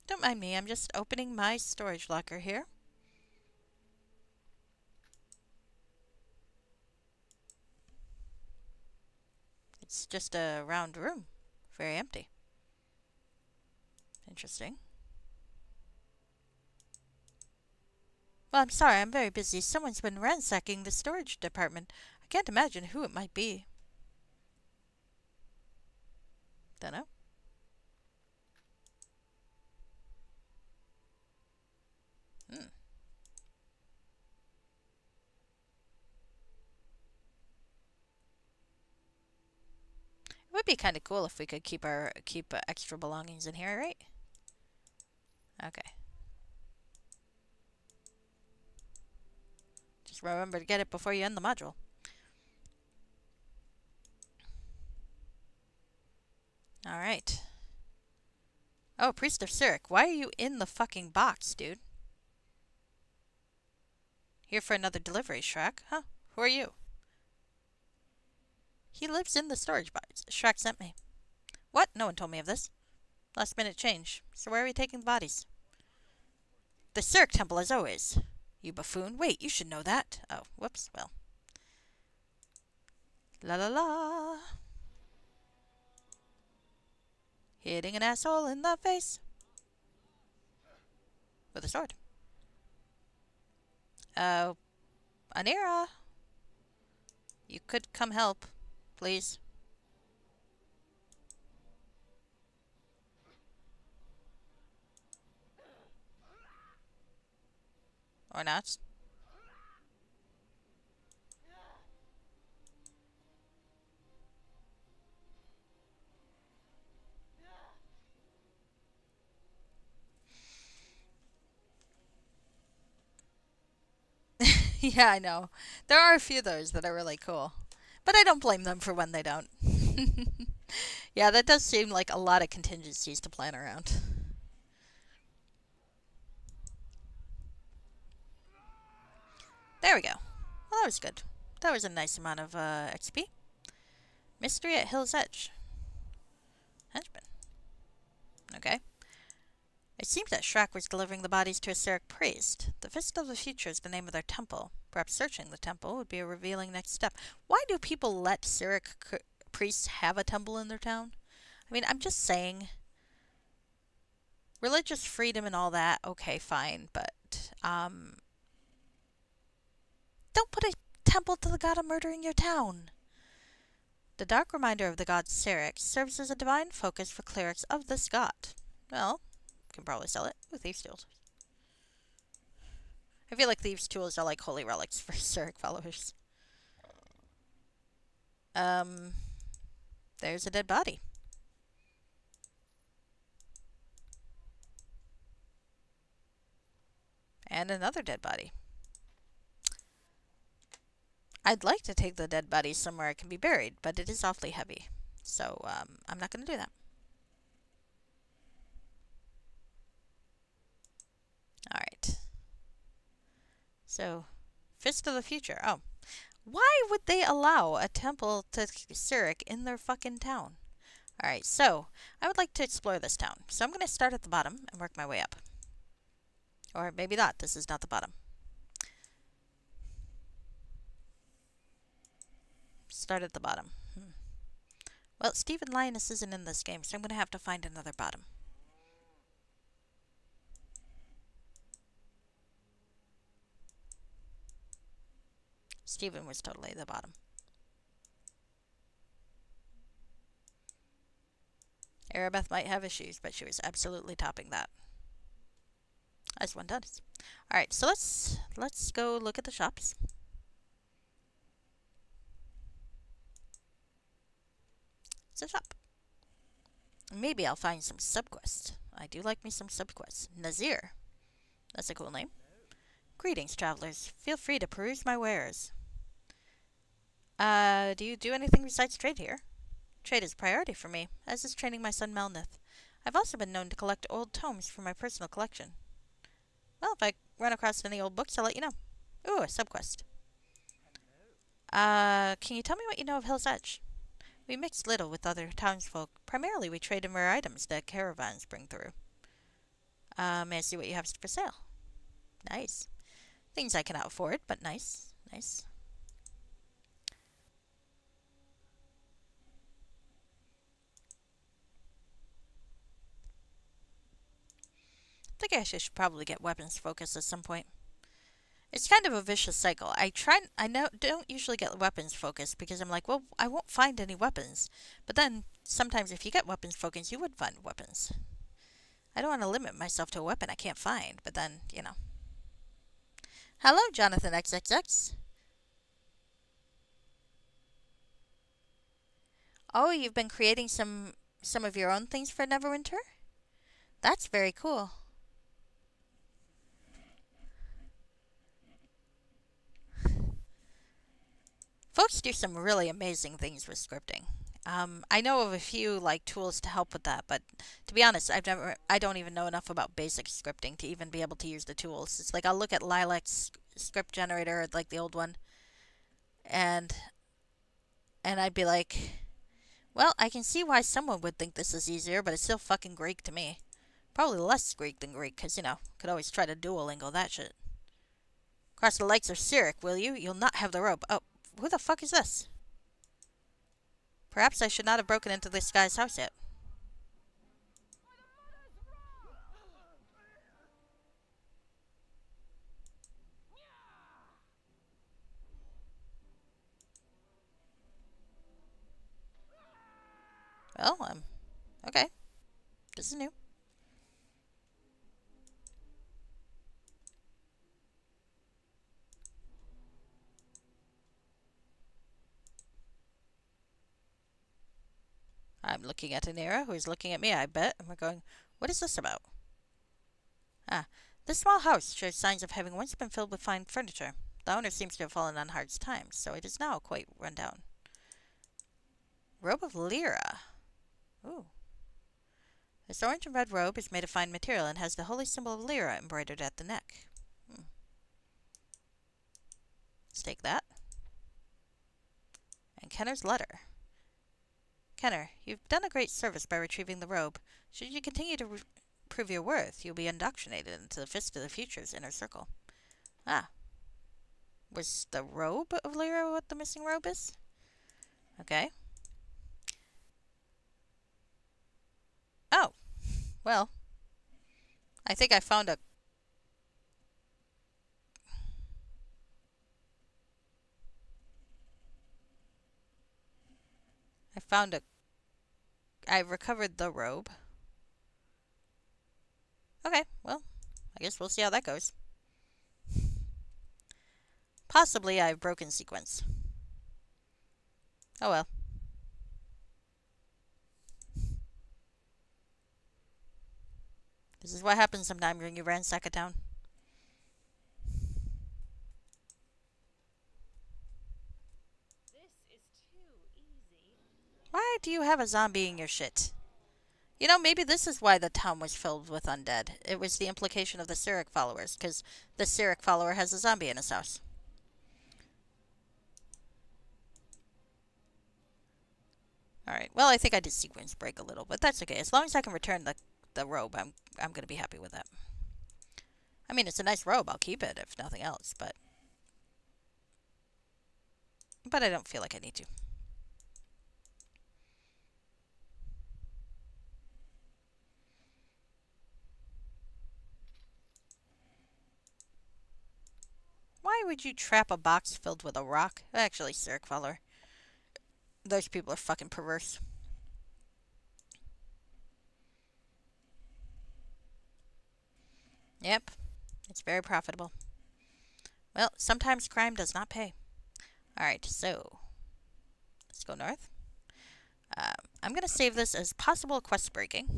Don't mind me, I'm just opening my storage locker here. It's just a round room. Very empty. Interesting. Well, I'm sorry, I'm very busy. Someone's been ransacking the storage department. I can't imagine who it might be. Dunno. It would be kind of cool if we could keep extra belongings in here, right? Okay. Just remember to get it before you end the module. Alright. Oh, Priest of Sirik, why are you in the fucking box, dude? Here for another delivery, Shrek. Huh? Who are you? He lives in the storage box. Shrek sent me. What? No one told me of this. Last minute change. So where are we taking the bodies? The Sirik Temple, as always. You buffoon. Wait, you should know that. Oh, whoops. Well. La la la. Hitting an asshole in the face. With a sword. Anira. You could come help. Please. Or not. Yeah, I know. There are a few of those that are really cool. But I don't blame them for when they don't. Yeah, that does seem like a lot of contingencies to plan around. There we go. Well, that was good. That was a nice amount of XP. Mystery at Hill's Edge. Henchman. Okay. It seems that Shrek was delivering the bodies to a Cyric priest. The Fist of the Future is the name of their temple. Perhaps searching the temple would be a revealing next step. Why do people let Cyric priests have a temple in their town? I mean, I'm just saying. Religious freedom and all that, okay, fine, but, don't put a temple to the god of murder in your town. The dark reminder of the god Cyric serves as a divine focus for clerics of this god. Well, can probably sell it with thieves' tools. I feel like thieves' tools are like holy relics for Cyric followers. There's a dead body. And another dead body. I'd like to take the dead body somewhere it can be buried, but it is awfully heavy. So, I'm not going to do that. Alright. So, Fist of the Future. Oh. Why would they allow a temple to Cyric in their fucking town? Alright, so, I would like to explore this town. So I'm going to start at the bottom and work my way up. Or maybe not. This is not the bottom. Start at the bottom. Well, Stephen Linus isn't in this game, so I'm going to have to find another bottom. Stephen was totally the bottom. Arabeth might have issues, but she was absolutely topping that. As one does. Alright, so let's go look at the shops. It's a shop. Maybe I'll find some subquests. I do like me some subquests. Nazir. That's a cool name. Greetings, travelers. Feel free to peruse my wares. Do you do anything besides trade here? Trade is a priority for me, as is training my son Melnith. I've also been known to collect old tomes for my personal collection. Well, if I run across any old books, I'll let you know. Ooh, a subquest. Can you tell me what you know of Hill's Edge? We mix little with other townsfolk. Primarily, we trade in rare items that caravans bring through. May I see what you have for sale? Nice. Things I cannot afford, but nice. Nice. I think I should probably get weapons focus at some point. It's kind of a vicious cycle. I don't usually get weapons focus because I'm like, well, I won't find any weapons. But then sometimes if you get weapons focus, you would find weapons. I don't want to limit myself to a weapon I can't find, but then, you know. Hello, Jonathan XXX. Oh, you've been creating some of your own things for Neverwinter? That's very cool. Folks do some really amazing things with scripting. I know of a few like tools to help with that, but to be honest, I don't even know enough about basic scripting to even be able to use the tools. It's like I'll look at Lilac's script generator, like the old one, and I'd be like, well, I can see why someone would think this is easier, but it's still fucking Greek to me. Probably less Greek than Greek, because, you know, could always try to Duolingo that shit. Cross the likes of Cyric, will you? You'll not have the rope. Oh, who the fuck is this? Perhaps I should not have broken into this guy's house yet. Well, okay. This is new. I'm looking at Anira, who is looking at me, I bet, and we're going, what is this about? Ah, this small house shows signs of having once been filled with fine furniture. The owner seems to have fallen on hard times, so it is now quite run down. Robe of Lyra. Ooh. This orange and red robe is made of fine material and has the holy symbol of Lyra embroidered at the neck. Let's take that. And Kenner's letter. Kenner, you've done a great service by retrieving the robe. Should you continue to prove your worth, you'll be indoctrinated into the Fist of the Future's inner circle. Ah. Was the robe of Lyra what the missing robe is? Okay. Oh. Well. I think I found a... I recovered the robe. Okay, well, I guess we'll see how that goes. Possibly I've broken sequence. Oh well. This is what happens sometimes when you ransack a town. This is too easy. Why do you have a zombie in your shit? You know, maybe this is why the town was filled with undead. It was the implication of the Cyric followers, because the Cyric follower has a zombie in his house. Alright, well, I think I did sequence break a little, but that's okay. As long as I can return the robe, I'm going to be happy with that. I mean, it's a nice robe. I'll keep it, if nothing else, but I don't feel like I need to. Why would you trap a box filled with a rock? Actually, Cyric follower. Those people are fucking perverse. Yep. It's very profitable. Well, sometimes crime does not pay. Alright, so let's go north. I'm going to save this as possible quest breaking.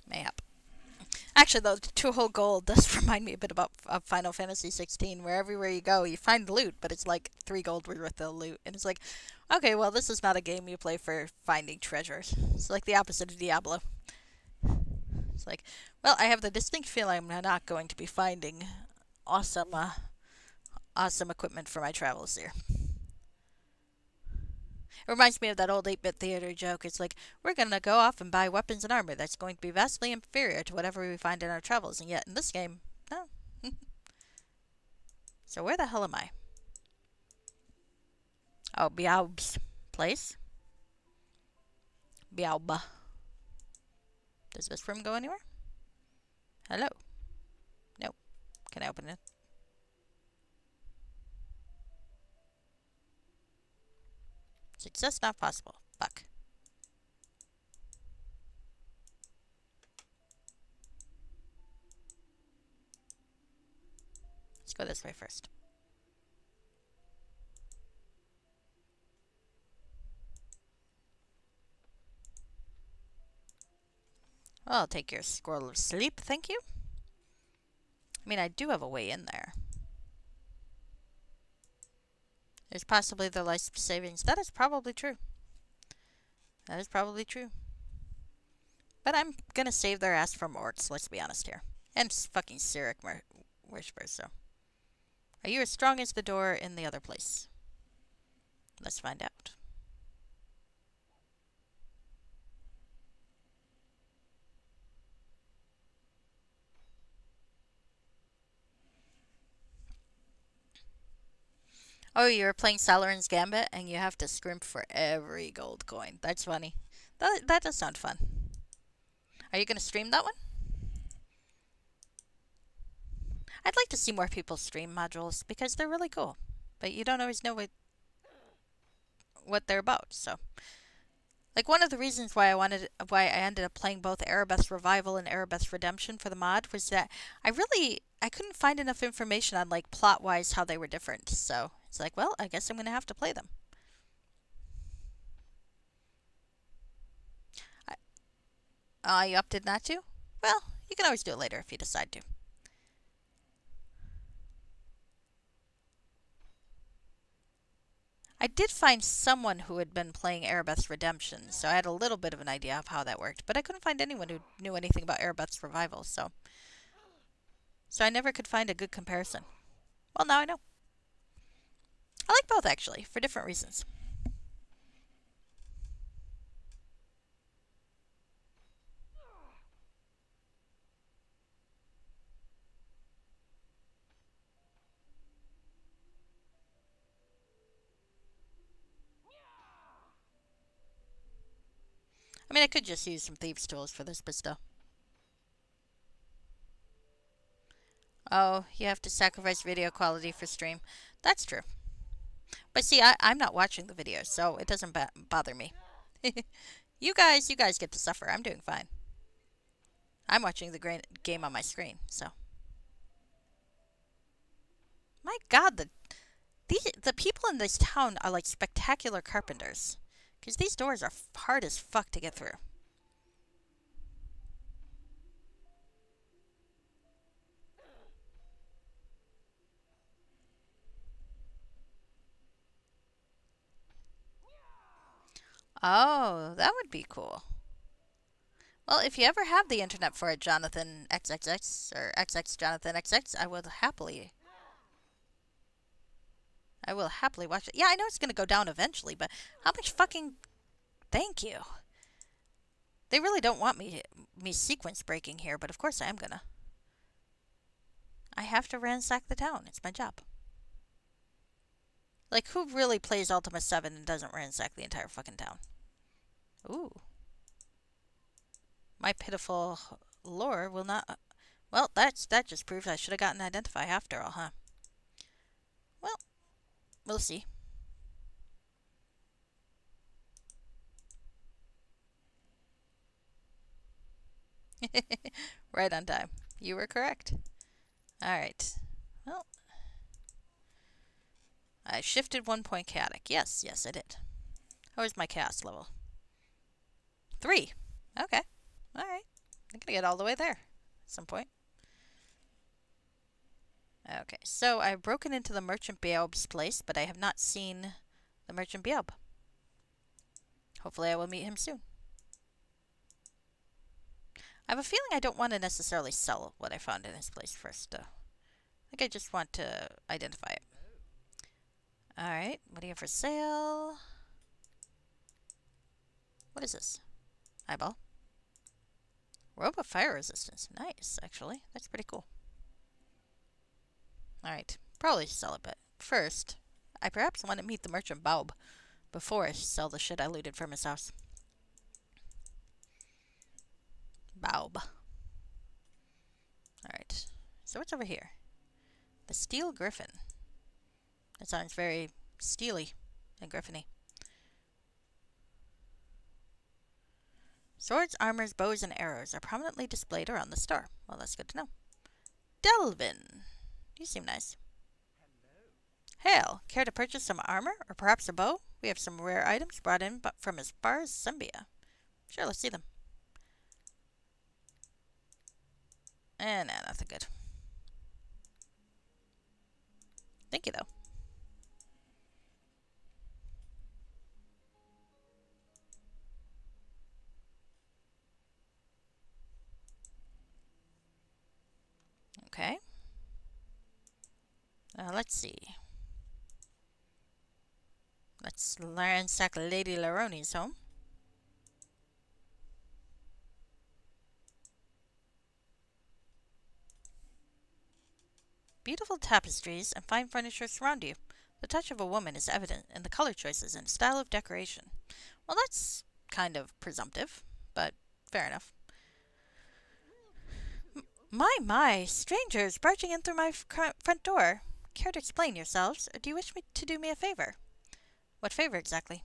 Mayhap. Actually, though, 2 whole gold does remind me a bit about Final Fantasy 16, where everywhere you go, you find loot, but it's like 3 gold worth of loot. And it's like, okay, well, this is not a game you play for finding treasures. It's like the opposite of Diablo. It's like, well, I have the distinct feeling I'm not going to be finding awesome, awesome equipment for my travels here. It reminds me of that old 8-bit theater joke. It's like, we're going to go off and buy weapons and armor that's going to be vastly inferior to whatever we find in our travels. And yet, in this game, no. So where the hell am I? Oh, Biaub's place. Biaub. Does this room go anywhere? Hello? Nope. Can I open it? Success not possible. Fuck. Let's go this way first. Well, I'll take your scroll of sleep, thank you. I mean, I do have a way in there. There's possibly the life savings. That is probably true. That is probably true. But I'm gonna save their ass from orcs, let's be honest here. And fucking Cyric worshippers, so. Are you as strong as the door in the other place? Let's find out. Oh, you're playing Salarin's Gambit and you have to scrimp for every gold coin. That's funny. That does sound fun. Are you going to stream that one? I'd like to see more people stream modules because they're really cool. But you don't always know what they're about, so. Like, one of the reasons why I ended up playing both Erebus Revival and Erebus Redemption for the mod was that I couldn't find enough information on, like, plot-wise how they were different. So, it's like, well, I guess I'm going to have to play them. You opted not to? Well, you can always do it later if you decide to. I did find someone who had been playing Erebeth's Redemption, so I had a little bit of an idea of how that worked, but I couldn't find anyone who knew anything about Erebeth's Revival, so I never could find a good comparison. Well, now I know. I like both, actually, for different reasons. I mean, I could just use some thieves' tools for this, but still. Oh, you have to sacrifice video quality for stream. That's true. But see, I'm not watching the videos, so it doesn't bother me. you guys get to suffer. I'm doing fine. I'm watching the game on my screen, so. My God, the people in this town are like spectacular carpenters, because these doors are hard as fuck to get through. Oh, that would be cool. Well, if you ever have the internet for it, Jonathan XXX, or XX Jonathan XX, I will happily watch it. Yeah, I know it's going to go down eventually, but how much fucking... Thank you. They really don't want me sequence breaking here, but of course I am gonna. I have to ransack the town. It's my job. Like, who really plays Ultima 7 and doesn't ransack the entire fucking town? Ooh. My pitiful lore will not... Well, that just proves I should have gotten Identify after all, huh? Well, we'll see. Right on time. You were correct. Alright. Well, I shifted 1 point chaotic. Yes, I did. How is my chaos level? 3. Okay. Alright. I'm gonna get all the way there at some point. Okay, so I've broken into the Merchant Beob's place, but I have not seen the Merchant Beob. Hopefully I will meet him soon. I have a feeling I don't want to necessarily sell what I found in his place first, though. I think I just want to identify it. Alright, what do you have for sale? What is this? Eyeball. Robe of fire resistance. Nice, actually. That's pretty cool. Alright, probably sell it, but first, I perhaps want to meet the Merchant Baub before I sell the shit I looted from his house. Baub. Alright, so what's over here? The Steel Griffin. That sounds very steely and griffiny. Swords, armors, bows, and arrows are prominently displayed around the store. Well, that's good to know. Delvin. You seem nice. Hail, care to purchase some armor or perhaps a bow? We have some rare items brought in but from as far as Symbia. Sure, let's see them. Nah, nothing good. Thank you, though. Okay. Let's see. Let's ransack Lady Laroni's home. Beautiful tapestries and fine furniture surround you. The touch of a woman is evident in the color choices and style of decoration. Well, that's kind of presumptive, but fair enough. My, strangers barging in through my front door. Care to explain yourselves, or do you wish me to do me a favor? What favor exactly?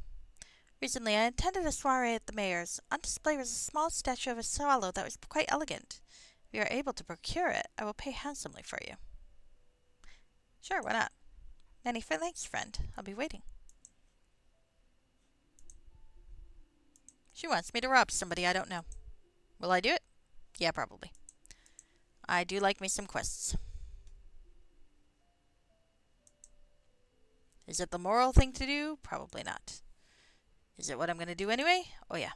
Recently I attended a soiree at the mayor's. On display was a small statue of a swallow that was quite elegant. If you are able to procure it, I will pay handsomely for you. Sure, why not? Many thanks, friend. I'll be waiting. She wants me to rob somebody I don't know. Will I do it? Yeah, probably. I do like me some quests. Is it the moral thing to do? Probably not. Is it what I'm going to do anyway? Oh, yeah.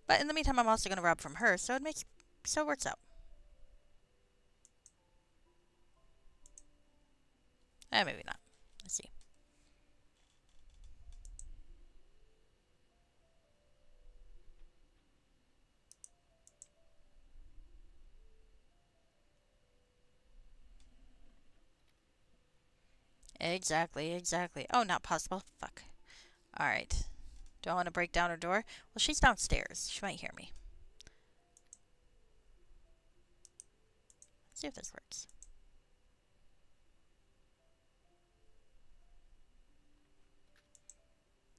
But in the meantime, I'm also going to rob from her, so it works out. Maybe not. Let's see. Exactly. Oh, not possible. Fuck. Alright. Do I want to break down her door? Well, she's downstairs. She might hear me. Let's see if this works.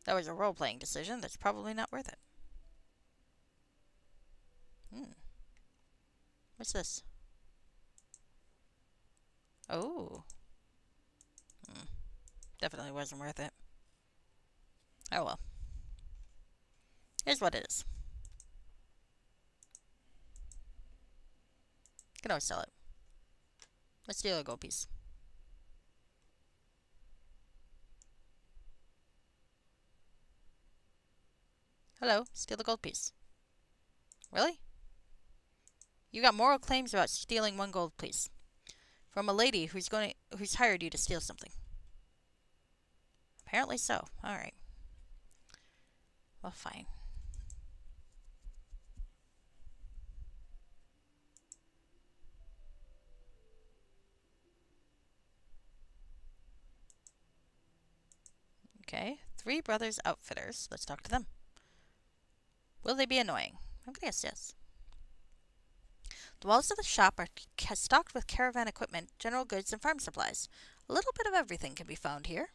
That was a role-playing decision. That's probably not worth it. What's this? Oh. Definitely wasn't worth it. Oh well. Here's what it is. Can always sell it. Let's steal a gold piece. Hello, steal the gold piece. Really? You got moral claims about stealing one gold piece from a lady who's hired you to steal something. Apparently so. All right. Well, fine. Okay, Three Brothers Outfitters. Let's talk to them. Will they be annoying? I'm gonna guess yes. The walls of the shop are stocked with caravan equipment, general goods, and farm supplies. A little bit of everything can be found here.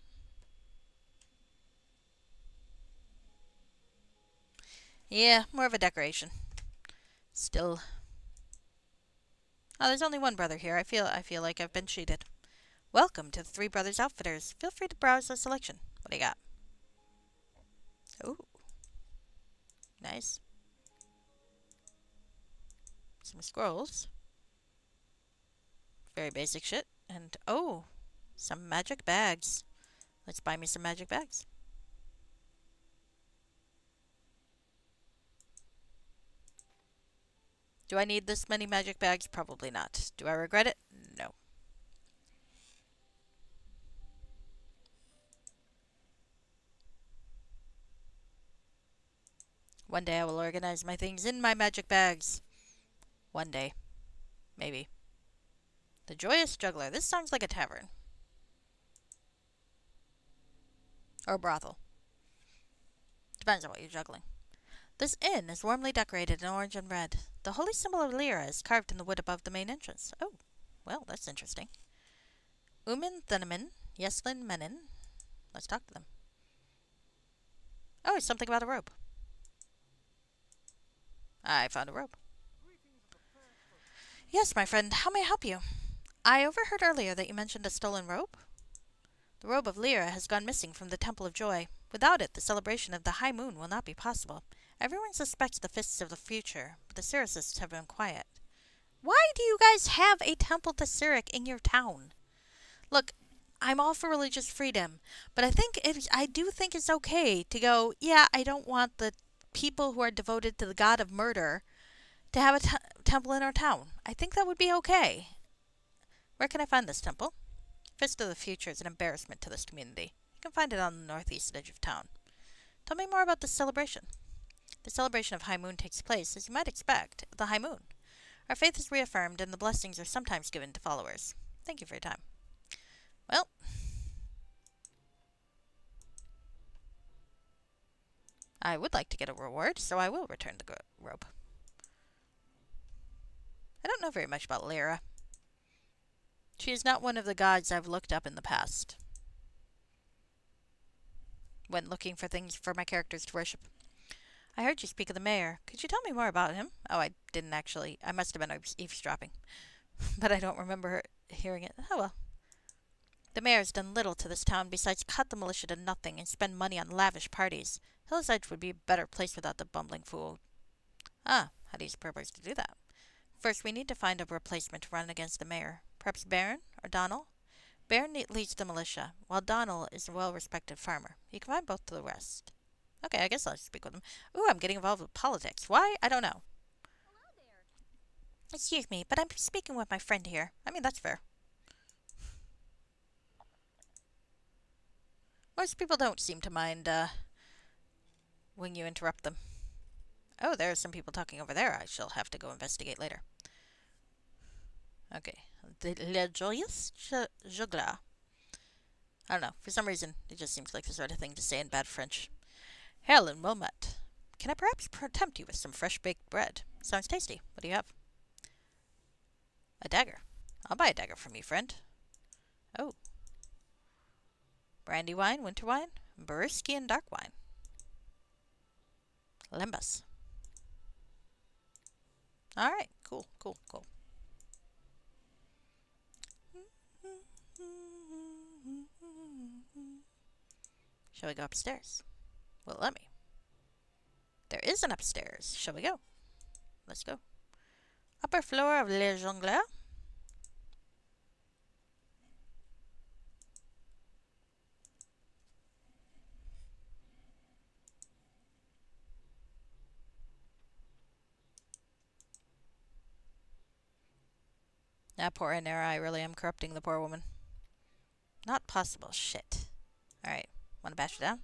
Yeah, more of a decoration. Still. Oh, there's only one brother here. I feel like I've been cheated. Welcome to the Three Brothers Outfitters. Feel free to browse the selection. What do you got? Ooh. Nice. Some scrolls. Very basic shit. And, oh, some magic bags. Let's buy me some magic bags. Do I need this many magic bags? Probably not. Do I regret it? No. One day I will organize my things in my magic bags. One day. Maybe. The Joyous Juggler. This sounds like a tavern. Or a brothel. Depends on what you're juggling. This inn is warmly decorated in orange and red. The holy symbol of Lyra is carved in the wood above the main entrance. Oh, well, that's interesting. Umin Thunamin, Yeslin Menin. Let's talk to them. Oh, it's something about a robe. I found a robe. Yes, my friend, how may I help you? I overheard earlier that you mentioned a stolen robe. The robe of Lyra has gone missing from the Temple of Joy. Without it, the celebration of the high moon will not be possible. Everyone suspects the Fists of the Future, but the Cyricists have been quiet. Why do you guys have a temple to Cyric in your town? Look, I'm all for religious freedom, but I do think it's okay to go, yeah, I don't want the people who are devoted to the god of murder to have a temple in our town. I think that would be okay. Where can I find this temple? Fist of the Future is an embarrassment to this community. You can find it on the northeast edge of town. Tell me more about this celebration. The celebration of High Moon takes place, as you might expect, at the High Moon. Our faith is reaffirmed, and the blessings are sometimes given to followers. Thank you for your time. Well, I would like to get a reward, so I will return the robe. I don't know very much about Lyra. She is not one of the gods I've looked up in the past when looking for things for my characters to worship. I heard you speak of the mayor. Could you tell me more about him? Oh, I didn't actually. I must have been eavesdropping. But I don't remember hearing it. Oh well. The mayor has done little to this town besides cut the militia to nothing and spend money on lavish parties. Hill's Edge would be a better place without the bumbling fool. Ah, how do you propose to do that? First, we need to find a replacement to run against the mayor. Perhaps Baron or Donald? Leads the militia, while Donald is a well-respected farmer. He can find both to the rest. Okay, I guess I'll speak with him. Ooh, I'm getting involved with politics. Why? I don't know. Hello there. Excuse me, but I'm speaking with my friend here. I mean, that's fair. Most people don't seem to mind, when you interrupt them. Oh, there are some people talking over there. I shall have to go investigate later. Okay. Le Joyeux Juggler. I don't know. For some reason, it just seems like the sort of thing to say in bad French. Helen Wilmot. Can I perhaps tempt you with some fresh baked bread? Sounds tasty. What do you have? A dagger. I'll buy a dagger from you, friend. Oh. Brandy wine, winter wine, Bariski and dark wine. Lembas. Alright, cool. Shall we go upstairs? Well, let me. There is an upstairs. Shall we go? Let's go. Upper floor of Le Jongleur. That poor Inera, I really am corrupting the poor woman. Not possible. Shit. Alright. Wanna bash it down?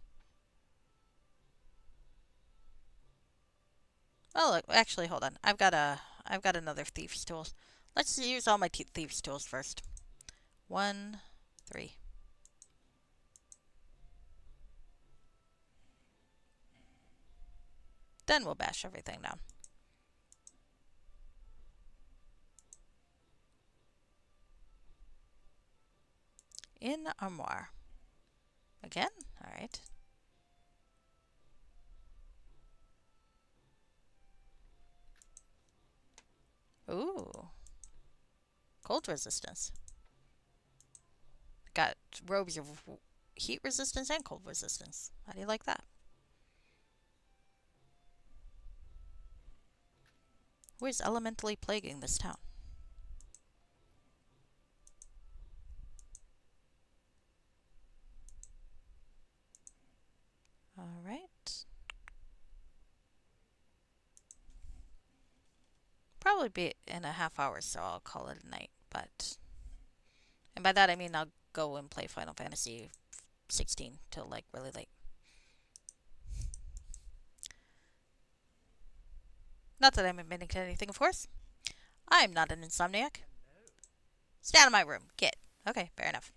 Oh, look. Actually, hold on. I've got another thief's tools. Let's use all my thief's tools first. 1, 3. Then we'll bash everything down. In armoire. Again? Alright. Ooh. Cold resistance. Got robes of heat resistance and cold resistance. How do you like that? Who is elementally plaguing this town? Alright. Probably be in a half hour, so I'll call it a night, but... And by that I mean I'll go and play Final Fantasy 16 till, like, really late. Not that I'm admitting to anything, of course. I'm not an insomniac. Stay out of my room. Get. Okay, fair enough.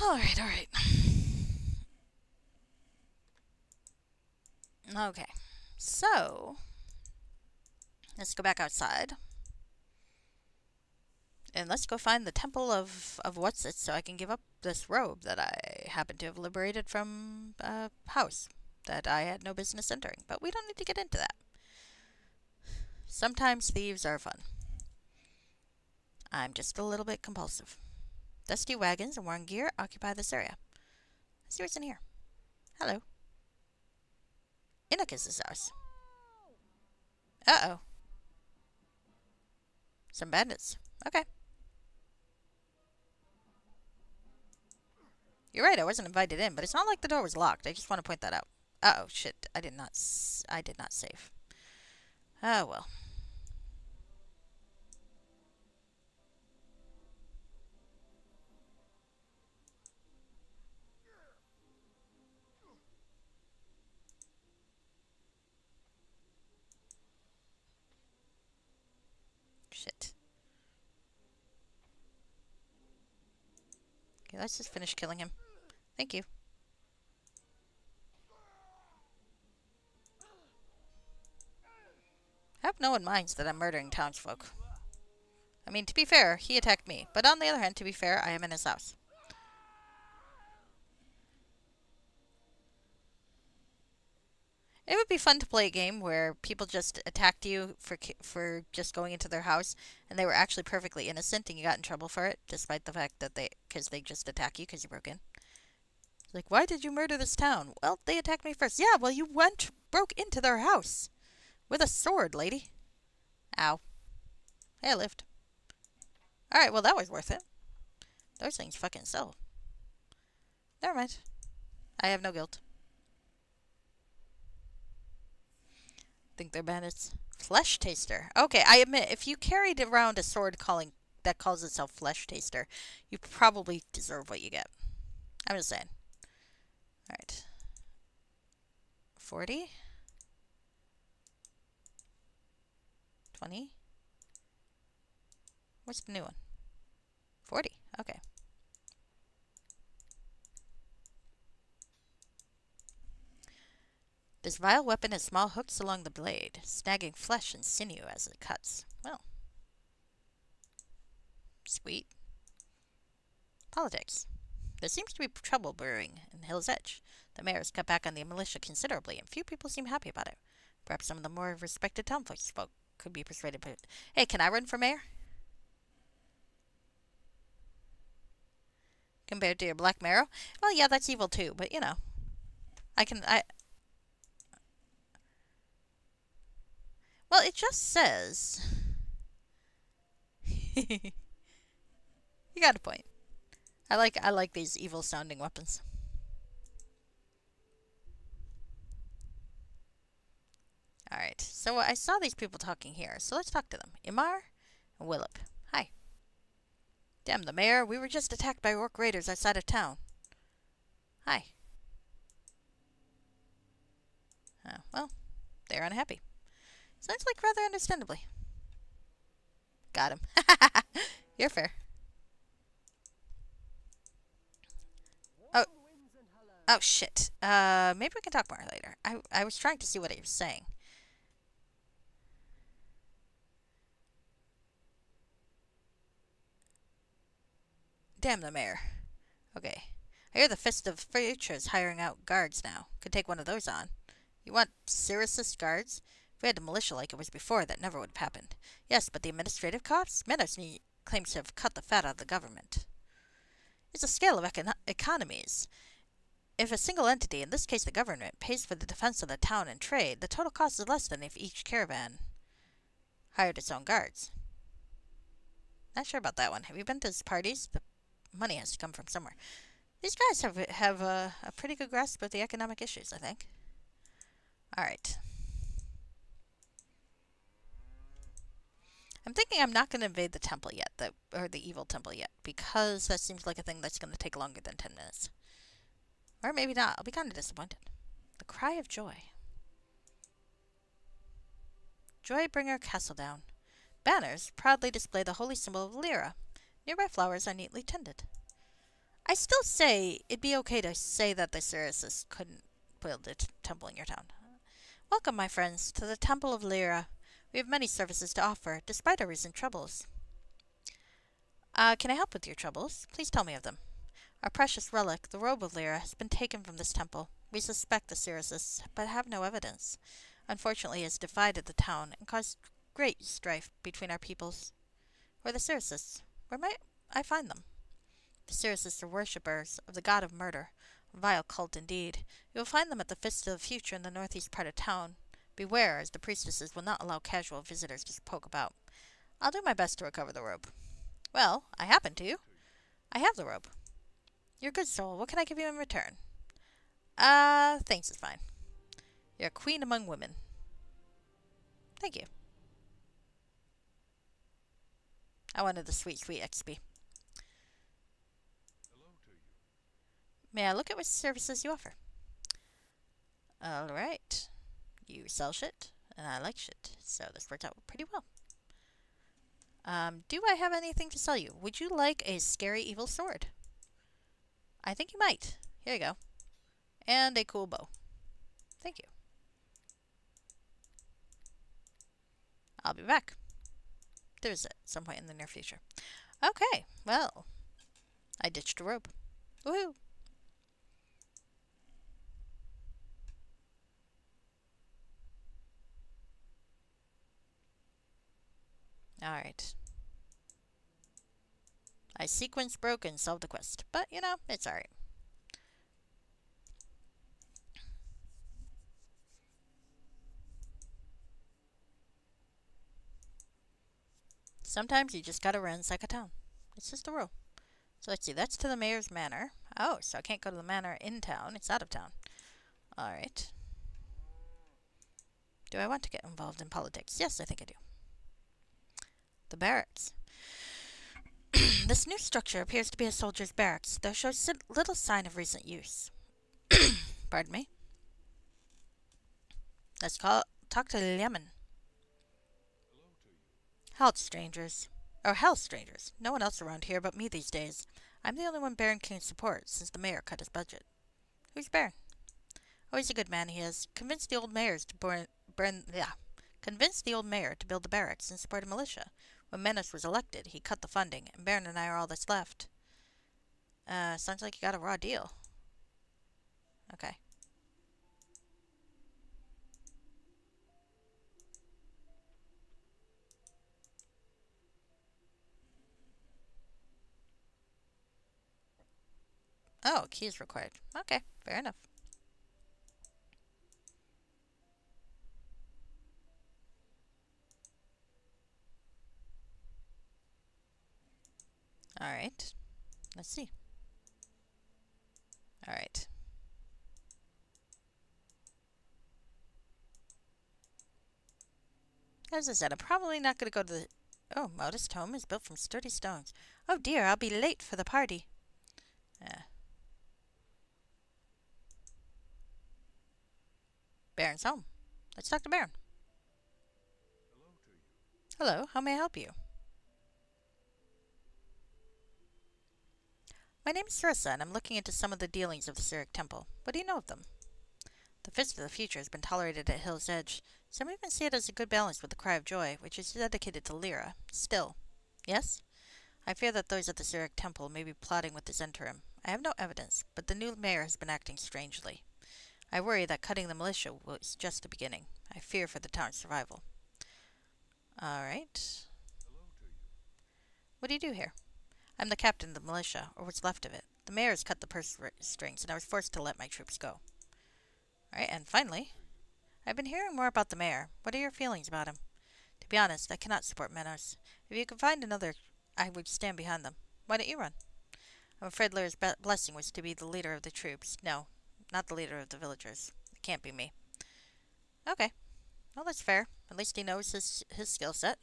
Alright. Okay. So, let's go back outside. And let's go find the temple of what's it so I can give up this robe that I happen to have liberated from a house that I had no business entering. But we don't need to get into that. Sometimes thieves are fun. I'm just a little bit compulsive. Dusty wagons and worn gear occupy this area. Let's see what's in here. Hello. Innokus' house. Uh-oh. Some bandits. Okay. You're right, I wasn't invited in, but it's not like the door was locked. I just want to point that out. Uh-oh, shit. I did not save. Oh, well. Shit. Okay, let's just finish killing him. Thank you. I hope no one minds that I'm murdering townsfolk. I mean, to be fair, he attacked me. But on the other hand, to be fair, I am in his house. It would be fun to play a game where people just attacked you for just going into their house, and they were actually perfectly innocent, and you got in trouble for it, despite the fact that because they just attack you because you broke in. Like, why did you murder this town? Well, they attacked me first. Yeah, well, you broke into their house with a sword, lady. Ow. Hey, I lived. All right, well, that was worth it. Those things fucking sell. Never mind. I have no guilt. Think they're bandits. Flesh taster. Okay, I admit, if you carried around a sword that calls itself flesh taster, you probably deserve what you get. I'm just saying. Alright. 40. 20. What's the new one? 40. Okay. This vile weapon has small hooks along the blade, snagging flesh and sinew as it cuts. Well. Sweet. Politics. There seems to be trouble brewing in Hill's Edge. The mayor has cut back on the militia considerably, and few people seem happy about it. Perhaps some of the more respected townsfolk could be persuaded. But hey, can I run for mayor? Compared to your Black Marrow? Well, yeah, that's evil too, but you know. Well, it just says... You got a point. I like these evil sounding weapons. Alright, so I saw these people talking here, so let's talk to them. Imar and Willip. Hi. Damn the mayor, we were just attacked by orc raiders outside of town. Hi. Oh, well, they're unhappy. Sounds like rather understandably. Got him. You're fair. Oh. Oh, shit. Maybe we can talk more later. I was trying to see what he was saying. Damn the mayor. Okay. I hear the Fist of Future is hiring out guards now. Could take one of those on. You want Sirius's guards? If we had the militia like it was before, that never would have happened. Yes, but the administrative costs? Meadows claims to have cut the fat out of the government. It's a scale of economies. If a single entity, in this case the government, pays for the defense of the town and trade, the total cost is less than if each caravan hired its own guards. Not sure about that one. Have you been to his parties? The money has to come from somewhere. These guys have a pretty good grasp of the economic issues, I think. Alright. I'm thinking I'm not going to invade the temple yet, or the evil temple yet, because that seems like a thing that's going to take longer than 10 minutes. Or maybe not. I'll be kind of disappointed. The Cry of Joy. Joybringer Castle Down. Banners proudly display the holy symbol of Lyra. Nearby flowers are neatly tended. I still say it'd be okay to say that the Sirius couldn't build a temple in your town. Welcome, my friends, to the Temple of Lyra. We have many services to offer, despite our recent troubles. Can I help with your troubles? Please tell me of them. Our precious relic, the Robe of Lyra, has been taken from this temple. We suspect the Sirius, but have no evidence. Unfortunately, it has divided the town and caused great strife between our peoples. Where are the Sirius? Where might I find them? The Sirius are worshippers of the god of murder. A vile cult indeed. You will find them at the Fist of the Future in the northeast part of town. Beware, as the priestesses will not allow casual visitors to poke about. I'll do my best to recover the robe. Well, I happen to. I have the robe. You're a good soul. What can I give you in return? Thanks is fine. You're a queen among women. Thank you. I wanted the sweet, sweet XP. Hello to you. May I look at what services you offer? Alright. You sell shit, and I like shit, so this worked out pretty well. Do I have anything to sell you? Would you like a scary evil sword? I think you might. Here you go. And a cool bow. Thank you. I'll be back. There's at some point in the near future. Okay, well, I ditched a robe. Woohoo! Alright. I sequence broke and solved the quest. But, you know, it's alright. Sometimes you just gotta ransack a town. It's just a rule. So let's see, that's to the mayor's manor. Oh, so I can't go to the manor in town. It's out of town. Alright. Do I want to get involved in politics? Yes, I think I do. The barracks. This new structure appears to be a soldier's barracks, though shows little sign of recent use. Pardon me. Let's talk to Lemon. Health strangers. Or health strangers. No one else around here but me these days. I'm the only one Baron can support since the mayor cut his budget. Who's Baron? Oh, he's a good man, he is. Convinced the old mayor to build the barracks and support a militia. When Menace was elected, he cut the funding, and Baron and I are all that's left. Sounds like you got a raw deal. Okay. Oh, key is required. Okay, fair enough. Alright. Let's see. Alright. As I said, I'm probably not going to go to the... Oh, modest home is built from sturdy stones. Oh dear, I'll be late for the party. Baron's home. Let's talk to Baron. Hello, how may I help you? My name is Sarissa, and I'm looking into some of the dealings of the Cyric Temple. What do you know of them? The Fist of the Future has been tolerated at Hill's Edge. Some even see it as a good balance with the Cry of Joy, which is dedicated to Lyra. Still. Yes? I fear that those at the Cyric Temple may be plotting with the Zhentarim. I have no evidence, but the new mayor has been acting strangely. I worry that cutting the militia was just the beginning. I fear for the town's survival. Alright. What do you do here? I'm the captain of the militia, or what's left of it. The mayor has cut the purse strings, and I was forced to let my troops go. Alright, and finally, I've been hearing more about the mayor. What are your feelings about him? To be honest, I cannot support Menos. If you could find another, I would stand behind them. Why don't you run? I'm afraid Lyra's blessing was to be the leader of the troops. No, not the leader of the villagers. It can't be me. Okay. Well, that's fair. At least he knows his skill set.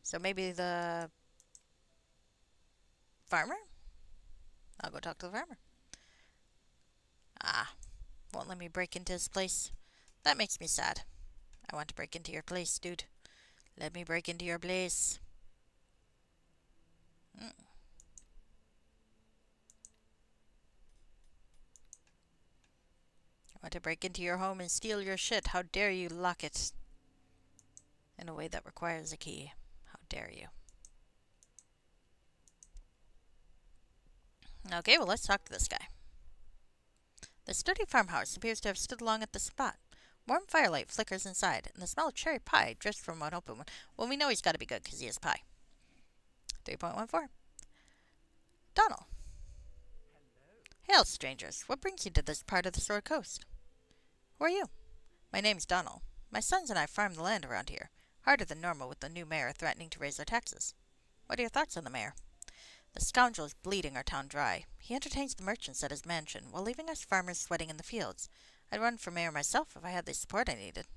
So maybe the farmer? I'll go talk to the farmer. Ah, won't let me break into his place. That makes me sad. I want to break into your place, dude. Let me break into your place. I want to break into your home and steal your shit. How dare you lock it in a way that requires a key. How dare you. Okay, well, let's talk to this guy. The sturdy farmhouse appears to have stood long at the spot. Warm firelight flickers inside, and the smell of cherry pie drifts from one open one. Well, we know he's got to be good because he has pie. 3.14. Donald. Hail, strangers. What brings you to this part of the Sword Coast? Who are you? My name's Donald. My sons and I farm the land around here. Harder than normal with the new mayor threatening to raise our taxes. What are your thoughts on the mayor? The scoundrel is bleeding our town dry. He entertains the merchants at his mansion, while leaving us farmers sweating in the fields. I'd run for mayor myself if I had the support I needed.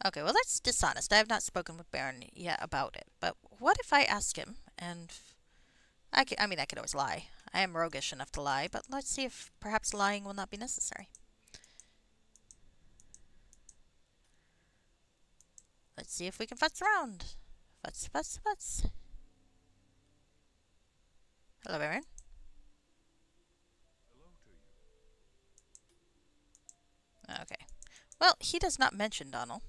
Okay, well, that's dishonest. I have not spoken with Baron yet about it. But what if I ask him, and... I could always lie. I am roguish enough to lie, but let's see if perhaps lying will not be necessary. Let's see if we can futz around. Futz, futz, futz. Hello, Baron. Okay. Well, he does not mention Donald.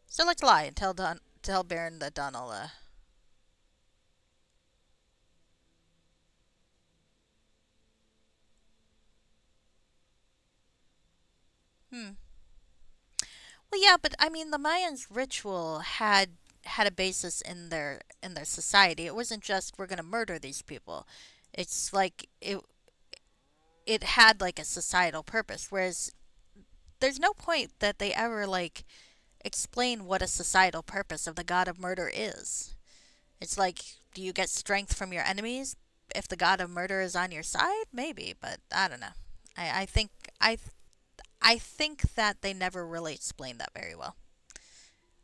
So let's lie and tell Baron that Donald, Hmm. Well, yeah, but I mean, the Mayans' ritual had a basis in their society. It wasn't just we're gonna murder these people. It's like it had like a societal purpose. Whereas there's no point that they ever like explain what a societal purpose of the god of murder is. It's like, do you get strength from your enemies if the god of murder is on your side? Maybe, but I don't know. I think I I think that they never really explained that very well.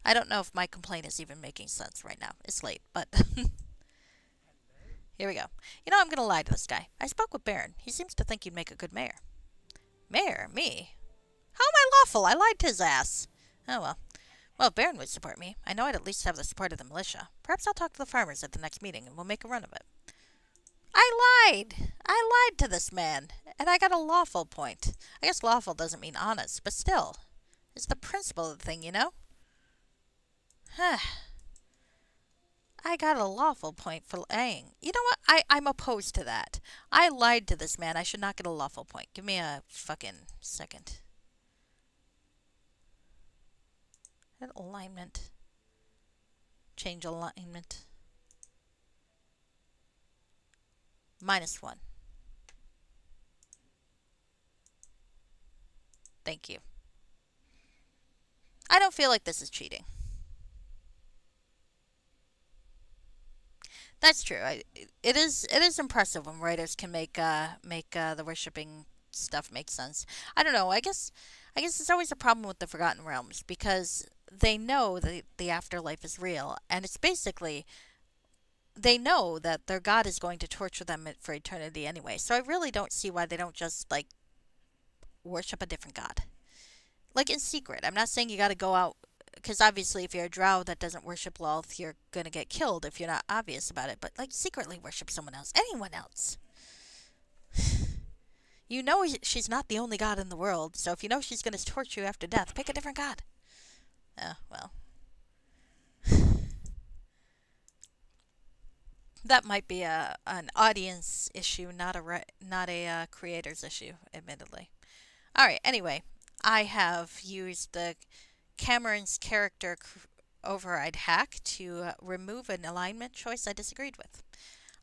I don't know if my complaint is even making sense right now. It's late, but here we go. You know, I'm gonna lie to this guy. I spoke with Baron. He seems to think you'd make a good mayor. Mayor? Me? How am I lawful? I lied to his ass. Oh well. Well, if Baron would support me, I know I'd at least have the support of the militia. Perhaps I'll talk to the farmers at the next meeting and we'll make a run of it. I lied! I lied to this man, and I got a lawful point. I guess lawful doesn't mean honest, but still. It's the principle of the thing, you know? I got a lawful point for lying. You know what? I'm opposed to that. I lied to this man. I should not get a lawful point. Give me a fucking second. Alignment. Change alignment. -1. Thank you. I don't feel like this is cheating. That's true. It is impressive when writers can make the worshipping stuff make sense. I don't know. I guess it's always a problem with the Forgotten Realms because they know that the afterlife is real, and it's basically they know that their god is going to torture them for eternity anyway. So I really don't see why they don't just like worship a different god, like in secret. I'm not saying you got to go out because obviously if you're a drow that doesn't worship Lolth, you're gonna get killed if you're not obvious about it. But like secretly worship someone else, anyone else. You know she's not the only god in the world, so if you know she's gonna torture you after death, pick a different god. Well, that might be an audience issue, not a creator's issue, admittedly. All right. Anyway, I have used the Cameron's character override hack to remove an alignment choice I disagreed with.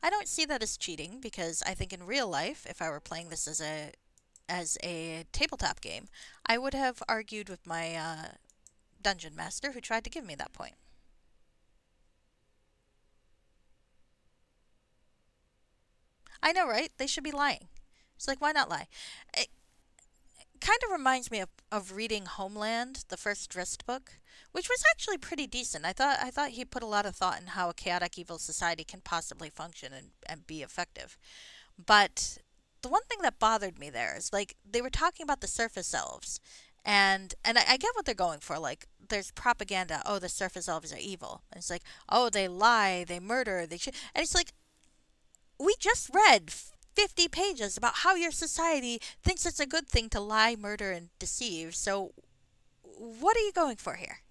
I don't see that as cheating because I think in real life, if I were playing this as a tabletop game, I would have argued with my dungeon master who tried to give me that point. I know, right? They should be lying. It's like, why not lie? It kind of reminds me of reading Homeland, the first Drizzt book, which was actually pretty decent. I thought he put a lot of thought in how a chaotic evil society can possibly function and be effective. But the one thing that bothered me there is like they were talking about the surface elves, and I get what they're going for. Like there's propaganda. Oh, the surface elves are evil. And it's like, oh, they lie, they murder, they and it's like we just read 50 pages about how your society thinks it's a good thing to lie, murder, and deceive. So what are you going for here?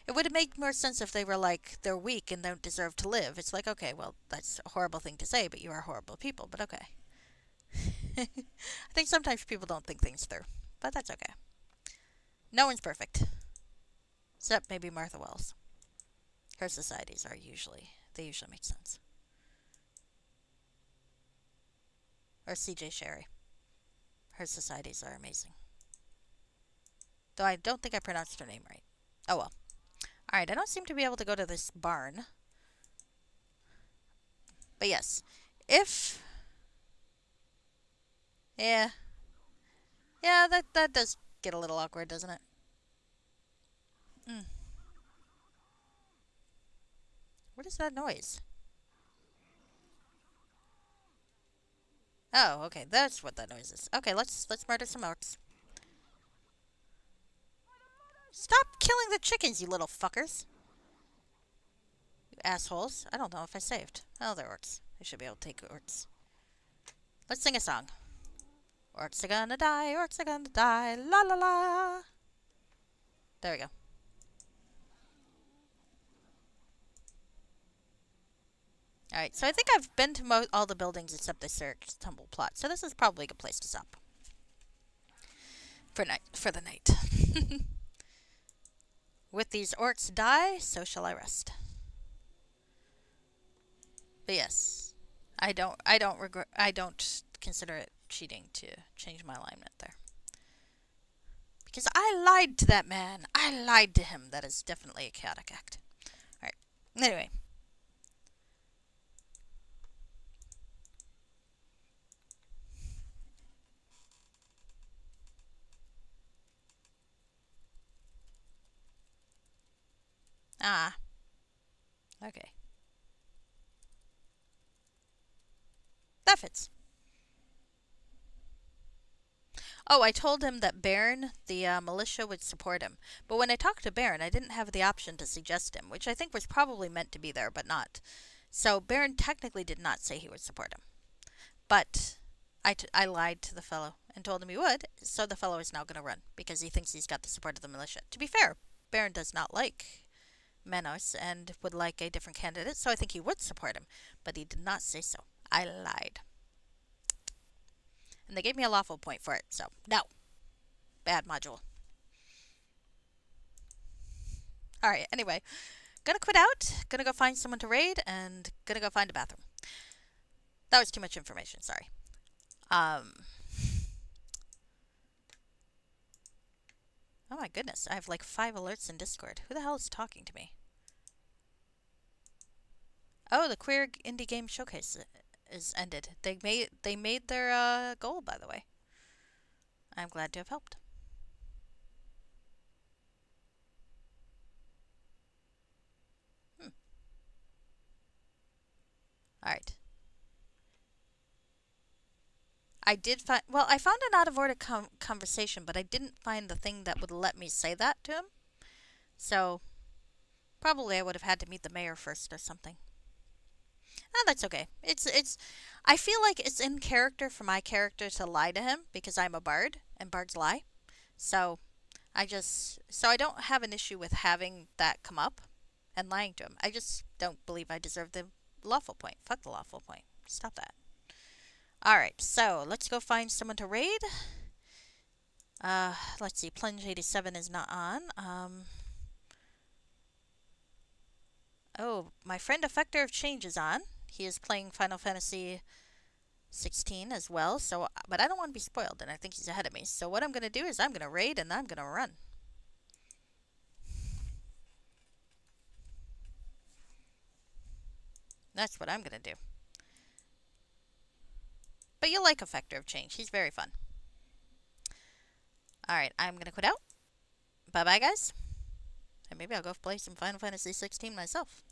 It would make more sense if they were like, they're weak and don't deserve to live. It's like, okay, well, that's a horrible thing to say, but you are horrible people, but okay. I think sometimes people don't think things through, but that's okay. No one's perfect. Except maybe Martha Wells. Her societies are they usually make sense. Or CJ Sherry. Her societies are amazing. Though I don't think I pronounced her name right. Oh well. Alright, I don't seem to be able to go to this barn. But yes. If... Yeah. Yeah, that does get a little awkward, doesn't it? Mm. What is that noise? Oh, okay, that's what that noise is. Okay, let's murder some orcs. Stop killing the chickens, you little fuckers. You assholes. I don't know if I saved. Oh, they're orcs. I should be able to take orcs. Let's sing a song. Orcs are gonna die, orcs are gonna die, la la la. There we go. Alright, so I think I've been to all the buildings except the Cirque Tumble plot, so this is probably a good place to stop. For the night. With these orcs die, so shall I rest. But yes, I don't consider it cheating to change my alignment there. Because I lied to that man. I lied to him. That is definitely a chaotic act. Alright. Anyway. Ah. Okay. That fits. Oh, I told him that Baron, the militia, would support him. But when I talked to Baron, I didn't have the option to suggest him, which I think was probably meant to be there, but not. So Baron technically did not say he would support him. But I lied to the fellow and told him he would, so the fellow is now going to run because he thinks he's got the support of the militia. To be fair, Baron does not like Manos and would like a different candidate, so I think he would support him. But he did not say so. I lied. And they gave me a lawful point for it, so no. Bad module. Alright, anyway. Gonna quit out, gonna go find someone to raid, and gonna go find a bathroom. That was too much information, sorry. Oh my goodness, I have like 5 alerts in Discord. Who the hell is talking to me? Oh, the Queer Indie Game Showcase is ended. They made their goal, by the way. I'm glad to have helped. Alright. I did find... Well, I found an out-of-order conversation, but I didn't find the thing that would let me say that to him. So, probably I would have had to meet the mayor first or something. Oh, that's okay. I feel like it's in character for my character to lie to him because I'm a bard and bards lie. So I don't have an issue with having that come up and lying to him. I just don't believe I deserve the lawful point. Fuck the lawful point. Stop that. Alright, so let's go find someone to raid. Let's see. Plunge 87 is not on. Oh, my friend Effector of Change is on. He is playing Final Fantasy 16 as well, but I don't want to be spoiled, and I think he's ahead of me. So what I'm going to do is I'm going to raid, and I'm going to run. That's what I'm going to do. But you'll like Effector of Change. He's very fun. Alright, I'm going to quit out. Bye-bye, guys. And maybe I'll go play some Final Fantasy 16 myself.